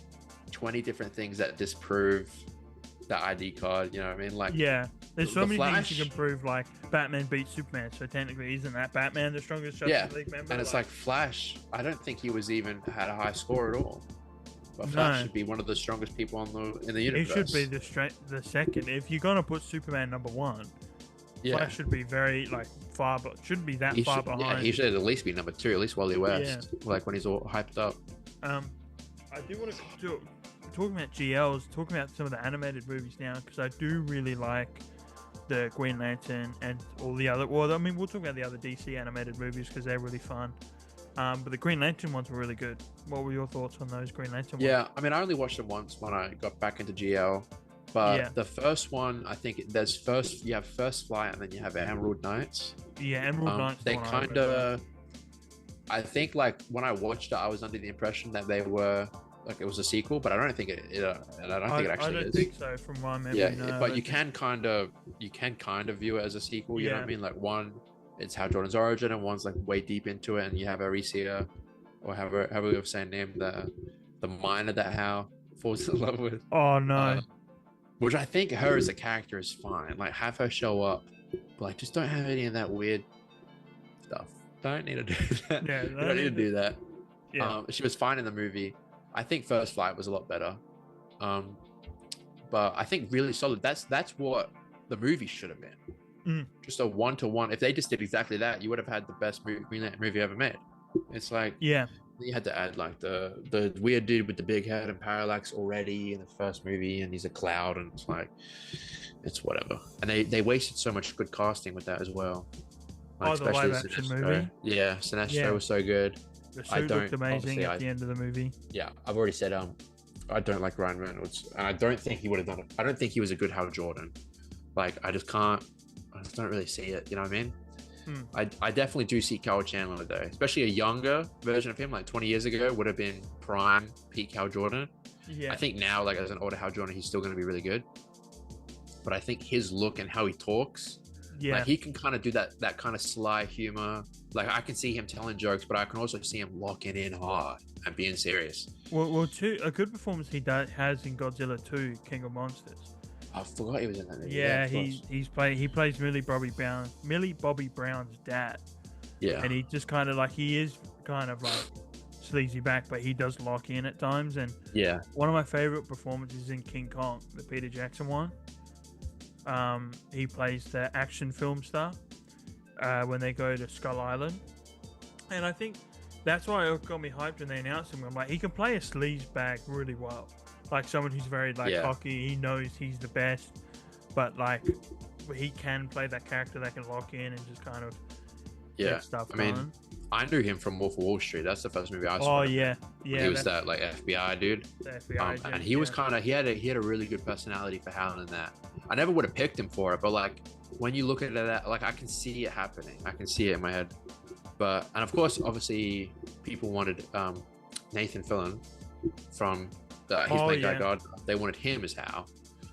20 different things that disprove that ID card. You know what I mean? Like, there's so many things you can prove. Like, Batman beats Superman, so technically isn't that Batman the strongest Justice League member? And it's like Flash. I don't think he was even had a high score at all. But Flash should be one of the strongest people in the universe. He should be the second. If you're gonna put Superman number one, Yeah. Flash should be very like far, but shouldn't be that far behind. He should at least be number 2, at least Wally Yeah. West, like when he's all hyped up. I do want to talking about GLs, talking about some of the animated movies now, because I do really like the Green Lantern and all the other. Well, I mean, we'll talk about the other DC animated movies because they're really fun. But the Green Lantern ones were really good. What were your thoughts on those Green Lantern ones? Yeah, I mean, I only watched them once when I got back into GL. But the first one, I think you have First Flight and then you have Emerald Knights. Yeah, Emerald Knights. They kind of, I think like when I watched it, I was under the impression that they were like it was a sequel, but I don't think it actually is. I don't think so from my memory. Yeah, no, but you can kind of view it as a sequel. You know what I mean? Like one, it's Hal Jordan's origin, and one's like way deep into it, and you have Aricia, or however we were saying name the miner that Hal falls in love with. Oh no. Which I think her as a character is fine. Like, have her show up, but like, just don't have any of that weird stuff. Don't need to do that. Yeah, you don't need to do that. Yeah. She was fine in the movie. I think First Flight was a lot better. But I think really solid. That's what the movie should have been. Just a 1-to-1. If they just did exactly that, you would have had the best movie ever made. It's like, you had to add like the weird dude with the big head and parallax already in the first movie, and he's a cloud, and it's like, it's whatever. And they wasted so much good casting with that as well. Like, the live action movie. Yeah, Sinestro was so good. The suit looked amazing at the end of the movie. Yeah, I've already said I don't like Ryan Reynolds, and I don't think he would have done it. I don't think he was a good Hal Jordan. Like, I just don't really see it. You know what I mean? I definitely do see Kyle Chandler though, especially a younger version of him, like 20 years ago, would have been prime peak Hal Jordan. Yeah. I think now, like as an older Hal Jordan, he's still going to be really good. But I think his look and how he talks, like he can kind of do that kind of sly humor. Like I can see him telling jokes, but I can also see him locking in hard and being serious. Well, a good performance he has in Godzilla 2, King of Monsters. I forgot he was in that movie. Yeah, he plays Millie Bobby Brown's dad. Yeah, and he just kind of like he is kind of like sleazy back, but he does lock in at times. And one of my favorite performances in King Kong, the Peter Jackson one. He plays the action film star when they go to Skull Island, and I think that's why it got me hyped when they announced him. I'm like, he can play a sleaze bag really well. Like someone who's very cocky, he knows he's the best, but like he can play that character that can lock in and just kind of get stuff done. Mean, I knew him from Wolf of Wall Street. That's the first movie I saw. Oh yeah. He was that like FBI dude. The FBI agent, and he was kind of he had a really good personality for Hal in that. I never would have picked him for it, but like when you look at that, like I can see it happening. I can see it in my head. And of course, obviously, people wanted Nathan Fillion from. He's played Guy Gardner. They wanted him as Hal,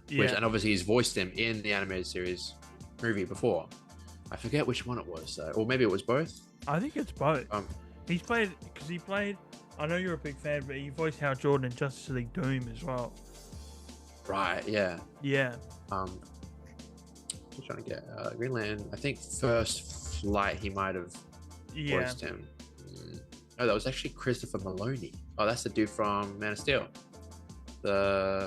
and obviously he's voiced him in the animated series movie before. I forget which one it was, or maybe it was both. I think it's both. He played. I know you're a big fan, but he voiced Hal Jordan in Justice League Doom as well. Right. Yeah. Yeah. Just trying to get Green Lantern. I think First Flight he might have voiced him. Oh, that was actually Christopher Maloney. Oh, that's the dude from Man of Steel. The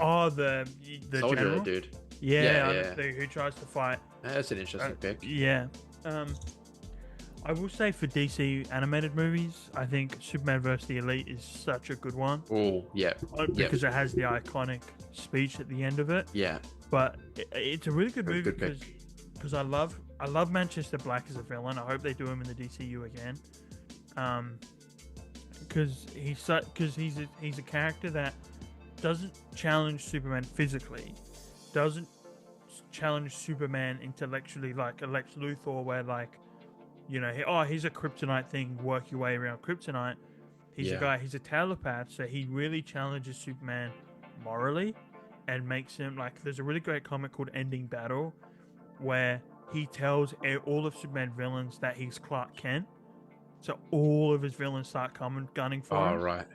soldier general? Dude. Yeah. Who tries to fight. That's an interesting pick. Yeah. I will say for DC animated movies, I think Superman vs. the Elite is such a good one. Oh, yeah. Because it has the iconic speech at the end of it. Yeah. But it's a really good movie because I love Manchester Black as a villain. I hope they do him in the DCU again. Because he's a character that doesn't challenge Superman physically, doesn't challenge Superman intellectually like a Lex Luthor, where like, you know, he's a kryptonite thing, work your way around kryptonite. He's he's a telepath, so he really challenges Superman morally and makes him like. There's a really great comic called Ending Battle, where he tells all of Superman villains that he's Clark Kent. So all of his villains start gunning for him. Right.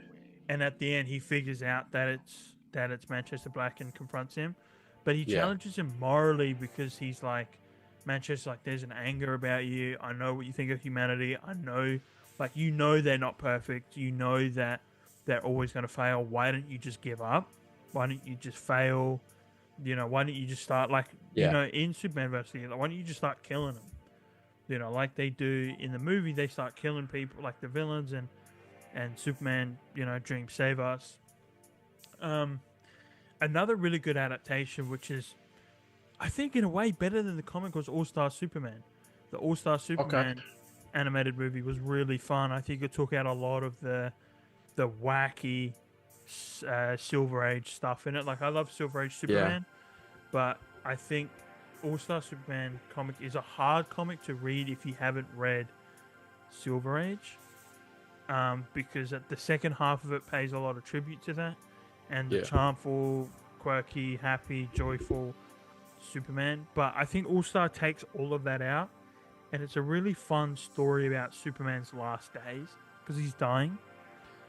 And at the end, he figures out that it's Manchester Black and confronts him. But he challenges him morally because he's like, Manchester's like, there's an anger about you. I know what you think of humanity. I know, like, you know they're not perfect. You know that they're always going to fail. Why don't you just give up? Why don't you just fail? Why don't you just start like Yeah. in Superman versus like, why don't you just start killing them? Like they do in the movie, they start killing people like the villains, and Superman, dream save us. Um, Another really good adaptation, which is I think in a way better than the comic, was All Star Superman. The All Star Okay. Superman animated movie was really fun. I think it took out a lot of the wacky Silver Age stuff in it. Like I love Silver Age Yeah. Superman, but I think All Star Superman comic is a hard comic to read if you haven't read Silver Age, because at the second half of it pays a lot of tribute to that, and the Yeah. charmful, quirky, happy, joyful Superman. But I think All Star takes all of that out, and it's a really fun story about Superman's last days because he's dying.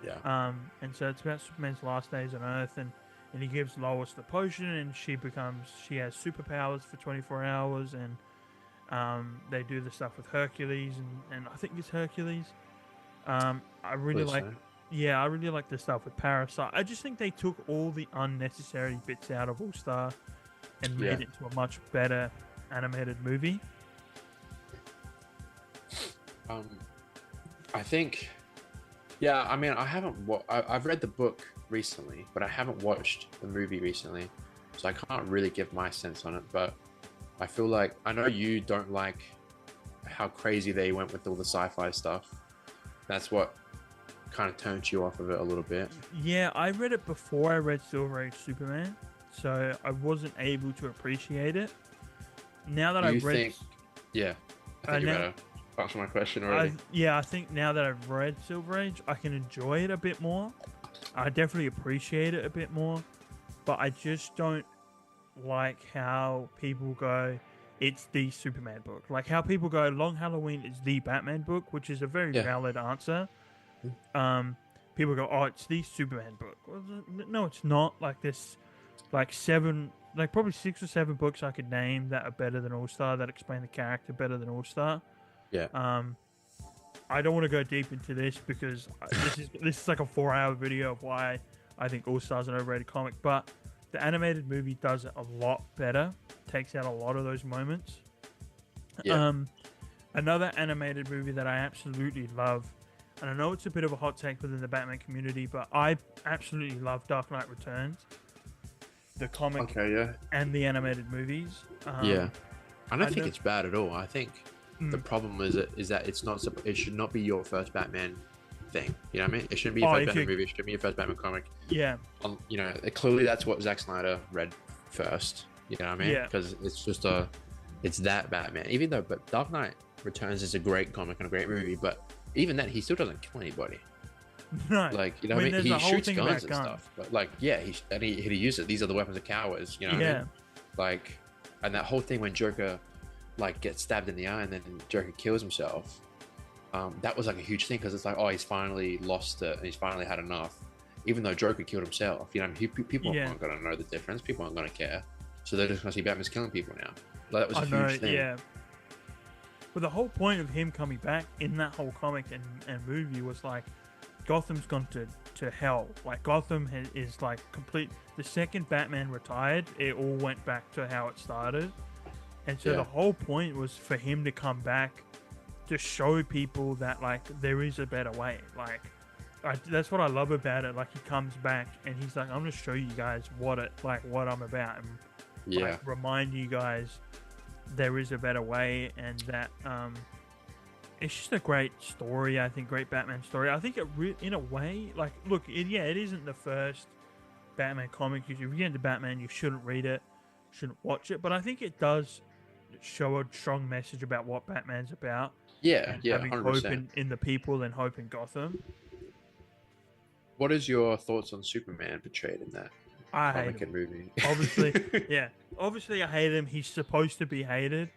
Yeah. And so it's about Superman's last days on Earth, and he gives Lois the potion, and she has superpowers for 24 hours, and they do the stuff with Hercules, and I think it's Hercules. I really Believe like, so. yeah, I really like the stuff with Parasite. I just think they took all the unnecessary bits out of All Star and Yeah. made it into a much better animated movie. I think, yeah. I mean, I've read the book recently, but I haven't watched the movie recently, so I can't really give my sense on it. But I feel like I know you don't like how crazy they went with all the sci-fi stuff. That's what kind of turned you off of it a little bit. Yeah, I read it before I read Silver Age Superman, so I wasn't able to appreciate it. Now that Do you I've read, think? Yeah, I think you now, better answer my question already. I think now that I've read Silver Age, I can enjoy it a bit more. I definitely appreciate it a bit more, but I just don't like how people go, it's the Superman book. Like how people go, Long Halloween is the Batman book, which is a very Yeah. valid answer. People go, oh, it's the Superman book. Well, no, it's not. Like this, like probably 6 or 7 books I could name that are better than All Star, that explain the character better than All Star. Yeah. I don't want to go deep into this because this is like a 4-hour video of why I think All Star's an overrated comic, but the animated movie does it a lot better. Takes out a lot of those moments. Yeah. Another animated movie that I absolutely love, and I know it's a bit of a hot take within the Batman community, but I absolutely love Dark Knight Returns, the comic Okay. Yeah. and the animated movies. Yeah. I don't think it's bad at all. I think the Mm. problem is that it's not. It should not be your first Batman thing. You know what I mean? It shouldn't be your Oh, first if Batman you- movie. It should be your first Batman comic. Yeah, Clearly that's what Zack Snyder read first. You know what I mean? Yeah. Because it's that Batman. Even though, but Dark Knight Returns is a great comic and a great movie, but even then, he still doesn't kill anybody. no. Like, you know, what I mean, there's he a whole shoots thing guns about and guns. stuff, but like, yeah, he uses it. These are the weapons of cowards. You know what I Yeah. mean? Like, and that whole thing when Joker like gets stabbed in the eye and then Joker kills himself. That was like a huge thing because it's like, oh, he's finally lost it and he's finally had enough. Even though Joker killed himself, you know, people Yeah. aren't gonna know the difference. People aren't gonna care, so they're just gonna see Batman's killing people now. Like, that was a I huge know, thing. yeah. But the whole point of him coming back in that whole comic and movie was like, Gotham's gone to hell. Like Gotham is like complete. The second Batman retired, it all went back to how it started, and so Yeah. the whole point was for him to come back to show people that like there is a better way. Like that's what I love about it. Like he comes back and he's like, I'm gonna show you guys what I'm about, and Yeah. like remind you guys there is a better way, and that it's just a great story. I think great Batman story. I think in a way, like, look, it isn't the first Batman comic. If you get into Batman, you shouldn't read it, shouldn't watch it. But I think it does show a strong message about what Batman's about. Yeah, And yeah, having hope 100%. in the people and hope in Gotham. What is your thoughts on Superman portrayed in that I hate comic him. and movie? Obviously, yeah. Obviously, I hate him. He's supposed to be hated.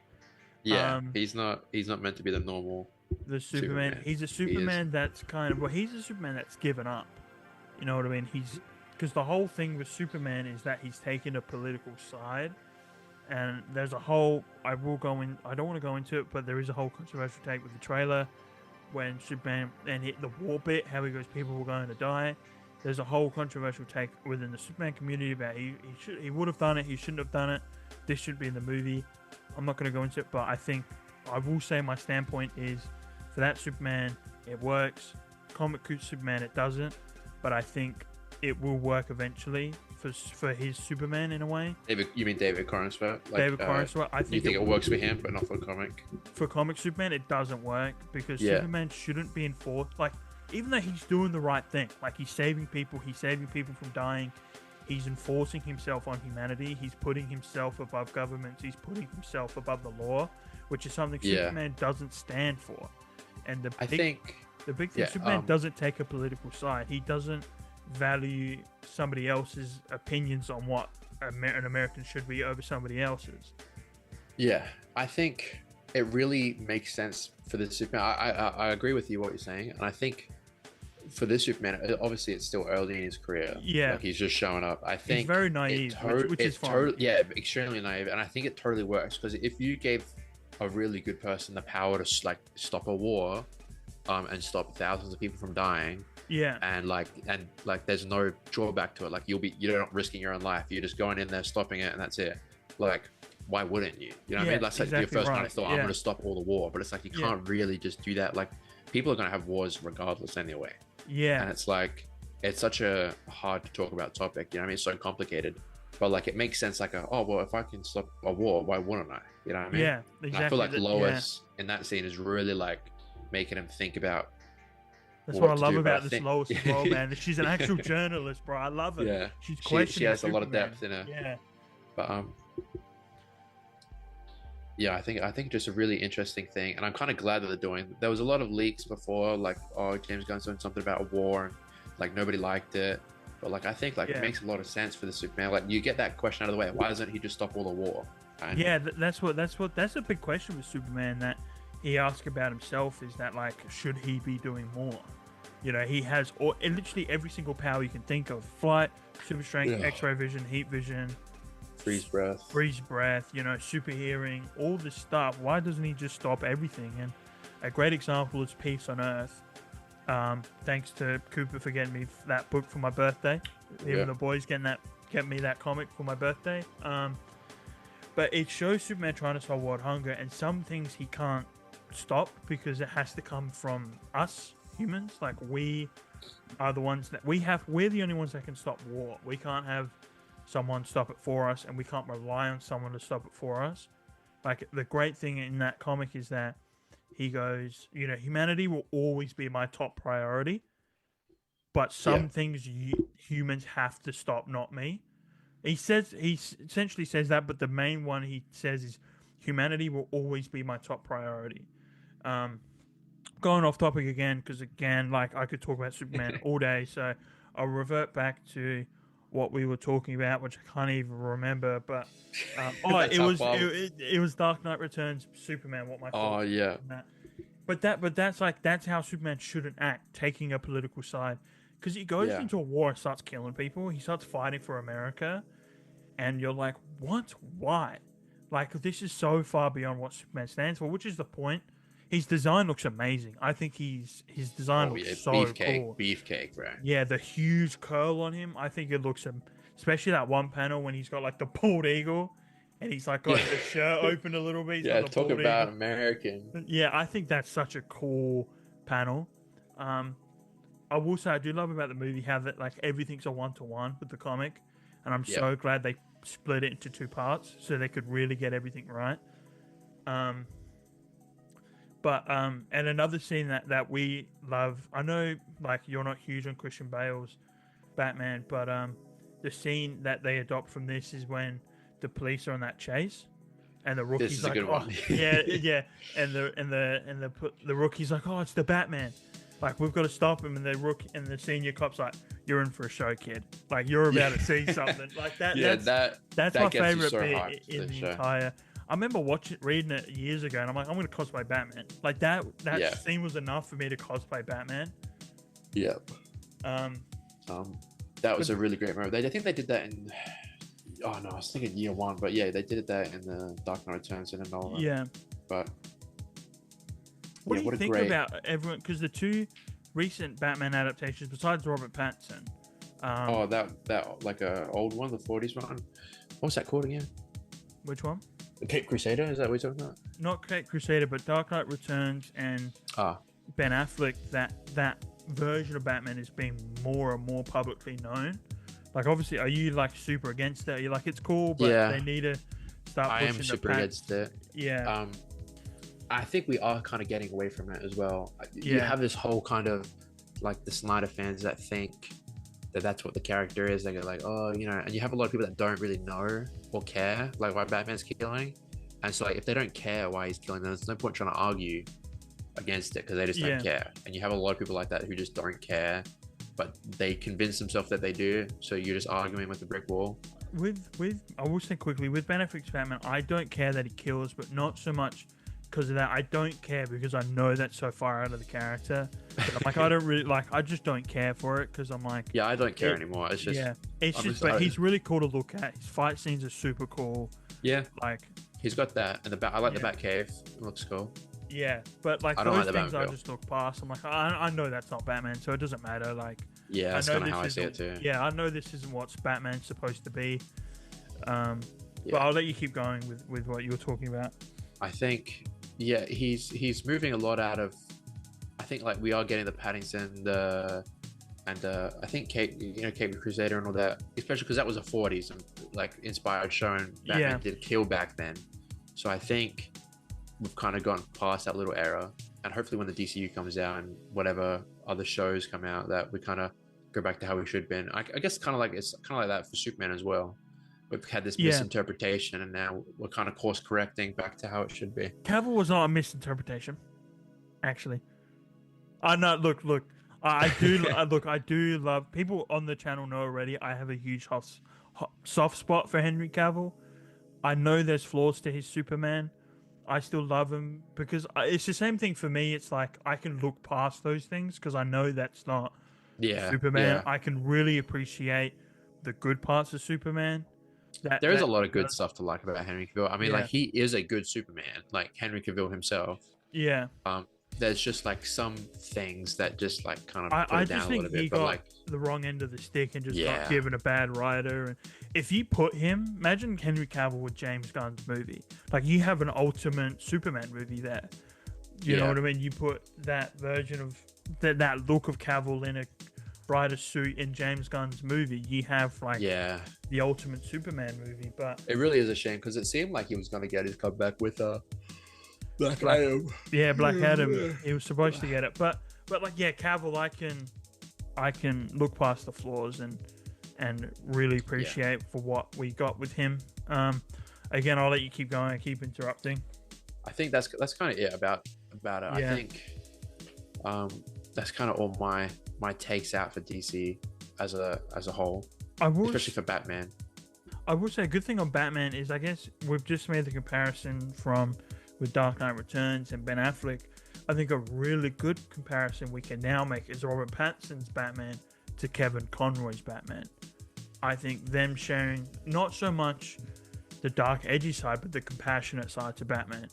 Yeah, he's not meant to be the normal. The Superman. Superman. He's a Superman that's kind of he's a Superman that's given up. You know what I mean? Because the whole thing with Superman is that he's taken a political side, and there's a whole. I don't want to go into it, but there is a whole controversial take with the trailer when Superman and hit the war bit, how he goes, people were going to die. there's a whole controversial take within the Superman community about he would have done it, he shouldn't have done it. This should be in the movie. I'm not going to go into it, but I think I will say my standpoint is for that Superman, it works. Comic Superman, it doesn't. But I think it will work eventually for his Superman in a way. You mean David Corenswet? Like, David Corenswet, I think you think it works for him, but not for comic? For comic Superman, it doesn't work because Superman shouldn't be enforced. Like, even though he's doing the right thing, like he's saving people from dying, he's enforcing himself on humanity, he's putting himself above governments, he's putting himself above the law, which is something Superman doesn't stand for. And the big thing, Superman doesn't take a political side. He doesn't value somebody else's opinions on what an American should be over somebody else's. Yeah, I think it really makes sense for the Superman. I agree with you what you're saying, and I think for this Superman, obviously it's still early in his career. Yeah, like he's just showing up. I think he's very naive, which is fine. Extremely naive, and I think it totally works because if you gave a really good person the power to like stop a war, and stop thousands of people from dying. Yeah. And there's no drawback to it. Like you're not risking your own life. You're just going in there, stopping it, and that's it. Like, why wouldn't you? You know what I mean? That's like your first kind of thought. I'm going to stop all the war, but it's like you can't really just do that. Like, people are going to have wars regardless anyway. Yeah. And it's like it's such a hard to talk about topic. You know what I mean? It's so complicated. But like it makes sense. Like, if I can stop a war, why wouldn't I? You know what I mean? Yeah. Exactly. And I feel like Lois in that scene is really like making him think about. That's what I love about this Lois as well, man. She's an actual journalist, bro. I love it. Yeah, she's questioning. She has a lot of depth in her. Yeah, but yeah, I think just a really interesting thing, and I'm kind of glad that they're doing. There was a lot of leaks before, like James Gunn's doing something about a war, and like nobody liked it. But like I think it makes a lot of sense for the Superman. Like you get that question out of the way. Why doesn't he just stop all the war? That's a big question with Superman that he asks about himself is that like should he be doing more? You know, he has literally every single power you can think of: flight, super strength, X-ray vision, heat vision, freeze breath. You know, super hearing, all this stuff. Why doesn't he just stop everything? And a great example is Peace on Earth. Thanks to Cooper for getting me that book for my birthday. Even the boys get me that comic for my birthday. But it shows Superman trying to solve world hunger, and some things he can't stop because it has to come from us humans. Like we are the ones that we're the only ones that can stop war. We can't have someone stop it for us, and we can't rely on someone to stop it for us. Like the great thing in that comic is that he goes, you know, humanity will always be my top priority, but some things humans have to stop, not me. He essentially says that, but the main one he says is humanity will always be my top priority. Going off topic again, because again, like I could talk about Superman all day, so I'll revert back to what we were talking about, which I can't even remember. But it was Dark Knight Returns Superman. What my thoughts But that's how Superman shouldn't act, taking a political side, because he goes into a war and starts killing people. He starts fighting for America, and you're like, what? Why? Like this is so far beyond what Superman stands for, which is the point. His design looks amazing. I think his design looks so cool. Beefcake, right? Yeah, the huge curl on him. I think it looks, especially that one panel when he's got like the bald eagle, and he's like got the shirt open a little bit. Talk about American. Yeah, I think that's such a cool panel. I will say I do love about the movie how that like everything's a 1-to-1 with the comic, and I'm so glad they split it into 2 parts so they could really get everything right. And another scene that we love, I know like you're not huge on Christian Bale's Batman, but the scene that they adopt from this is when the police are on that chase, and the rookie's like, and the rookie's like, oh, it's the Batman, like we've got to stop him, and the senior cop's like, you're in for a show, kid, like you're about to see something like that. That's my favorite bit in the entire. I remember reading it years ago, and I'm like, I'm going to cosplay Batman. Like that scene was enough for me to cosplay Batman. Yep. That was a really great moment. I think they did that in. Oh no, I was thinking year 1, but yeah, they did that in the Dark Knight Returns and Nolan. Yeah. But what do you think about everyone? Because the 2 recent Batman adaptations, besides Robert Pattinson, Oh, that like a old one, the 40s one. What's that called again? Which one? The Cape Crusader? Is that what you're talking about? Not Cape Crusader, but Dark Knight Returns and Ah, Ben Affleck. That version of Batman is being more and more publicly known. Like, obviously, are you like super against that? Are you like, it's cool, but yeah, they need to start I pushing am the super pack? against it. Yeah, I think we are kind of getting away from it as well. You yeah, have this whole kind of like the Snyder fans that think that that's what the character is. They go like, oh, and you have a lot of people that don't really know or care like why Batman's killing, and so like if they don't care why he's killing them, there's no point trying to argue against it because they just yeah. don't care. And you have a lot of people like that who just don't care, but they convince themselves that they do. So you're just arguing with a brick wall. With I will say quickly, with Ben Affleck's Batman, I don't care that he kills, but not so much because of that. I don't care because I know that's so far out of the character. But I'm like, I don't really like. I just don't care for it because I'm like, Yeah, I don't care anymore. It's just yeah, it's I'm just. just- But he's really cool to look at. His fight scenes are super cool. yeah, Like, he's got that, and I like the Yeah. Batcave. It looks cool. yeah, but like I don't those like the things, I Batmobile. just look past. I'm like, I know that's not Batman, so it doesn't matter. Like, Yeah, I that's know kind of this how I see it isn't. too. Yeah, I know this isn't what Batman's supposed to be. But Yeah. I'll let you keep going with what you were talking about. I think, yeah, he's moving a lot out of. I think like we are getting the Paddington, and I think Cape the Crusader and all that, especially because that was a 40s and like inspired show, and Batman Yeah. did kill back then. So I think we've kind of gone past that little era, and hopefully when the DCU comes out and whatever other shows come out, that we kind of go back to how we should have been. I guess it's kind of like that for Superman as well. We've had this Yeah. misinterpretation, and now we're kind of course correcting back to how it should be. Cavill was not a misinterpretation, actually. I know. Look. I do. Look. I do love. People on the channel know already. I have a huge soft spot for Henry Cavill. I know there's flaws to his Superman. I still love him because it's the same thing for me. It's like I can look past those things because I know that's not Yeah, Superman. yeah. I can really appreciate the good parts of Superman. There is a lot of good stuff to like about Henry Cavill. I mean, Yeah. like he is a good Superman, like Henry Cavill himself. Yeah. There's just like some things that just like kind of put I it down just a little think he bit, but got like the wrong end of the stick and just got Yeah. given a bad writer. And if you put him, imagine Henry Cavill with James Gunn's movie. Like you have an ultimate Superman movie there. You know Yeah. what I mean? You put that version of that look of Cavill in a brighter suit in James Gunn's movie. You have like yeah, the ultimate Superman movie. But it really is a shame because it seemed like he was gonna get his comeback with Black Black- Adam. yeah, Black Adam, he was supposed to get it. But like yeah, Cavill, I can look past the flaws and really appreciate for what we got with him. Again, I'll let you keep going. I keep interrupting. I think that's kind of it about it. Yeah. I think that's kind of all my takes out for DC as a whole, I will especially for Batman. I will say a good thing on Batman is I guess we've just made the comparison from with Dark Knight Returns and Ben Affleck. I think a really good comparison we can now make is Robert Pattinson's Batman to Kevin Conroy's Batman. I think them sharing not so much the dark, edgy side, but the compassionate side to Batman.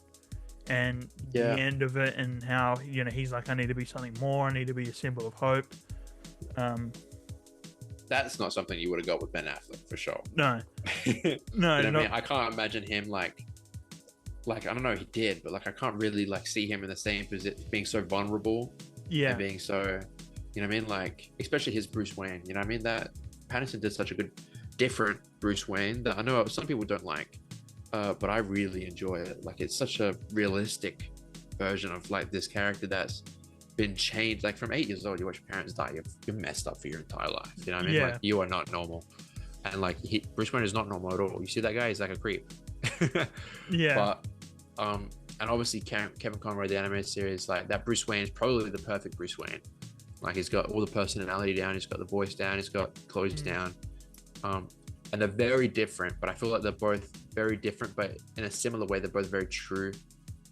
And Yeah. the end of it, and how he's like, I need to be something more. I need to be a symbol of hope. That's not something you would have got with Ben Affleck for sure. No, You no, know what I not, mean? I can't imagine him like I don't know, he did, but like I can't really like see him in the same position, being so vulnerable yeah, and being so, you know what I mean? Like especially his Bruce Wayne, you know what I mean? That Pattinson did such a good, different Bruce Wayne that I know some people don't like, but I really enjoy it. Like it's such a realistic version of like this character that's been changed. Like from 8 years old, you watch your parents die, you're messed up for your entire life. You know what I mean? Yeah. Like you are not normal, and like Bruce Wayne is not normal at all. You see that guy, he's like a creep. yeah. But and obviously Kevin Conroy, the animated series, like that Bruce Wayne is probably the perfect Bruce Wayne. Like he's got all the personality down, he's got the voice down, he's got clothes down, and they're very different. But I feel like they're both very different, but in a similar way, they're both very true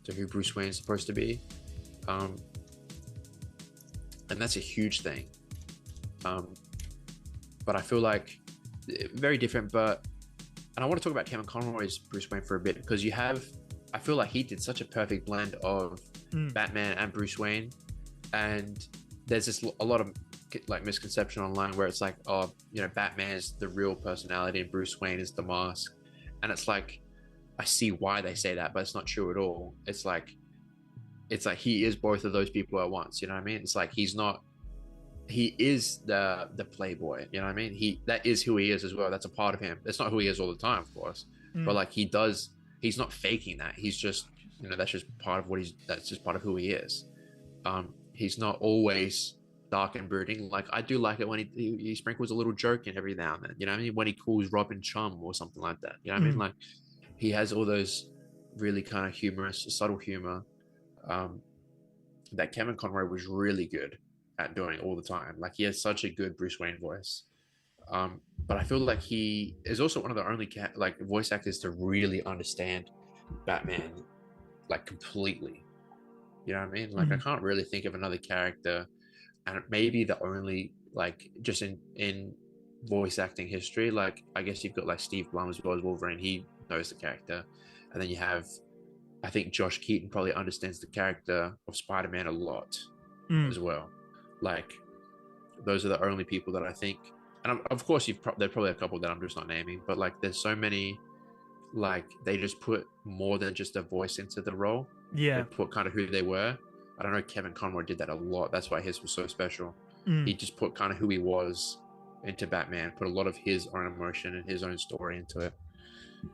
to who Bruce Wayne is supposed to be, and that's a huge thing. But I feel like very different. But and I want to talk about Kevin Conroy's Bruce Wayne for a bit because I feel like he did such a perfect blend of Batman and Bruce Wayne, and there's just a lot of like misconception online where it's like, oh, Batman is the real personality and Bruce Wayne is the mask, and it's like, I see why they say that, but it's not true at all. It's like he is both of those people at once. You know what I mean? It's like he is the playboy. You know what I mean? That is who he is as well. That's a part of him. It's not who he is all the time, of course, but like he's not faking that. He's just, that's just part of that's just part of who he is. He's not always dark and brooding. Like, I do like it when he sprinkles a little joke in every now and then. You know what I mean? When he calls Robin chum or something like that. You know what I mean? Like, he has all those really kind of humorous, subtle humor that Kevin Conroy was really good at doing all the time. Like, he has such a good Bruce Wayne voice. But I feel like he is also one of the only voice actors to really understand Batman like completely. You know what I mean? Like, I can't really think of another character, and maybe the only, like, just in voice acting history, like, I guess you've got like Steve Blum as well as Wolverine. He knows the character, and then you have, I think Josh Keaton probably understands the character of Spider-Man a lot as well. Like, those are the only people that I think, and of course there's probably a couple that I'm just not naming, but like, there's so many, like, they just put more than just a voice into the role. Yeah, they put kind of who they were. I don't know, Kevin Conroy did that a lot. That's why his was so special. He just put kind of who he was into Batman, put a lot of his own emotion and his own story into it.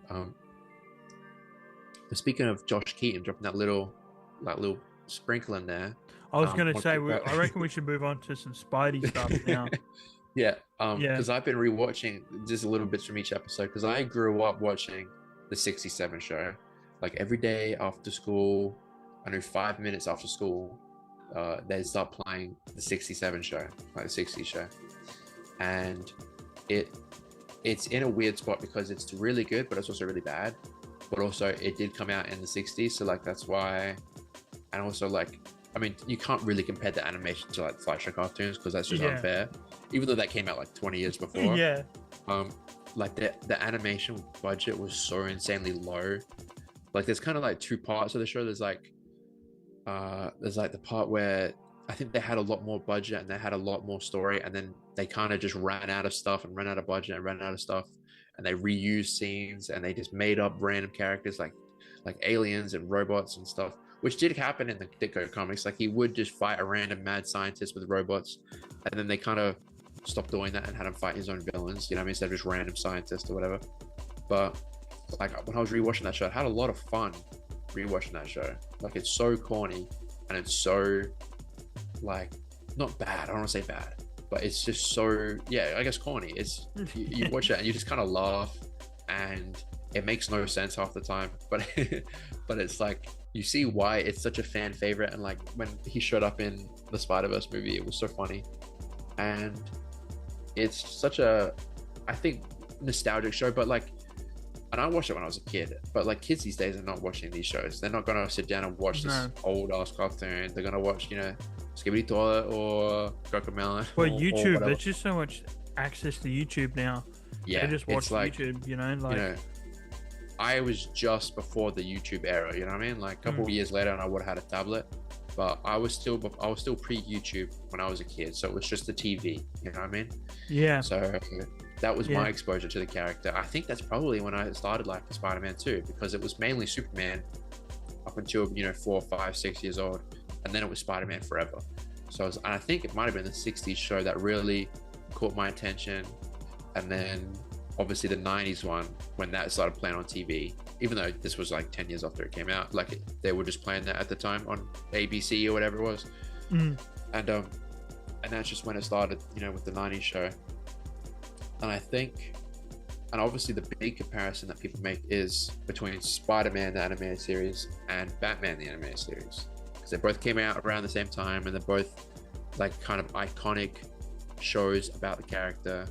But speaking of Josh Keaton dropping that little sprinkle in there, I was going to say, I reckon we should move on to some Spidey stuff now. Yeah, because I've been rewatching just little bits from each episode, because I grew up watching the 67 show. Like, every day after school, I know 5 minutes after school, they start playing the 67 show, like the 60s show. And it's in a weird spot because it's really good, but it's also really bad. But also, it did come out in the 60s, so like, that's why. And also, like, I mean, you can't really compare the animation to like Fleischer cartoons, because that's just unfair, even though that came out like 20 years before. Like, the animation budget was so insanely low. Like, there's kind of like two parts of the show. There's like the part where I think they had a lot more budget and they had a lot more story, and then they kind of just ran out of stuff and ran out of budget and ran out of stuff, and they reused scenes and they just made up random characters like aliens and robots and stuff, which did happen in the Ditko comics. Like, he would just fight a random mad scientist with robots, and then they kind of stopped doing that and had him fight his own villains, you know what I mean, instead of just random scientists or whatever. But like, when I was rewatching that show, I had a lot of fun rewatching that show. Like, it's so corny and it's so, like, not bad, I don't want to say bad, but it's just so, I guess corny. It's you watch it and you just kind of laugh, and it makes no sense half the time, but but it's like, you see why it's such a fan favorite. And like, when he showed up in the Spider-Verse movie, it was so funny, and it's such a, I think, nostalgic show. But like, and I watched it when I was a kid, but like, kids these days are not watching these shows. They're not gonna sit down and watch this old ass cartoon. They're gonna watch, Skibidi Toilet or Cocomelon. Well, YouTube, there's just so much access to YouTube now. Yeah, they just watch YouTube, I was just before the YouTube era, you know what I mean? Like, a couple of years later, and I would have had a tablet, but I was still pre-YouTube when I was a kid, so it was just the TV, you know what I mean? Yeah. So that was my exposure to the character. I think that's probably when I started liking Spider-Man too, because it was mainly Superman up until 4, 5, 6 years old, and then it was Spider-Man forever. So and I think it might have been the 60s show that really caught my attention, and then obviously the 90s one, when that started playing on TV, even though this was like 10 years after it came out, like, they were just playing that at the time on ABC or whatever it was. And that's just when it started, with the 90s show. And I think, and obviously the big comparison that people make is between Spider-Man the animated series and Batman the animated series, because they both came out around the same time, and they're both like kind of iconic shows about the character.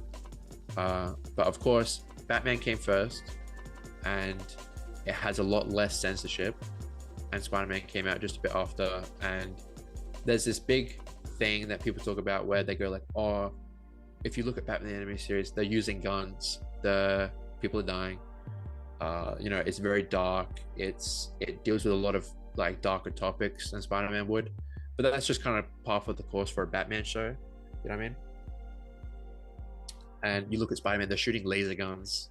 But of course, Batman came first, and it has a lot less censorship, and Spider-Man came out just a bit after. And there's this big thing that people talk about where they go like, oh, if you look at Batman the animated series, they're using guns, the people are dying, it's very dark, it deals with a lot of like darker topics than Spider-Man would, but that's just kind of par for the course for a Batman show. You know what I mean? And you look at Spider-Man, they're shooting laser guns.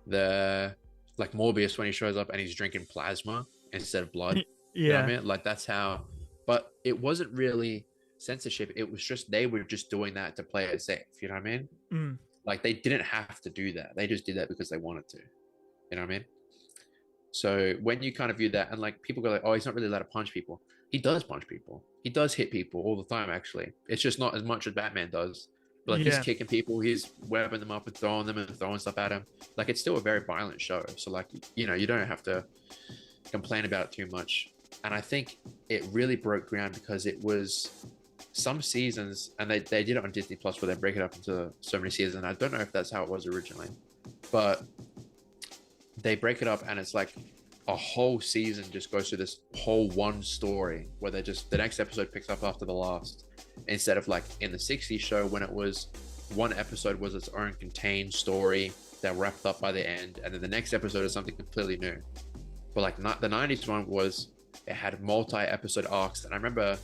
The like Morbius when he shows up and he's drinking plasma instead of blood. You know what I Yeah. mean? Like that's how. But it wasn't really censorship. It was just they were just doing that to play it safe. You know what I mean? Mm. Like they didn't have to do that. They just did that because they wanted to. You know what I mean? So when you kind of view that and like people go like, oh, he's not really allowed to punch people. He does punch people. He does hit people all the time. Actually, it's just not as much as Batman does. But like he's Yeah. kicking people, he's webbing them up and throwing them and throwing stuff at him. Like it's still a very violent show. So like you know you don't have to complain about it too much. And I think it really broke ground because it was some seasons, and they did it on Disney Plus where they break it up into so many seasons. I don't know if that's how it was originally, but they break it up and it's like a whole season just goes through this whole one story where they just the next episode picks up after the last, instead of like in the 60s show when it was one episode was its own contained story that wrapped up by the end, and then the next episode is something completely new. But like not the 90s one was it had multi-episode arcs, and I remember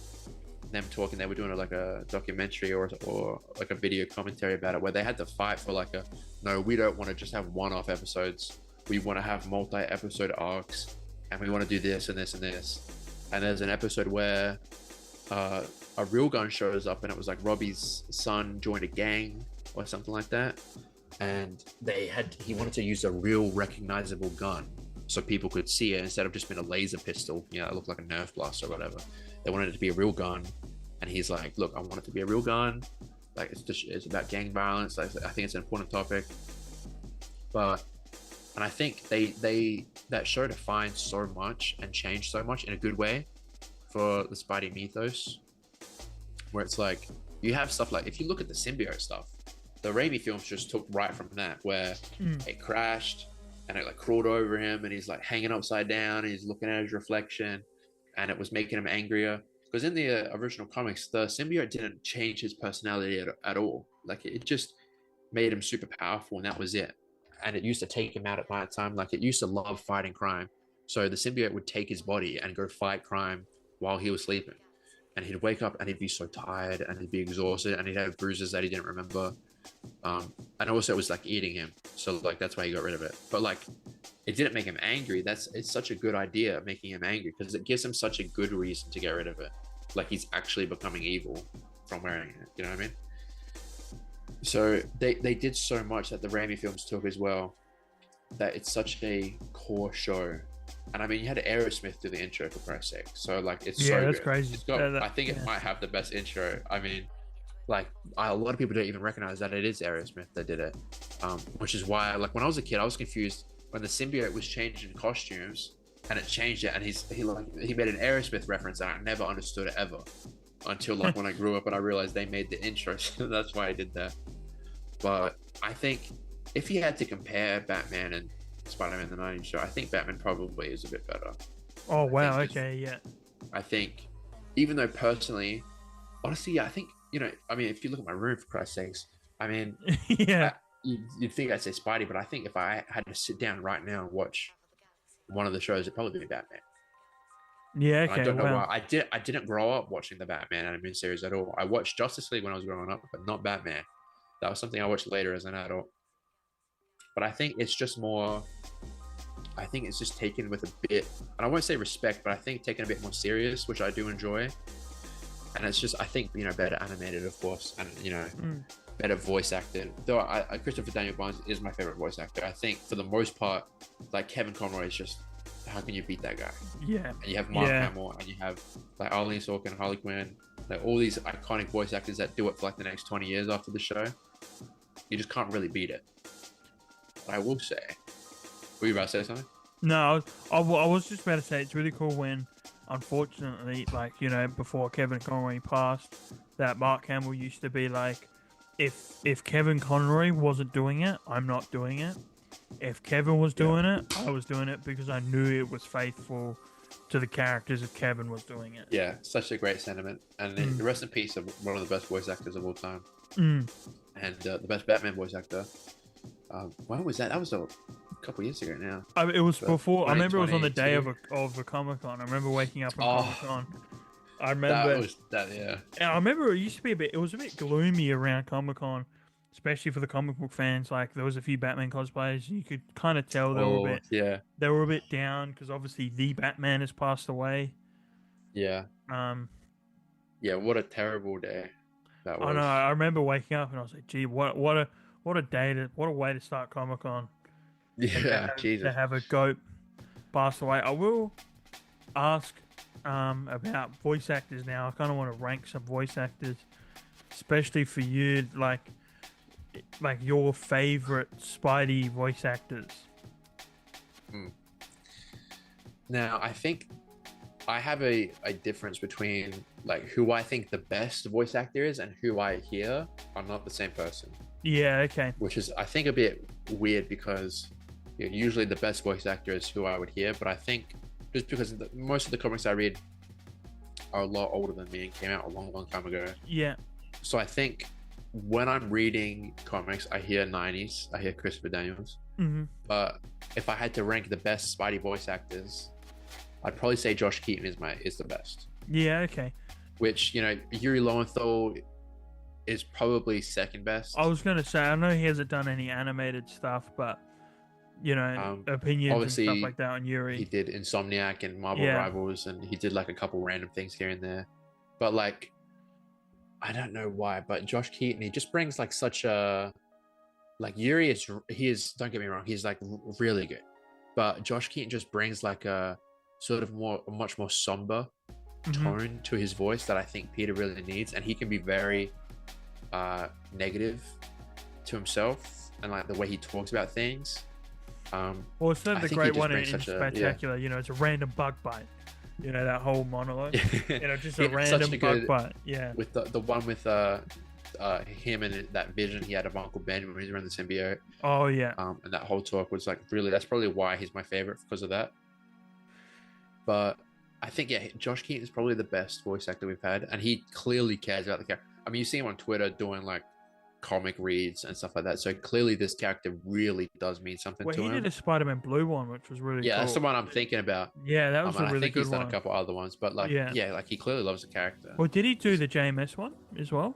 them talking, they were doing like a documentary or like a video commentary about it where they had to fight for like a no, we don't want to just have one-off episodes, we want to have multi-episode arcs, and we want to do this and this and this. And there's an episode where a real gun shows up, and it was like Robbie's son joined a gang or something like that, and he wanted to use a real recognizable gun so people could see it instead of just being a laser pistol, you know, it looked like a Nerf blast or whatever. They wanted it to be a real gun, and he's like, look, I want it to be a real gun, like it's about gang violence. I think it's an important topic. And I think they that show defined so much and changed so much in a good way for the Spidey mythos, where it's like you have stuff like, if you look at the symbiote stuff, the Raimi films just took right from that, where it crashed and it like crawled over him and he's like hanging upside down and he's looking at his reflection, and it was making him angrier. Because in the original comics, the symbiote didn't change his personality at all. Like it just made him super powerful, and that was it. And it used to take him out at night time. Like it used to love fighting crime. So the symbiote would take his body and go fight crime while he was sleeping. And he'd wake up and he'd be so tired and he'd be exhausted and he'd have bruises that he didn't remember. And also it was like eating him. So like that's why he got rid of it. But like it didn't make him angry. It's such a good idea, making him angry, because it gives him such a good reason to get rid of it. Like he's actually becoming evil from wearing it. You know what I mean? So they did so much that the Raimi films took as well, that it's such a core show. And I mean, you had Aerosmith do the intro, for Christ's sake. So like, it's so that's good. crazy. It's got, I think it might have the best intro. I mean, like a lot of people don't even recognize that it is Aerosmith that did it, which is why, like, when I was a kid, I was confused when the symbiote was changing costumes and it changed it, and he made an Aerosmith reference, and I never understood it ever until like when I grew up and I realized they made the intro. So that's why I did that. But I think if you had to compare Batman and Spider-Man the 90s show, I think Batman probably is a bit better. Oh wow, okay, yeah. I think, even though personally, honestly, I think, you know, I mean, if you look at my room, for Christ's sakes, I mean, yeah, you'd think I'd say Spidey, but I think if I had to sit down right now and watch one of the shows, it'd probably be Batman. yeah, And okay. I don't know why. I didn't grow up watching the Batman animated series at all. I watched Justice League when I was growing up, but not Batman. That was something I watched later as an adult. But I think it's just more, I think it's just taken with a bit, and I won't say respect, but I think taken a bit more serious, which I do enjoy. And it's just, I think, you know, better animated, of course, and, you know, better voice acted. Though Christopher Daniel Barnes is my favorite voice actor. I think for the most part, like Kevin Conroy is just, how can you beat that guy? Yeah. And you have Mark Hamill, and you have like Arlene Sorkin, Harley Quinn, like all these iconic voice actors that do it for like the next 20 years after the show. You just can't really beat it. But I will say, were you about to say something? No, I was just about to say it's really cool when, unfortunately, like, you know, before Kevin Conroy passed, that Mark Hamill used to be like, if Kevin Conroy wasn't doing it, I'm not doing it. If Kevin was doing it, I was doing it because I knew it was faithful to the characters if Kevin was doing it. Yeah, such a great sentiment. And the rest in peace of one of the best voice actors of all time. And the best Batman voice actor. When was that? That was a couple years ago now. It was before. I remember it was on the day of a Comic-Con. I remember waking up on Comic-Con. I That remember. was that. Yeah. And I remember it used to be it was a bit gloomy around Comic Con, especially for the comic book fans. Like there was a few Batman cosplayers, you could kind of tell Oh yeah. they were a bit down because obviously the Batman has passed away. Yeah. Um, Yeah. What a terrible day that I know. was. I remember waking up and I was like, "Gee, what a day to what a way to start Comic Con and Yeah. to Jesus. have a goat pass away." I will ask about voice actors now. I kind of want to rank some voice actors, especially for you, like your favorite Spidey voice actors. Hmm. Now I think I have a difference between like who I think the best voice actor is and who I hear are not the same person, Yeah. Okay. which is I think a bit weird because usually the best voice actor is who I would hear, but I think just because most of the comics I read are a lot older than me and came out a long, long time ago. Yeah. So I think when I'm reading comics, I hear 90s, I hear Christopher Daniels. Hmm. But if I had to rank the best Spidey voice actors, I'd probably say Josh Keaton is the best. Yeah. Okay. Which Yuri Lowenthal is probably second best. I was gonna say I know he hasn't done any animated stuff, but opinions and stuff Obviously like that on he Yuri. did Insomniac and Marvel Yeah. Rivals, and he did like a couple random things here and there. But like, I don't know why, but Josh Keaton, he just brings like such a like Yuri is. Don't get me wrong, he's like really good, but Josh Keaton just brings like a sort of a much more somber Hmm. tone to his voice that I think Peter really needs, and he can be very negative to himself and like the way he talks about things. Well, it's not I the think he great just one in brings such a Spectacular. It's a random bug bite. That whole monologue. Just He a had such random a bug good bite. Yeah. with the one with him and that vision he had of Uncle Ben when he was around the symbiote. Oh yeah. And that whole talk was like really, that's probably why he's my favorite because of that. But I think Josh Keaton is probably the best voice actor we've had, and he clearly cares about the character. I mean, you see him on Twitter doing like comic reads and stuff like that. So clearly, this character really does mean something Well, to he him. did a Spider-Man Blue one, which was really Yeah, cool. that's the one I'm thinking about. Yeah, that was And a I really think good he's done one. a couple other ones, but like, Yeah. yeah, like he clearly loves the character. Well, did he do the JMS one as well?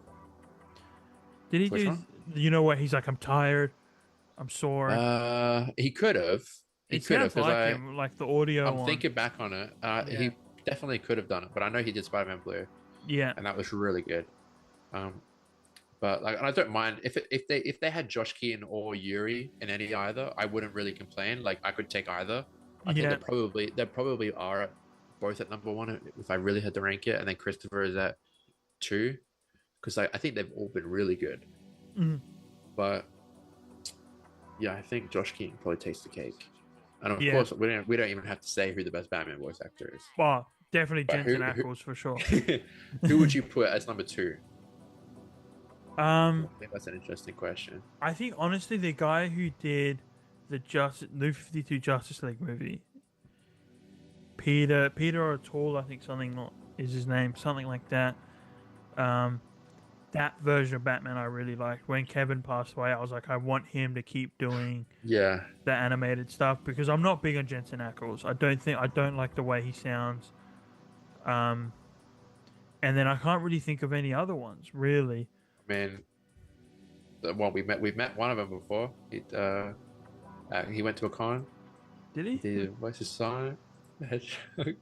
Did he Which do? one? What he's like? I'm tired. I'm sore. He could have. He It could have sounds because like him, like the audio I'm one. thinking back on it. Yeah. He definitely could have done it, but I know he did Spider-Man Blue, Yeah. and that was really good. But like, and I don't mind if they had Josh Keaton or Yuri in any either, I wouldn't really complain. Like I could take either. I think Yeah. they probably are both at number one if I really had to rank it, and then Christopher is at two because I think they've all been really good. Mhm. But yeah, I think Josh Keaton probably takes the cake. And of Yeah. course, we don't even have to say who the best Batman voice actor is. Well, definitely But Jensen Ackles for sure. Who would you put as number two? I Um, think that's an interesting question. I think honestly, the guy who did the New 52 Justice League movie, Peter O'Toole, I think is his name, something like that. That version of Batman I really liked. When Kevin passed away, I was like, I want him to keep doing Yeah, the animated stuff because I'm not big on Jensen Ackles. I don't like the way he sounds. And then I can't really think of any other ones really. I mean, the one we've met one of them before. He went to a con. Did he? What's his Sonic the Hedgehog?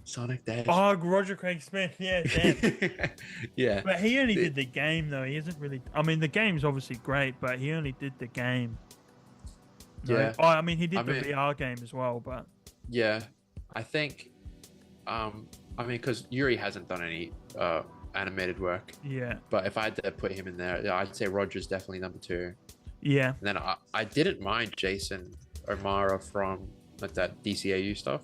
Sonic the Oh, Hedgehog. Roger Craig Smith. Yeah, damn. Yeah, But he only did the game though. He isn't really. I mean, the game's obviously great, but he only did the game. No? Yeah. Oh, I mean, he did I the mean- VR game as well, but yeah. I think, I mean, because Yuri hasn't done any animated work, yeah, but if I had to put him in there, yeah, I'd say Roger's definitely number two. yeah, And then I didn't mind Jason O'Mara from like that DCAU stuff.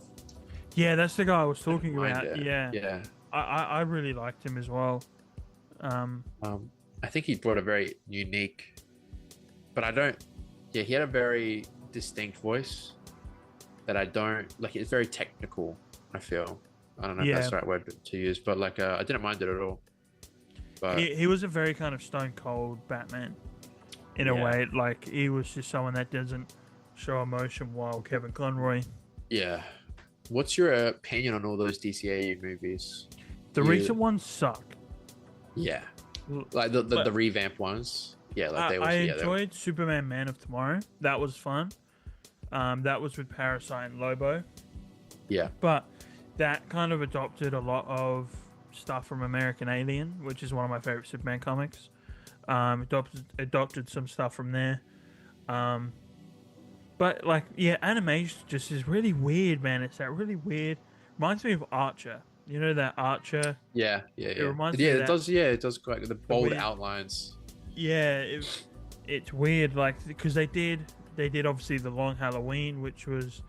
yeah. That's the guy I was talking Mind about. it. Yeah, Yeah. I really liked him as well. I think he brought a very unique, but I don't. Yeah, he had a very distinct voice that I don't like. It's very technical. I feel. I don't know if that's the right word to use, but like I didn't mind it at all. But he was a very kind of stone cold Batman, in a way. Like he was just someone that doesn't show emotion, while Kevin Conroy. yeah, what's your opinion on all those DCAU movies? The recent ones suck. Yeah, L- like the but revamped ones. Yeah, like they I was. Yeah, enjoyed Superman Man of Tomorrow. That was fun. That was with Parasite and Lobo. yeah, But that kind of adopted a lot of stuff from American Alien, which is one of my favorite Superman comics. Adopted some stuff from there. Um, but like, yeah, animation just is really weird, man. It's that really weird. Reminds me of Archer. You know that Archer? It reminds me yeah. of It that. does. Yeah, it does. Quite the The bold weird. outlines. Yeah, it's weird. Like because they did obviously the Long Halloween, which was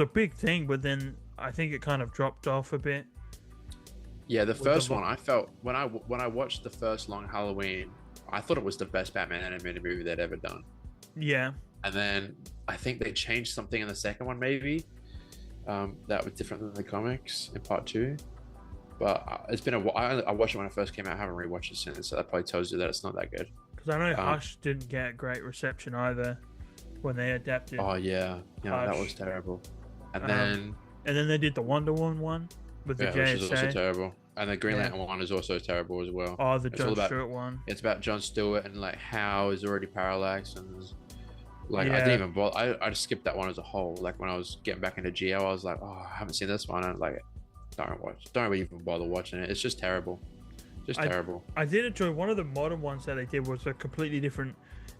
a big thing, but then I think it kind of dropped off a bit. Yeah, the With first one, I felt when I watched the first Long Halloween, I thought it was the best Batman animated movie they'd ever done. Yeah, And then I think they changed something in the second one, maybe that was different than the comics in part two. But it's been a while. I watched it when it first came out. I haven't rewatched it since, so that probably tells you that it's not that good. because I know Hush didn't get great reception either when they adapted. Oh yeah, that Hush. was terrible. And then they did the Wonder Woman one with the which is also JSA. terrible. And the Green Yeah. Lantern one is also terrible as well. Oh, the It's all John about- Stewart one. It's about John Stewart and like how he's already parallaxed and like I Yeah. didn't even bother. I just skipped that one as a whole. Like when I was getting back into GL, I was like, oh, I haven't seen this one. And like, don't even bother watching it. It's just terrible, terrible. I did enjoy one of the modern ones that they did was a completely different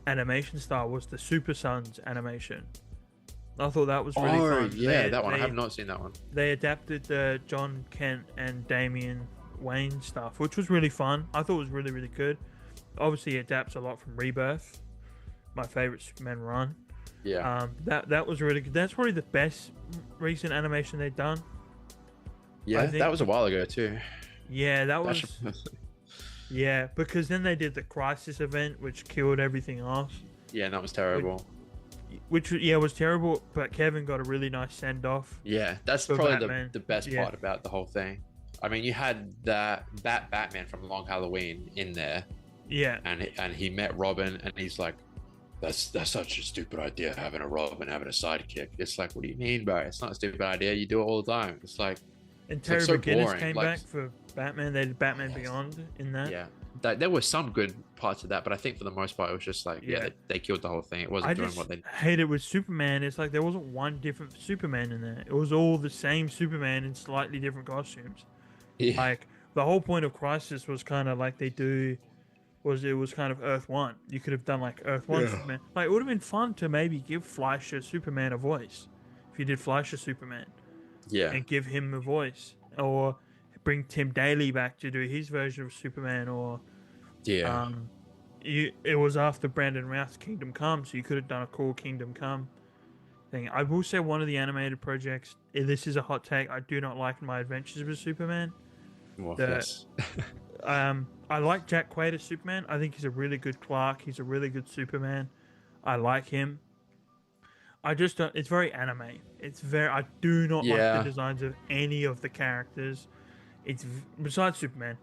animation style. Was the Super Sons animation? I thought that was really fun. Yeah, that one. I have not seen that one. They adapted the John Kent and Damian Wayne stuff, which was really fun. I thought it was really, really good. Obviously, it adapts a lot from Rebirth, my favorite Superman run. Yeah, That was really good. That's probably the best recent animation they've done. yeah, I think- that was a while ago too. Yeah, that was. That's- Yeah, because then they did the Crisis event, which killed everything else. yeah, that was terrible. Which yeah was terrible, but Kevin got a really nice send off. Yeah, that's For probably Batman. the best Yeah. part about the whole thing. I mean, you had that Batman from Long Halloween in there, Yeah, and he met Robin, and he's like, "That's such a stupid idea, having a Robin, having a sidekick." It's like, what do you mean, bro? It's not a stupid idea. You do it all the time. It's like, and It's like Terry so McGinnis boring, came like- back for Batman. They did Batman Beyond in that. yeah, there were some good parts of that, but I think for the most part, it was just like, Yeah. they killed the whole thing. It wasn't I doing just what they. hate it with Superman. It's like there wasn't one different Superman in there. It was all the same Superman in slightly different costumes. Yeah, Like the whole point of Crisis was kind of like it was kind of Earth One. You could have done like Earth One Yeah. Superman. Like it would have been fun to maybe give Fleischer Superman a voice if you did Fleischer Superman yeah, and give him a voice, or bring Tim Daly back to do his version of Superman, or yeah. it was after Brandon Routh's Kingdom Come, so you could have done a cool Kingdom Come thing. I will say one of the animated projects. This is a hot take. I do not like My Adventures with Superman. Well, the- yes. I like Jack Quaid as Superman. I think he's a really good Clark. He's a really good Superman. I like him. I just don't. It's very anime. It's very. I do not like Yeah. the designs of any of the characters. Besides Superman.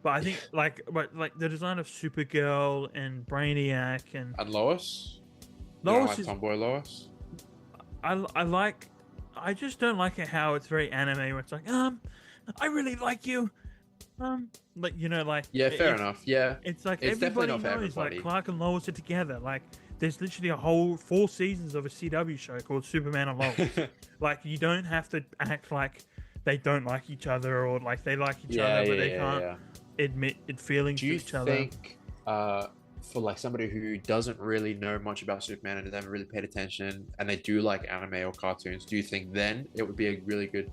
But I think but the design of Supergirl and Brainiac and And Lois. You don't Lois like is. Tomboy Lois. I like. I just don't like it how it's very anime. Where it's like I really like you. Like like Yeah, fair it's- enough. Yeah, It's like It's definitely everybody not for knows everybody. like Clark and Lois are together. Like there's literally a whole 4 seasons of a CW show called Superman and Lois. Like you don't have to act like they don't like each other or like they like each other, but they can't admit it feelings Do to you each other. think, for like somebody who doesn't really know much about Superman and never really paid attention, and they do like anime or cartoons, do you think then it would be a really good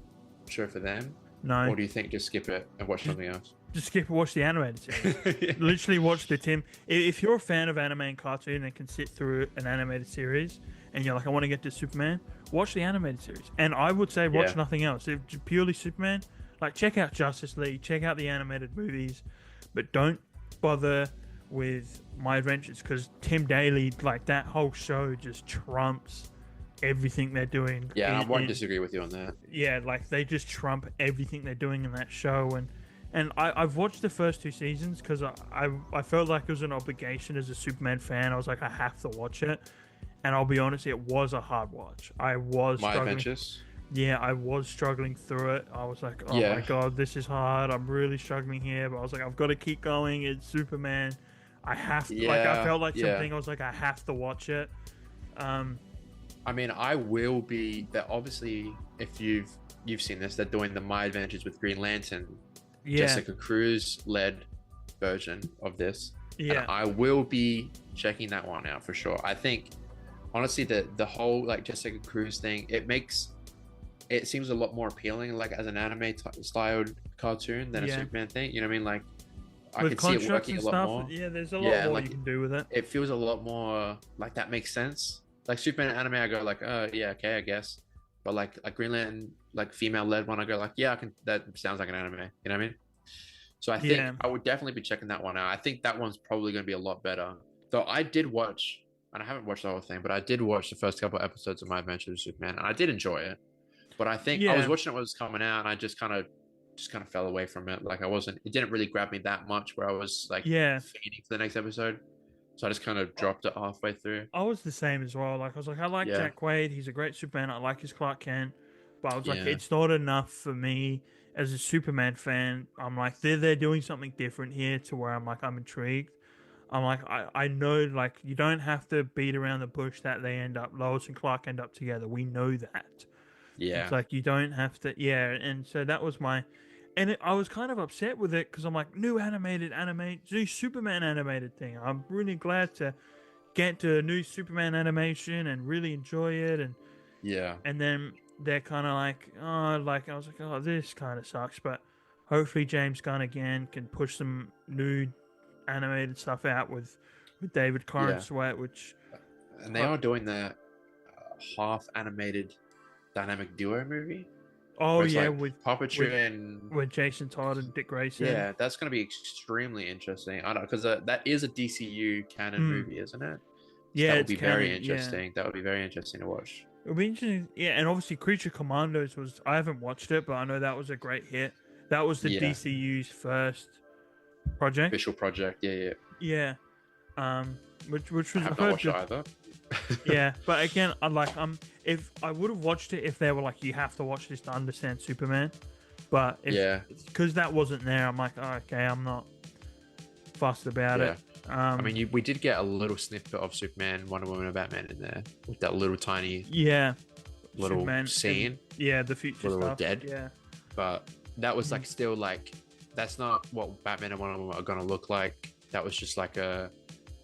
show for them, No, or do you think just skip it and watch something else? just skip and watch the animated series. Literally watch the Tim. If you're a fan of anime and cartoon and can sit through an animated series, and you're like, I want to get to Superman, watch the animated series. And I would say watch Yeah. nothing else. If purely Superman, like check out Justice League, check out the animated movies, but don't bother with My Adventures because Tim Daly, like that whole show, just trumps everything they're doing. Yeah, I won't in- disagree with you on that. yeah, like they just trump everything they're doing in that show, and I've watched the first 2 seasons because I felt like it was an obligation as a Superman fan. I was like, I have to watch it, and I'll be honest, it was a hard watch. I was My struggling. Adventures. Yeah, I was struggling through it. I was like, oh my Yeah, god, this is hard. I'm really struggling here. But I was like, I've got to keep going. It's Superman. I have to, like, I yeah, felt like yeah. something. I was like, I have to watch it. Um, I mean, I will be that obviously if you've seen this, they're doing the My Adventures with Green Lantern, yeah, Jessica Cruz led version of this. And yeah, I will be checking that one out for sure. I think honestly the whole like Jessica Cruz thing, it seems a lot more appealing like as an anime styled cartoon than a yeah. Superman thing. You know what I mean? Like I With could see it constructs working and a lot stuff, more. yeah, there's a lot Yeah, and more you like can do with it. it feels a lot more like that makes sense. Like Superman anime, I go like, yeah, okay, I guess. But like Green Lantern, like female led one, I go like, yeah, I can. That sounds like an anime. You know what I mean? So I think Yeah, I would definitely be checking that one out. I think that one's probably going to be a lot better. Though I did watch, and I haven't watched the whole thing, but I did watch the first couple episodes of My Adventures with Superman, and I did enjoy it. But I think I was yeah, watching it when it was coming out, and I just kind of fell away from it. Like I wasn't, it didn't really grab me that much where I was like yeah. feeding for the next episode. So I just kind of dropped it halfway through. I was the same as well. Like I was like, I like Yeah, Jack Quaid. He's a great Superman. I like his Clark Kent, but I was like, yeah, it's not enough for me as a Superman fan. I'm like, they're doing something different here to where I'm like, I'm intrigued. I'm like, I know like you don't have to beat around the bush that they end up Lois and Clark end up together. We know that. It's yeah, like you don't have to, yeah. And so that was my, and I was kind of upset with it because I'm like, new Superman animated thing. I'm really glad to get to a new Superman animation and really enjoy it. yeah, And then they're kind of like, oh, like I was like, oh, this kind of sucks. But hopefully James Gunn again can push some new animated stuff out with David Corn yeah. Sweat, which, And they are doing the half animated dynamic duo movie oh where it's yeah, like with puppetry and with Jason Todd and Dick Grayson. yeah, that's going to be extremely interesting. I don't because that is a DCU canon Hmm. movie, isn't it? So Yeah, that would it's be very canon. Yeah, interesting. That would be very interesting to watch. it'll be interesting. Yeah, and obviously Creature Commandos was. I haven't watched it, but I know that was a great hit. That was the Yeah, DCU's first project. official project. Yeah, yeah. Yeah, um, which I was I have not heard watched it good. either. Yeah, but again, I like if I would have watched it if they were like you have to watch this to understand Superman, but if Yeah, because that wasn't there, I'm like, oh, okay, I'm not fussed about yeah. it. I mean, we did get a little snippet of Superman, Wonder Woman, and Batman in there with that little tiny Yeah, little Superman, scene yeah, the future where they were stuff. dead. Yeah, But that was like Mhm. still like that's not what Batman and Wonder Woman are gonna look like. That was just like a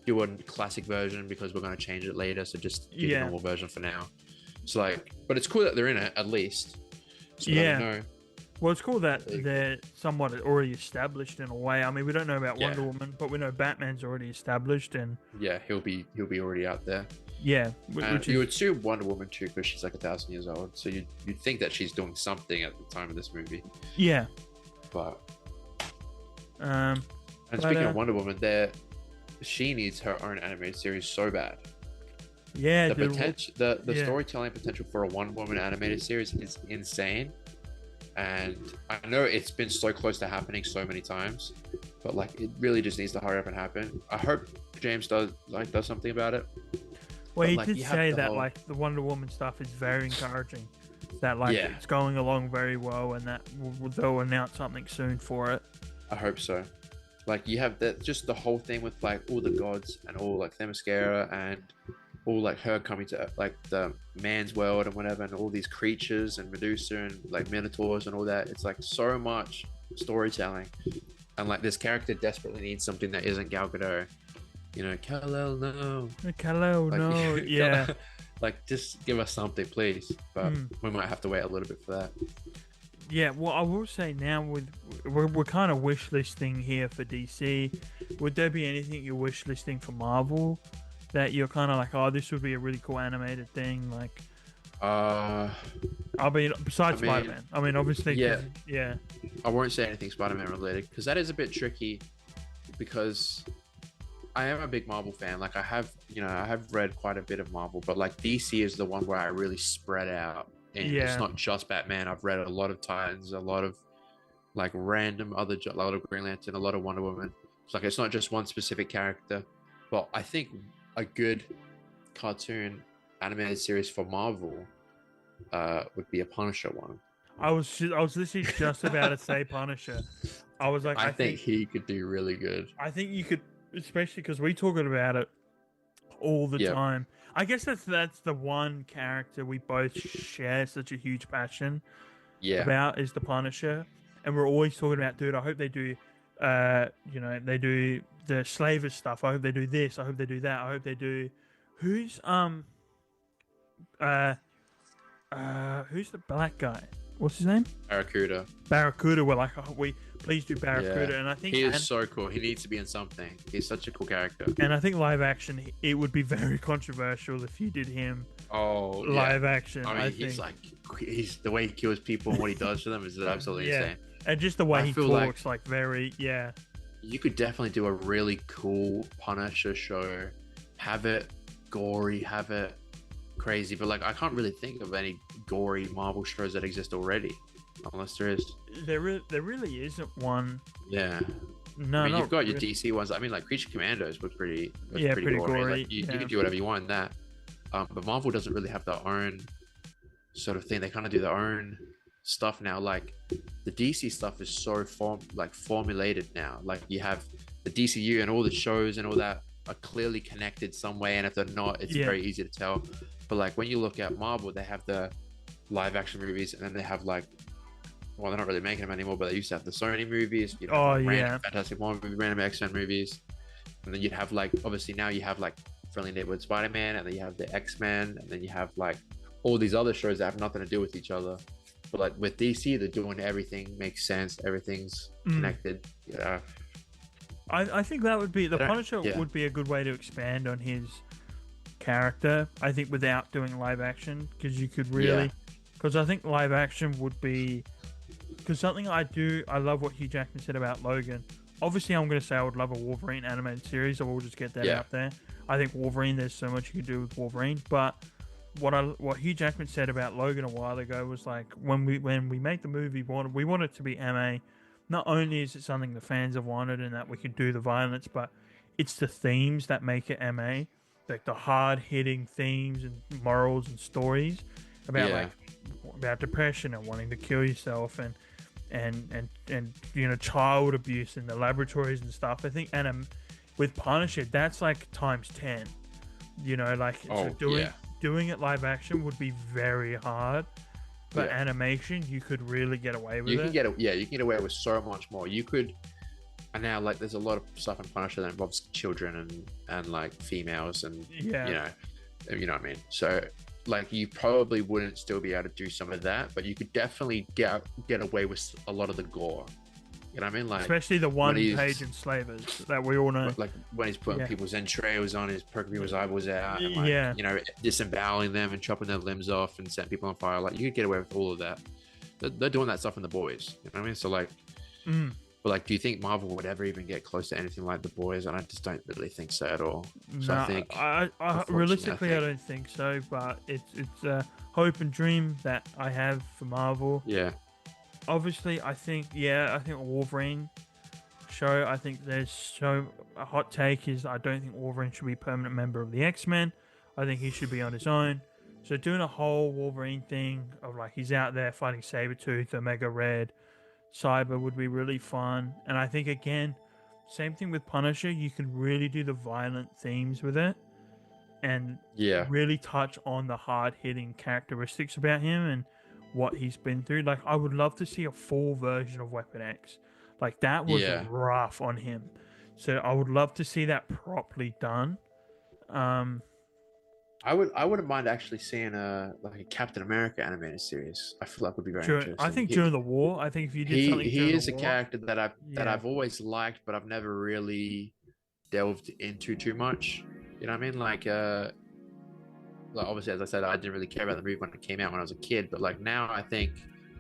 do a classic version because we're gonna change it later. So just do the yeah, normal version for now. It's like, but it's cool that they're in it at least, so that I yeah. know. Well, it's cool that Like, they're somewhat already established in a way. I mean, we don't know about yeah, Wonder Woman, but we know Batman's already established, and yeah, he'll be already out there. yeah, And which you is would assume Wonder Woman too because she's like 1,000 years old. So you'd think that she's doing something at the time of this movie. yeah. But Um, and but speaking of Wonder Woman, she needs her own animated series so bad. yeah, The dude, potential, the yeah. storytelling potential for a Wonder Woman animated series is insane, and I know it's been so close to happening so many times, but like it really just needs to hurry up and happen. I hope James does something about it. Well, But he like did you have say the that whole like the Wonder Woman stuff is very encouraging. That like yeah, it's going along very well, and that they'll announce something soon for it. I hope so. Like you have that just the whole thing with like all the gods and all like Themyscira and all like her coming to like the man's world and whatever and all these creatures and Medusa and like Minotaurs and all that. It's like so much storytelling, and like this character desperately needs something that isn't Gal Gadot. You know, Kal-El, no. Hello, Like, no, yeah. like just give us something, please. But Mm. we might have to wait a little bit for that. Yeah, well, I will say now we're kind of wish listing here for DC. Would there be anything you're wish listing for Marvel that you're kind of like, oh, this would be a really cool animated thing? Like, Uh, I mean, besides I mean, Spider-Man. I mean, obviously, yeah. yeah, I won't say anything Spider-Man related because that is a bit tricky because I am a big Marvel fan. Like I have read quite a bit of Marvel, but like DC is the one where I really spread out. And it's yeah, not just Batman. I've read a lot of Titans, a lot of like random a lot of Green Lantern, a lot of Wonder Woman. It's like it's not just one specific character. But I think a good cartoon animated series for Marvel would be a Punisher one. I was literally just about to say Punisher. I was like, I think he could do really good. I think you could, especially because we talking about it all the Yep. time. I guess that's the one character we both share such a huge passion Yeah. about is the Punisher, and we're always talking about, dude. I hope they do, they do the Slaver stuff. I hope they do this. I hope they do that. I hope they do. Who's uh who's the black guy? What's his name? Barracuda. Barracuda. We're like, oh, we please do Barracuda, Yeah. and I think He is so cool. He needs to be in something. He's such a cool character. and I think live action, it would be very controversial if you did him Oh, live action. I mean, he's the way he kills people and what he does to them is absolutely insane. And just the way I he feel talks, like very, You could definitely do a really cool Punisher show. Have it gory, have it crazy, but like I can't really think of any gory Marvel shows that exist already, unless there is. There really isn't one. Yeah. No, I mean, you've got your really. DC ones. I mean, like Creature Commandos was pretty Pretty gory. Like, you can do whatever you want in that. But Marvel doesn't really have their own sort of thing. They kind of do their own stuff now. Like the DC stuff is so formulated now. Like you have the DCU and all the shows and all that are clearly connected some way. And if they're not, it's very easy to tell. But like when you look at Marvel, they have the live action movies, and then they have like, well, they're not really making them anymore, but they used to have the Sony movies. You know, random Fantastic Four movies, random X-Men movies, and then you'd have like, obviously now you have like Friendly Neighborhood Spider-Man, and then you have the X-Men, and then you have like all these other shows that have nothing to do with each other. But like with DC, they're doing everything makes sense, everything's connected. Yeah, I think that would be the Punisher would be a good way to expand on his character. I think without doing live action, because you could really, because I think live action would be, because something I love what Hugh Jackman said about Logan. Obviously, I'm going to say I would love a Wolverine animated series. I will just get that out there. I think Wolverine, there's so much you could do with Wolverine. But what Hugh Jackman said about Logan a while ago was like, when we make the movie, we want it to be MA. Not only is it something the fans have wanted and that we could do the violence, but it's the themes that make it MA. Like the hard hitting themes and morals and stories about about depression and wanting to kill yourself and child abuse in the laboratories and stuff. I think with Punisher, that's like times 10. Doing it live action would be very hard, but animation you could really get away with it. You can get away with so much more. You could. And now, like, there's a lot of stuff in Punisher that involves children and like females and you know what I mean. So, like, you probably wouldn't still be able to do some of that, but you could definitely get away with a lot of the gore. You know what I mean? Like, especially the one-page enslavers that we all know. Like when he's putting people's entrails on, his poking people's eyeballs out, and like, disemboweling them and chopping their limbs off and setting people on fire. Like, you could get away with all of that. They're doing that stuff in The Boys. You know what I mean? So like. But like, do you think Marvel would ever even get close to anything like The Boys? And I just don't really think so at all. So no, I think, realistically, I don't think so. But it's a hope and dream that I have for Marvel. Yeah. Obviously, I think a Wolverine show. I think a hot take is I don't think Wolverine should be a permanent member of the X-Men. I think he should be on his own. So doing a whole Wolverine thing of like he's out there fighting Sabretooth, Omega Red, Cyber would be really fun. And I think, again, same thing with Punisher. You can really do the violent themes with it and really touch on the hard-hitting characteristics about him and what he's been through. Like, I would love to see a full version of Weapon X. Like, that was rough on him. So I would love to see that properly done. I wouldn't mind actually seeing a Captain America animated series. I feel like would be very interesting. I think during the war, I think if you did something he is a character that I've always liked, but I've never really delved into too much. You know what I mean? Like obviously, as I said, I didn't really care about the movie when it came out when I was a kid, but like now I think,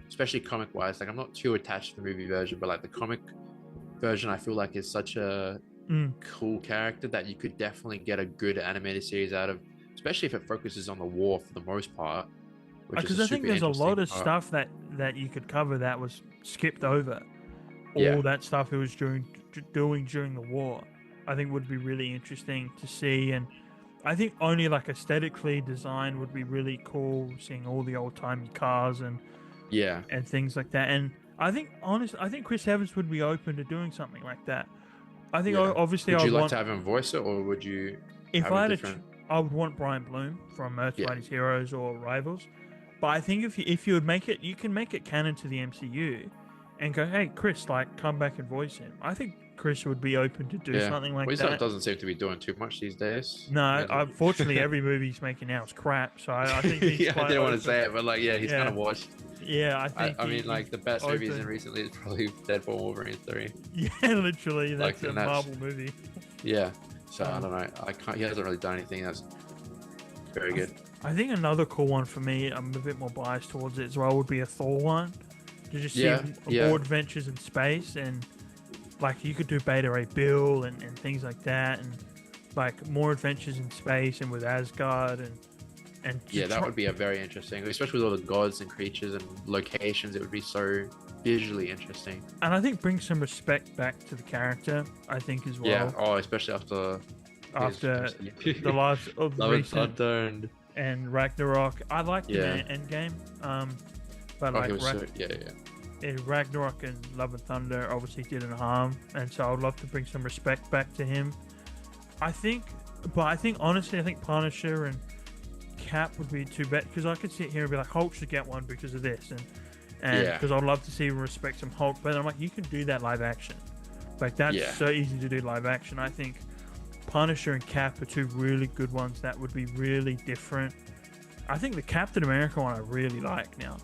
especially comic wise, like I'm not too attached to the movie version, but like the comic version, I feel like is such a cool character that you could definitely get a good animated series out of. Especially if it focuses on the war for the most part. Because I think there's a lot of stuff that you could cover that was skipped over. All that stuff he was doing during the war, I think would be really interesting to see. And I think only like aesthetically design would be really cool, seeing all the old timey cars Yeah, and things like that. And I think honestly, I think Chris Evans would be open to doing something like that. I think yeah. obviously Would I you would like want, to have him voice it, or would you if have a I had different? I would want Brian Bloom from Earth Yeah, Mightiest Heroes or Rivals. But I think if you would make it, you can make it canon to the MCU, and go, hey Chris, like come back and voice him. I think Chris would be open to do yeah. something Well, like he that. doesn't seem to be doing too much these days. No, unfortunately, every movie he's making now is crap. So I think he's Yeah, I quite didn't want open. to say it, but like, yeah, he's Yeah. kind of washed. Yeah, I think. I mean, like the best movies in open. recently is probably Deadpool, Wolverine 3. Yeah, literally, that's Like, a and that's- Marvel movie. Yeah, so I don't know. I can't. He hasn't really done anything that's very good. I think another cool one for me, I'm a bit more biased towards it as well, would be a Thor one. To just see more adventures in space, and like you could do Beta Ray Bill and things like that, and like more adventures in space and with Asgard and Yeah, that would be a very interesting, especially with all the gods and creatures and locations. It would be so visually interesting. And I think bring some respect back to the character. I think as well. Yeah. Oh, especially after the last of the Love and recent Thunder and Ragnarok. I liked him in Endgame. But Oh, like he was Ragnarok and Love and Thunder obviously didn't harm, and so I would love to bring some respect back to him. I think honestly, I think Punisher and Cap would be too bad, because I could sit here and be like, Hulk should get one because of this, and because I'd love to see him respect some Hulk, but I'm like, you can do that live action. Like that's so easy to do live action. I think Punisher and Cap are two really good ones that would be really different. I think the Captain America one I really like now.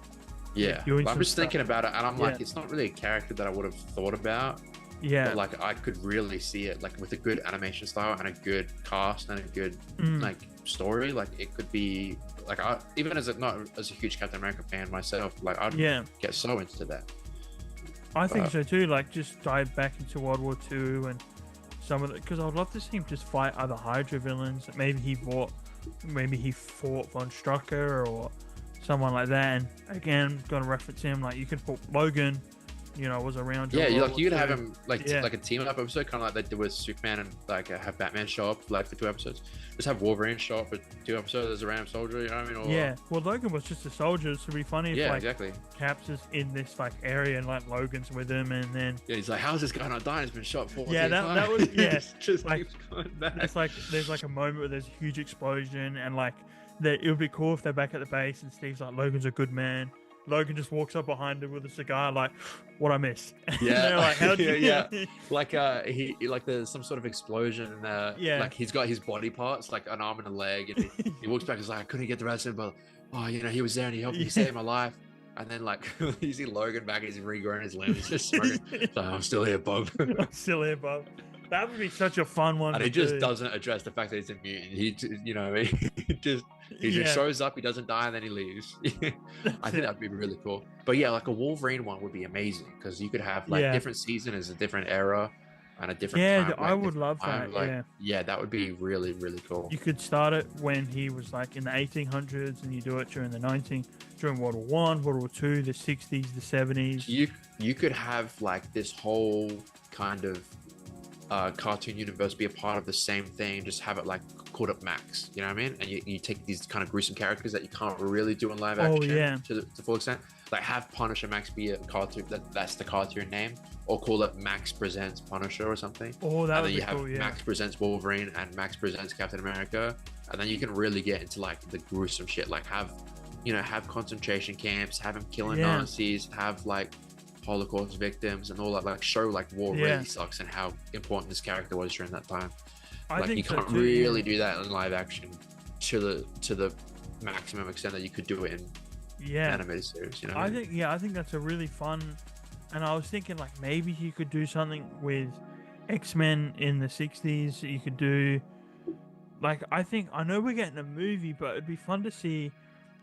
Yeah, doing I'm some just thinking stuff. about it, and I'm like, it's not really a character that I would have thought about. Yeah, But like, I could really see it, like with a good animation style and a good cast and a good like story. Like, it could be like, even as not as a huge Captain America fan myself, like I'd get so into that. I think so too. Like, just dive back into World War II and some of the, because I'd love to see him just fight other Hydra villains. Maybe he fought Von Strucker or someone like that. And again, gonna reference him. Like, you could put Logan, was around. Yeah, you could have him like a team up episode, kind of like they did with Superman, and like have Batman show up like for 2 episodes. Just have Wolverine show up for 2 episodes as a random soldier. You know what I mean? Or, well, Logan was just a soldier, so it'd be funny if exactly. Caps is in this like area and like Logan's with him, and then he's like, "How's this guy not dying? He's been shot 4 times." Yeah, that was just like, keeps going back. It's like there's like a moment where there's a huge explosion, and like it would be cool if they're back at the base and Steve's like, "Logan's a good man." Logan just walks up behind him with a cigar, like, "What I miss?" Yeah, like, how do you... like he like there's some sort of explosion, and like he's got his body parts, like an arm and a leg, and he walks back. He's like, "I couldn't get the rest of him, but he was there and he helped me save my life." And then like you see Logan back, he's regrowing his limbs, just smoking. So, I'm still here, Bob. I'm still here, Bob. That would be such a fun one. And he just doesn't address the fact that he's a mutant. He just shows up, he doesn't die, and then he leaves. I think that'd be really cool. But yeah, like a Wolverine one would be amazing, because you could have like different season is a different era and a different time. I would love that. That would be really, really cool. You could start it when he was like in the 1800s, and you do it during during World War One, World War Two, the 60s, the 70s. You could have like this whole kind of cartoon universe be a part of the same thing, just have it like called up Max, you know what I mean? And you take these kind of gruesome characters that you can't really do in live action to the full extent, like have Punisher Max be a cartoon, that's the cartoon name, or call it Max Presents Punisher or something. Oh, that would be cool. Max Presents Wolverine and Max Presents Captain America, and then you can really get into like the gruesome shit, like have concentration camps, have him killing Nazis, have like Holocaust victims and all that, like show like war really sucks and how important this character was during that time. Like you can't really do that in live action to the maximum extent that you could do it in animated series. I think that's a really fun. And I was thinking like maybe you could do something with X-Men in the 60s. You could do like, I know we're getting a movie, but it'd be fun to see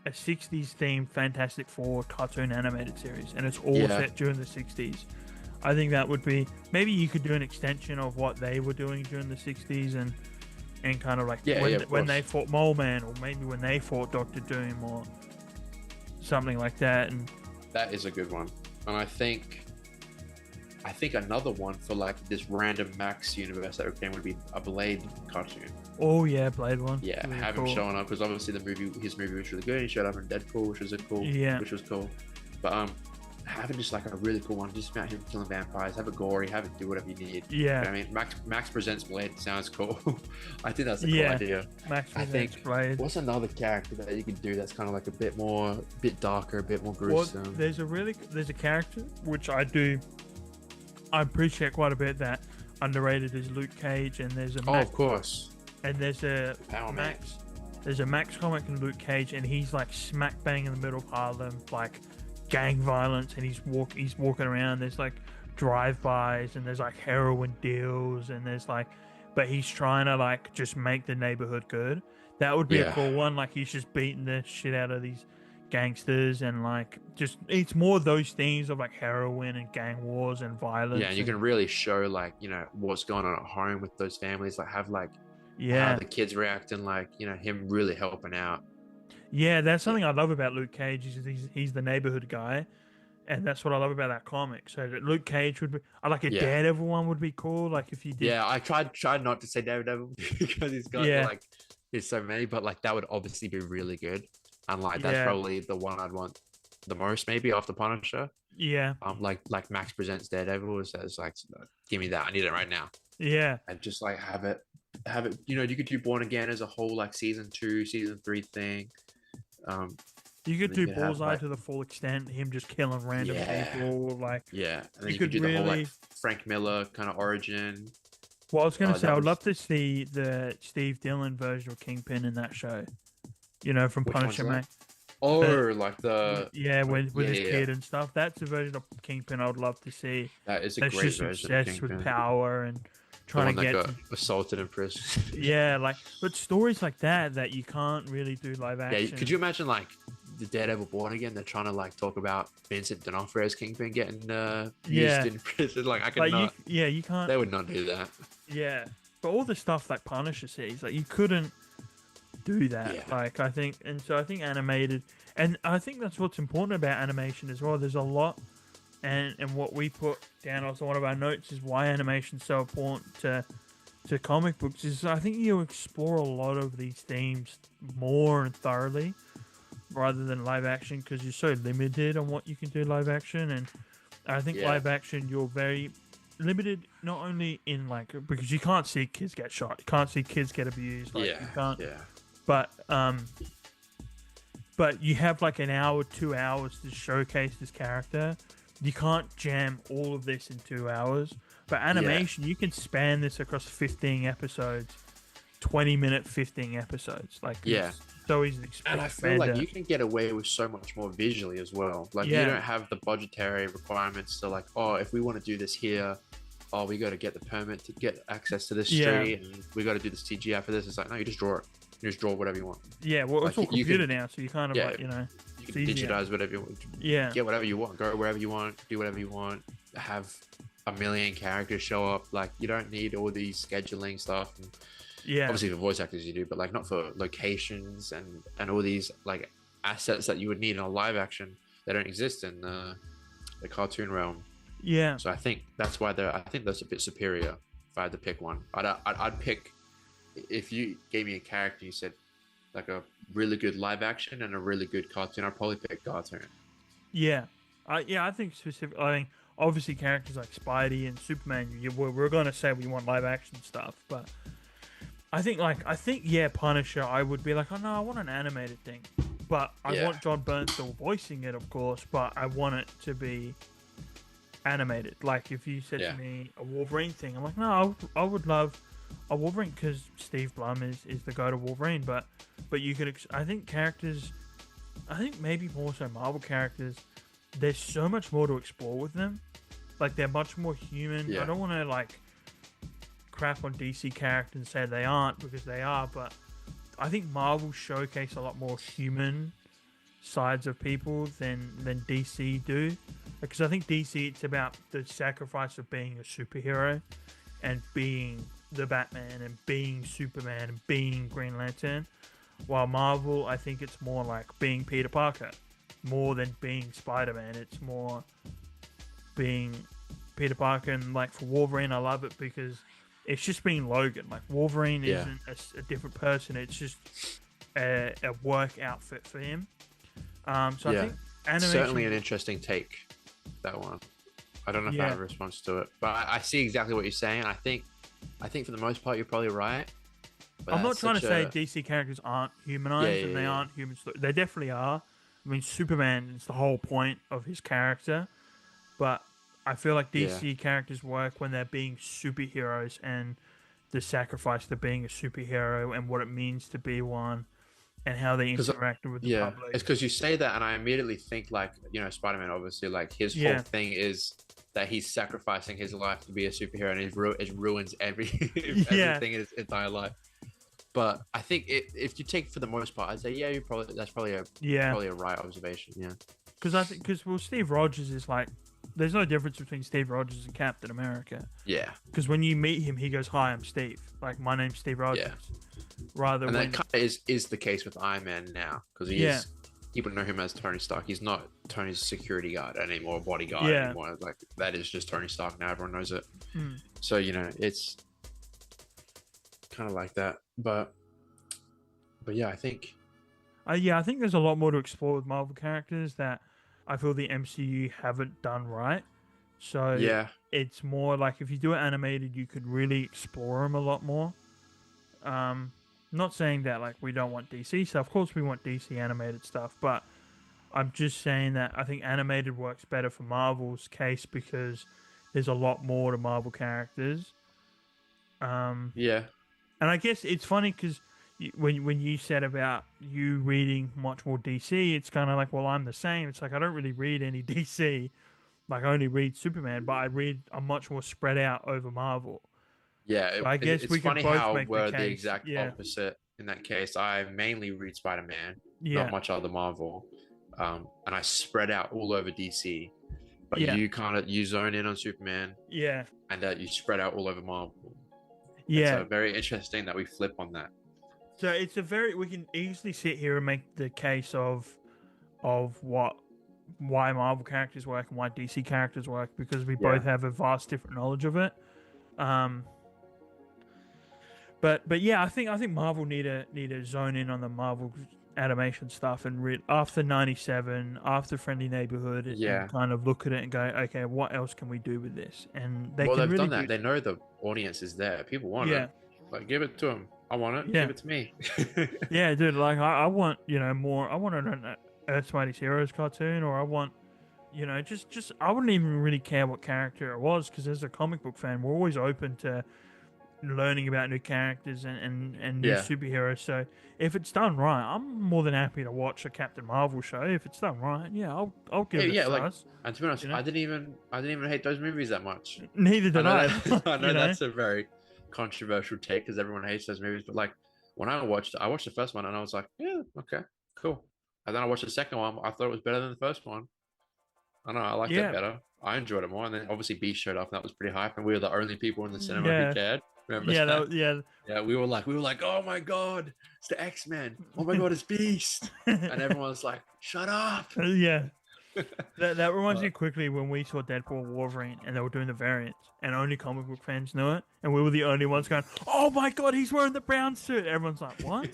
a 60s themed Fantastic Four cartoon animated series, and it's all set during the 60s. I think that would be, maybe you could do an extension of what they were doing during the 60s and kind of like when they fought Mole Man, or maybe when they fought Doctor Doom or something like that. And that is a good one. And I think I think another one for like this random Max universe that came would be a Blade cartoon. Oh yeah, Blade one. Yeah, Really have him cool. showing up because obviously his movie was really good. He showed up in Deadpool, Yeah, which was cool. But having just like a really cool one, just about him killing vampires, have it gory, have it do whatever you need. yeah, I mean, Max presents Blade sounds cool. I think that's a cool yeah. idea. Max I presents think Blade. what's another character that you could do that's kind of like a bit darker, a bit more Well, gruesome. there's a character which I appreciate quite a bit that underrated is Luke Cage, and there's a Oh, Max, of course, and there's a Power Man. Max. There's a Max comic in Luke Cage, and he's like smack bang in the middle of Harlem, like gang violence, and he's walking around. There's like drive-bys, and there's like heroin deals, and there's like, but he's trying to like just make the neighborhood good. That would be a Yeah. cool one. Like he's just beating the shit out of these gangsters, and like just it's more those themes of like heroin and gang wars and violence. Yeah, and you can really show like what's going on at home with those families. Like have like how yeah, the kids react and like him really helping out. yeah. That's Yeah, something I love about Luke Cage. Is he's the neighborhood guy, and that's what I love about that comic. So that Luke Cage would be, I like a yeah, Daredevil one would be cool. Like if you did, yeah. I tried not to say Daredevil because he's got yeah, like there's so many, but like that would obviously be really good. And like that's yeah, probably the one I'd want the most, maybe after Punisher. yeah, Like Max presents Daredevil says like, give me that, I need it right now, yeah. and just like have it. You could do Born Again as a whole like season 2, season 3 thing. Um, You could and then do you could have Bullseye like to the full extent. Him just killing random yeah, people. Like yeah, and then you you could could do the whole really. like Frank Miller kind of origin. Well, I was gonna say I That would was love to see the Steve Dillon version of Kingpin in that show. You know, from which one's Punisher, that? man. Oh, The, like the yeah, with yeah, his yeah, kid and stuff. That's a version of Kingpin I would love to see. that is a That's great just version of obsessed with Kingpin. power and The trying one to that get got assaulted in prison. yeah, like but stories like that you can't really do live Yeah, action. could you imagine like the Daredevil Born Again? They're trying to like talk about Vincent D'Onofrio's Kingpin getting Yeah, used in prison. Like I could like not. you can't. They would not do that. Yeah, but all the stuff like Punisher sees, like you couldn't do that. Yeah. Like I think, and so I think animated, and I think that's what's important about animation as well. There's a lot, and what we put down also one of our notes is why animation's so important to comic books is I think you explore a lot of these themes more and thoroughly rather than live action because you're so limited on what you can do live action, and I think Yeah. live action you're very limited not only in like because you can't see kids get shot, you can't see kids get abused, like Yeah. you can't, Yeah. but you have like an hour, 2 hours to showcase this character. You can't jam all of this in 2 hours. But animation, you can span this across 15 episodes, 20-minute 15 episodes. Like Yeah. it's so easy to And I feel like you can get away with so much more visually as well. Like Yeah. you don't have the budgetary requirements to like, oh, if we want to do this here, oh, we got to get the permit to get access to this Yeah. street, and we got to do the CGI for this. It's like, no, you just draw it. You just draw whatever you want. Yeah, well, it's all Like, you computer can- now, so you kind of Yeah. like, You can it's easier. digitize whatever you want. Yeah, Get whatever you want. Go wherever you want. Do whatever you want. Have a million characters show up. Like you don't need all these scheduling stuff. And yeah, obviously for voice actors you do, but like not for locations and all these like assets that you would need in a live action. They don't exist in the cartoon realm. yeah. So I think that's why I think that's a bit superior. If I had to pick one, I'd pick, if you gave me a character, you said like a really good live action and a really good cartoon, I'd probably pick cartoon. Yeah, I think specifically. I mean, obviously characters like Spidey and Superman. We're going to say we want live action stuff, but I think Punisher. I would be like, oh no, I want an animated thing, but I Yeah. want John Bernthal voicing it, of course, but I want it to be animated. Like if you said Yeah. to me a Wolverine thing, I'm like, no, I would love a Wolverine because Steve Blum is the guy to Wolverine, but you could. I think characters. I think maybe more so Marvel characters. There's so much more to explore with them. Like they're much more human. Yeah. I don't want to like crap on DC characters and say they aren't because they are, but I think Marvel showcase a lot more human sides of people than DC do. Because I think DC it's about the sacrifice of being a superhero and being the Batman and being Superman and being Green Lantern. While Marvel, I think it's more like being Peter Parker, more than being Spider-Man. It's more being Peter Parker, and like for Wolverine, I love it because it's just being Logan. Like Wolverine Yeah. isn't a different person; it's just a work outfit for him. So I think animation certainly an interesting take, that one. I don't know if I have a response to it, but I see exactly what you're saying. I think for the most part, you're probably right. But I'm not trying to say DC characters aren't humanized and they yeah. aren't human. They definitely are. I mean, Superman is the whole point of his character, but I feel like Yeah. DC characters work when they're being superheroes and the sacrifice to being a superhero and what it means to be one and how they interact with the Yeah, public. it's because you say that, and I immediately think like, Spider-Man. Obviously, like his whole thing is that he's sacrificing his life to be a superhero, and it ruins everything in his entire life. But I think if you take for the most part, I'd say that's probably a right observation. Yeah, because Steve Rogers is like, there's no difference between Steve Rogers and Captain America. Yeah, because when you meet him, he goes, "Hi, I'm Steve. Like my name's Steve Rogers." Yeah. And that kind of is the case with Iron Man now, because people know him as Tony Stark. He's not Tony's security guard anymore, bodyguard anymore. Like that is just Tony Stark now. Everyone knows it. So it's kind of like that. But yeah, I think. I think there's a lot more to explore with Marvel characters that I feel the MCU haven't done right. So it's more like if you do it animated, you could really explore them a lot more. Not saying that like we don't want DC stuff. Of course, we want DC animated stuff, but I'm just saying that I think animated works better for Marvel's case because there's a lot more to Marvel characters. And I guess it's funny because when you said about you reading much more DC, it's kind of like, well, I'm the same. It's like I don't really read any DC. Like I only read Superman, but I'm much more spread out over Marvel. Yeah, so I guess it's we funny can both how make we're the the case. exact opposite in that case. I mainly read Spider-Man, not much other Marvel, and I spread out all over DC. But you zone in on Superman, and you spread out all over Marvel. Yeah, it's very interesting that we flip on that. So we can easily sit here and make the case of why Marvel characters work and why DC characters work because we both have a vast different knowledge of it. But yeah, I think Marvel need to zone in on the Marvel animation stuff and after 97, after Friendly Neighborhood, and kind of look at it and go, okay, what else can we do with this? And they've done that. They know the audience is there. People want it. Like, give it to them. I want it. Give it to me. Yeah, dude. Like, I want more. I want an Earth's Mightiest Heroes cartoon, or I want just I wouldn't even really care what character it was because as a comic book fan, we're always open to learning about new characters and new superheroes. So if it's done right, I'm more than happy to watch a Captain Marvel show. If it's done right, I'll give it a stars. And to be honest, I didn't even hate those movies that much. Neither did I. I know that's a very controversial take because everyone hates those movies, but like when I watched the first one and I was like, yeah, okay, cool. And then I watched the second one. I thought it was better than the first one. I don't know, I liked it better. I enjoyed it more. And then obviously Beast showed up and that was pretty hype. And we were the only people in the cinema who cared. Remember that? Yeah, we were like, oh my god, it's the X-Men. Oh my god, it's Beast. And everyone's like, shut up. That reminds me quickly when we saw Deadpool Wolverine and they were doing the variants and only comic book fans knew it and we were the only ones going, oh my god, he's wearing the brown suit. Everyone's like, what?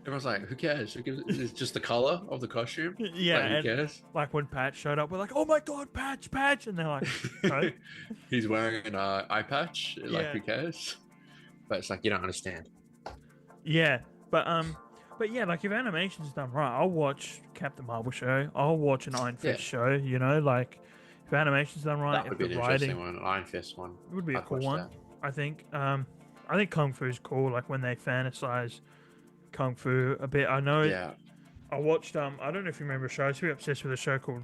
Everyone's like, who cares? It's just the color of the costume. Yeah, like, who cares? Like when Patch showed up, we're like, oh my god, Patch, and they're like, no. He's wearing an eye patch. Like, who cares? But it's like, you don't understand. Yeah, but yeah, like if animation's done right, I'll watch Captain Marvel show. I'll watch an Iron Fist show. Like if animation's done right, that would be an interesting one. An Iron Fist one. It would be a cool one. I think. I think Kung Fu's cool. Like when they fantasize Kung Fu a bit. I know. Yeah. I watched. I don't know if you remember a show. I was really obsessed with a show called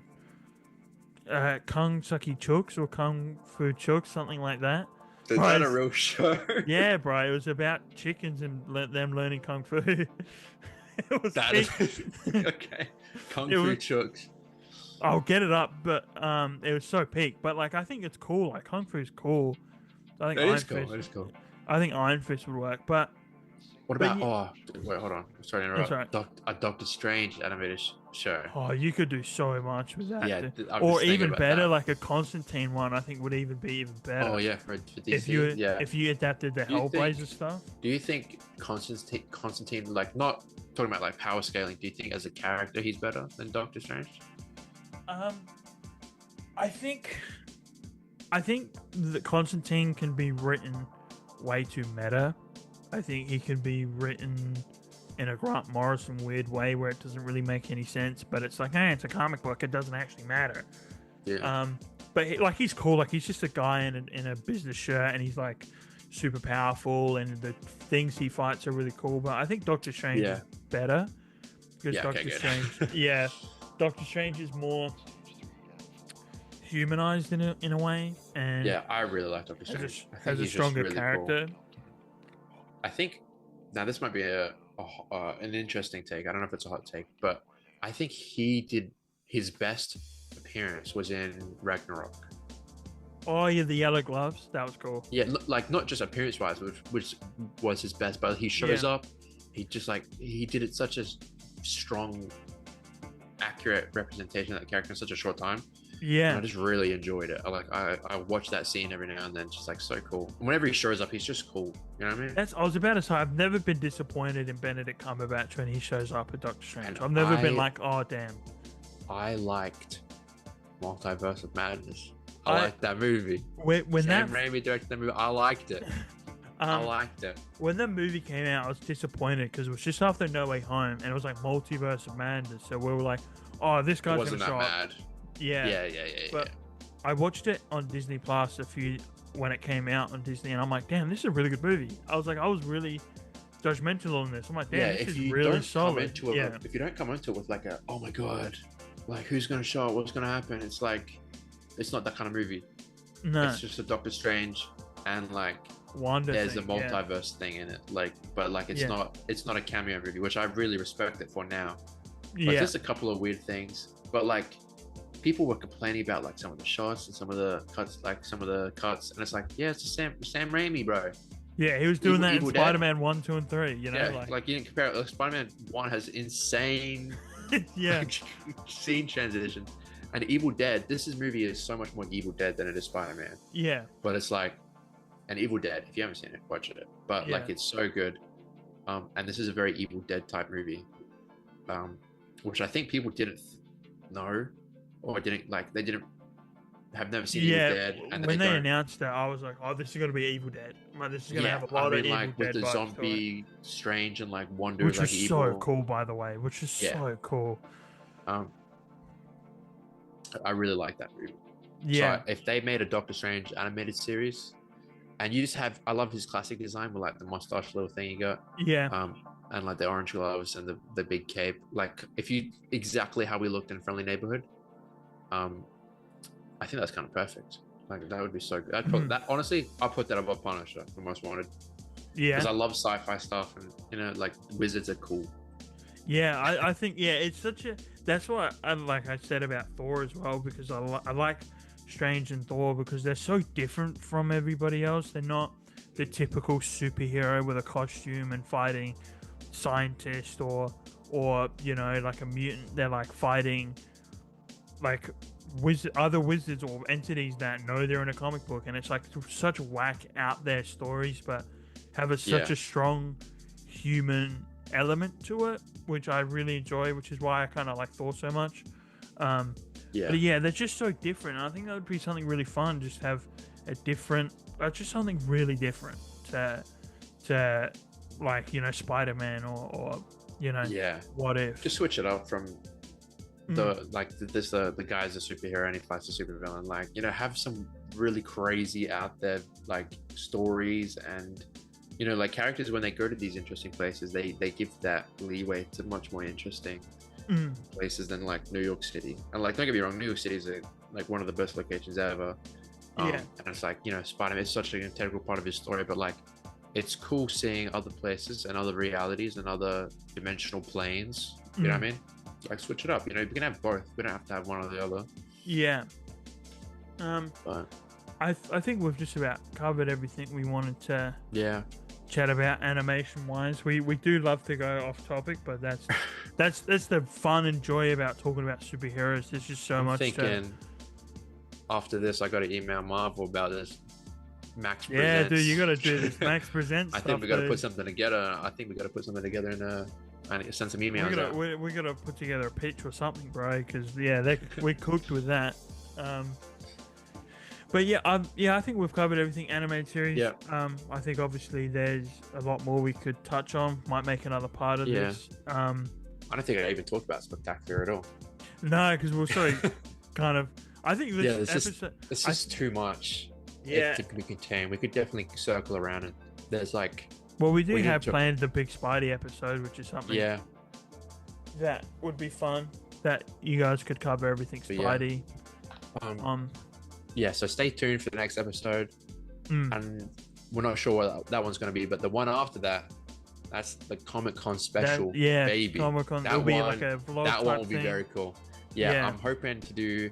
Kung Sucky Chooks or Kung Fu Chooks, something like that. Is that a real show? Yeah, bro. It was about chickens and them learning Kung Fu. It was okay. Kung Fu Chooks. I'll get it up, but it was so peak. But like, I think it's cool. Like Kung Fu's cool. I think it is cool. I think Iron Fist would work. But what about? Wait, hold on. Sorry to interrupt. That's right. A Doctor Strange animated Sure. Oh, you could do so much with that. Yeah, I'm Or just thinking even about better, that. like a Constantine one, I think would even be even better. Oh yeah, for If DC. you Yeah. if you adapted the Do you Hellblazer think stuff. do you think Constantine, like, not talking about like power scaling, do you think as a character he's better than Doctor Strange? Um, I think that Constantine can be written way too meta. I think he can be written in a Grant Morrison weird way where it doesn't really make any sense, but it's like, hey, it's a comic book, it doesn't actually matter. Yeah. But he's cool. Like, he's just a guy in a business shirt, and he's like super powerful, and the things he fights are really cool. But I think Doctor Strange Yeah. is better because Yeah, okay, Doctor good. Strange, yeah, Doctor Strange is more humanized in a way, and Yeah, I really like Doctor Strange. I think has a he's just stronger really character. cool. I think now this might be an interesting take. I don't know if it's a hot take, but I think he did his best appearance was in Ragnarok. Oh yeah, the yellow gloves, that was cool. Yeah, like not just appearance wise, which was his best, but he shows up. He just like he did it such a strong, accurate representation of that character in such a short time. Yeah, And I just really enjoyed it. I watch that scene every now and then. It's just like so cool. And whenever he shows up, he's just cool. You know what I mean? I was about to say, I've never been disappointed in Benedict Cumberbatch when he shows up at Doctor Strange. And I've never been like, oh damn. I liked Multiverse of Madness. I liked that movie. When Sam Raimi directed that movie, I liked it. I liked it. When that movie came out, I was disappointed because it was just after No Way Home, and it was like Multiverse of Madness. So we were like, oh, this guy's wasn't gonna that show up. bad. Yeah. But I watched it on Disney Plus when it came out on Disney, and I'm like, damn, this is a really good movie. I was really judgmental on this. I'm like, damn, this is really solid. If you don't come into it with like a, oh my god, like who's gonna show up, what's gonna happen? It's like, it's not that kind of movie. No, it's just a Doctor Strange and like Wanda there's a multiverse thing in it. Like, but like it's not a cameo movie, which I really respect it for now. Like, there's a couple of weird things, but like people were complaining about like some of the shots and some of the cuts, and it's like, yeah, it's the Sam Raimi, bro. Yeah, he was doing that in Spider-Man 1, 2, and 3. You know, yeah, like you didn't compare it. Like, Spider-Man 1 has insane scene transition, and Evil Dead. This movie is so much more Evil Dead than it is Spider-Man. Yeah, but it's like, and Evil Dead. If you haven't seen it, watch it. But like, it's so good. And this is a very Evil Dead type movie, which I think people didn't know, or didn't like. They didn't have never seen Evil Dead. And when they announced that, I was like, oh, this is gonna be Evil Dead. Like, this is gonna have a lot of Evil like Dead with the zombie Strange and like Wonder, which like was evil. so cool, by the way. Which is so cool. I really like that movie. Yeah. So if they made a Doctor Strange animated series, and you just have, I love his classic design with like the mustache little thing you got. Yeah. And like the orange gloves and the big cape. Like, if you exactly how we looked in Friendly Neighborhood, I think that's kind of perfect. Like, that would be so good. I'd put that, honestly, I'll put that above Punisher, the Most Wanted. Yeah. Because I love sci-fi stuff, and you know, like, wizards are cool. Yeah, I think it's such a. That's what I said about Thor as well, because I like Strange and Thor because they're so different from everybody else. They're not the typical superhero with a costume and fighting scientist or you know, like a mutant. They're like fighting like other wizards or entities that know they're in a comic book, and it's like such whack out there stories, but have such a strong human element to it, which I really enjoy, which is why I kind of like Thor so much. But yeah, they're just so different. I think that would be something really fun, just have a different, just something really different to like, you know, Spider-Man or you know, What If. Just switch it up from the guy's a superhero and he fights a supervillain. Like, you know, have some really crazy out there like stories, and you know, like characters when they go to these interesting places, they give that leeway to much more interesting places than like New York City. And like, don't get me wrong, New York City is like one of the best locations ever. And it's like, you know, Spider-Man is such an integral part of his story, but like, it's cool seeing other places and other realities and other dimensional planes. You know what I mean? Like, switch it up. You know, we can have both. We don't have to have one or the other. Yeah. But I think we've just about covered everything we wanted to chat about animation wise. We do love to go off topic, but that's That's the fun and joy about talking about superheroes. There's just so I'm much. thinking after this, I got to email Marvel about this Max Yeah, Presents. dude, you got to do this Max Presents I stuff. think we got to dude. put something together. I think we got to put something together and I need to send some emails out. We gotta put together a pitch or something, bro. Because we cooked with that. But yeah, I think we've covered everything. Animated series. Yeah. I think obviously there's a lot more we could touch on. Might make another part of this. I don't think I even talked about Spectacular at all. No, because we're sort of kind of. I think this episode. It's just too much. Yeah. It can be contained. We could definitely circle around and there's like. Well, we do have planned the big Spidey episode, which is something. Yeah. That would be fun. That you guys could cover everything Spidey. Yeah. So stay tuned for the next episode, and we're not sure what that one's going to be, but the one after that, that's the Comic-Con special. Baby. Comic-Con. It'll be like a vlog. That one will be thing. very cool. Yeah, I'm hoping to do.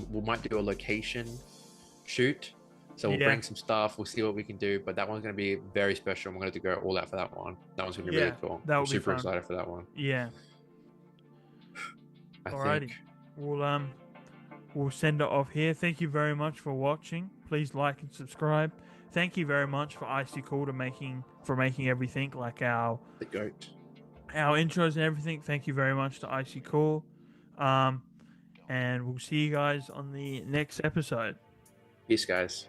We might do a location shoot. So we'll bring some stuff. We'll see what we can do. But that one's going to be very special. We're going to go all out for that one. That one's going to be really cool. I'm super excited for that one. Yeah. Alrighty. We'll send it off here. Thank you very much for watching. Please like and subscribe. Thank you very much for Icy Cool for making everything like the goat. Our intros and everything. Thank you very much to Icy Cool. And we'll see you guys on the next episode. Peace, guys.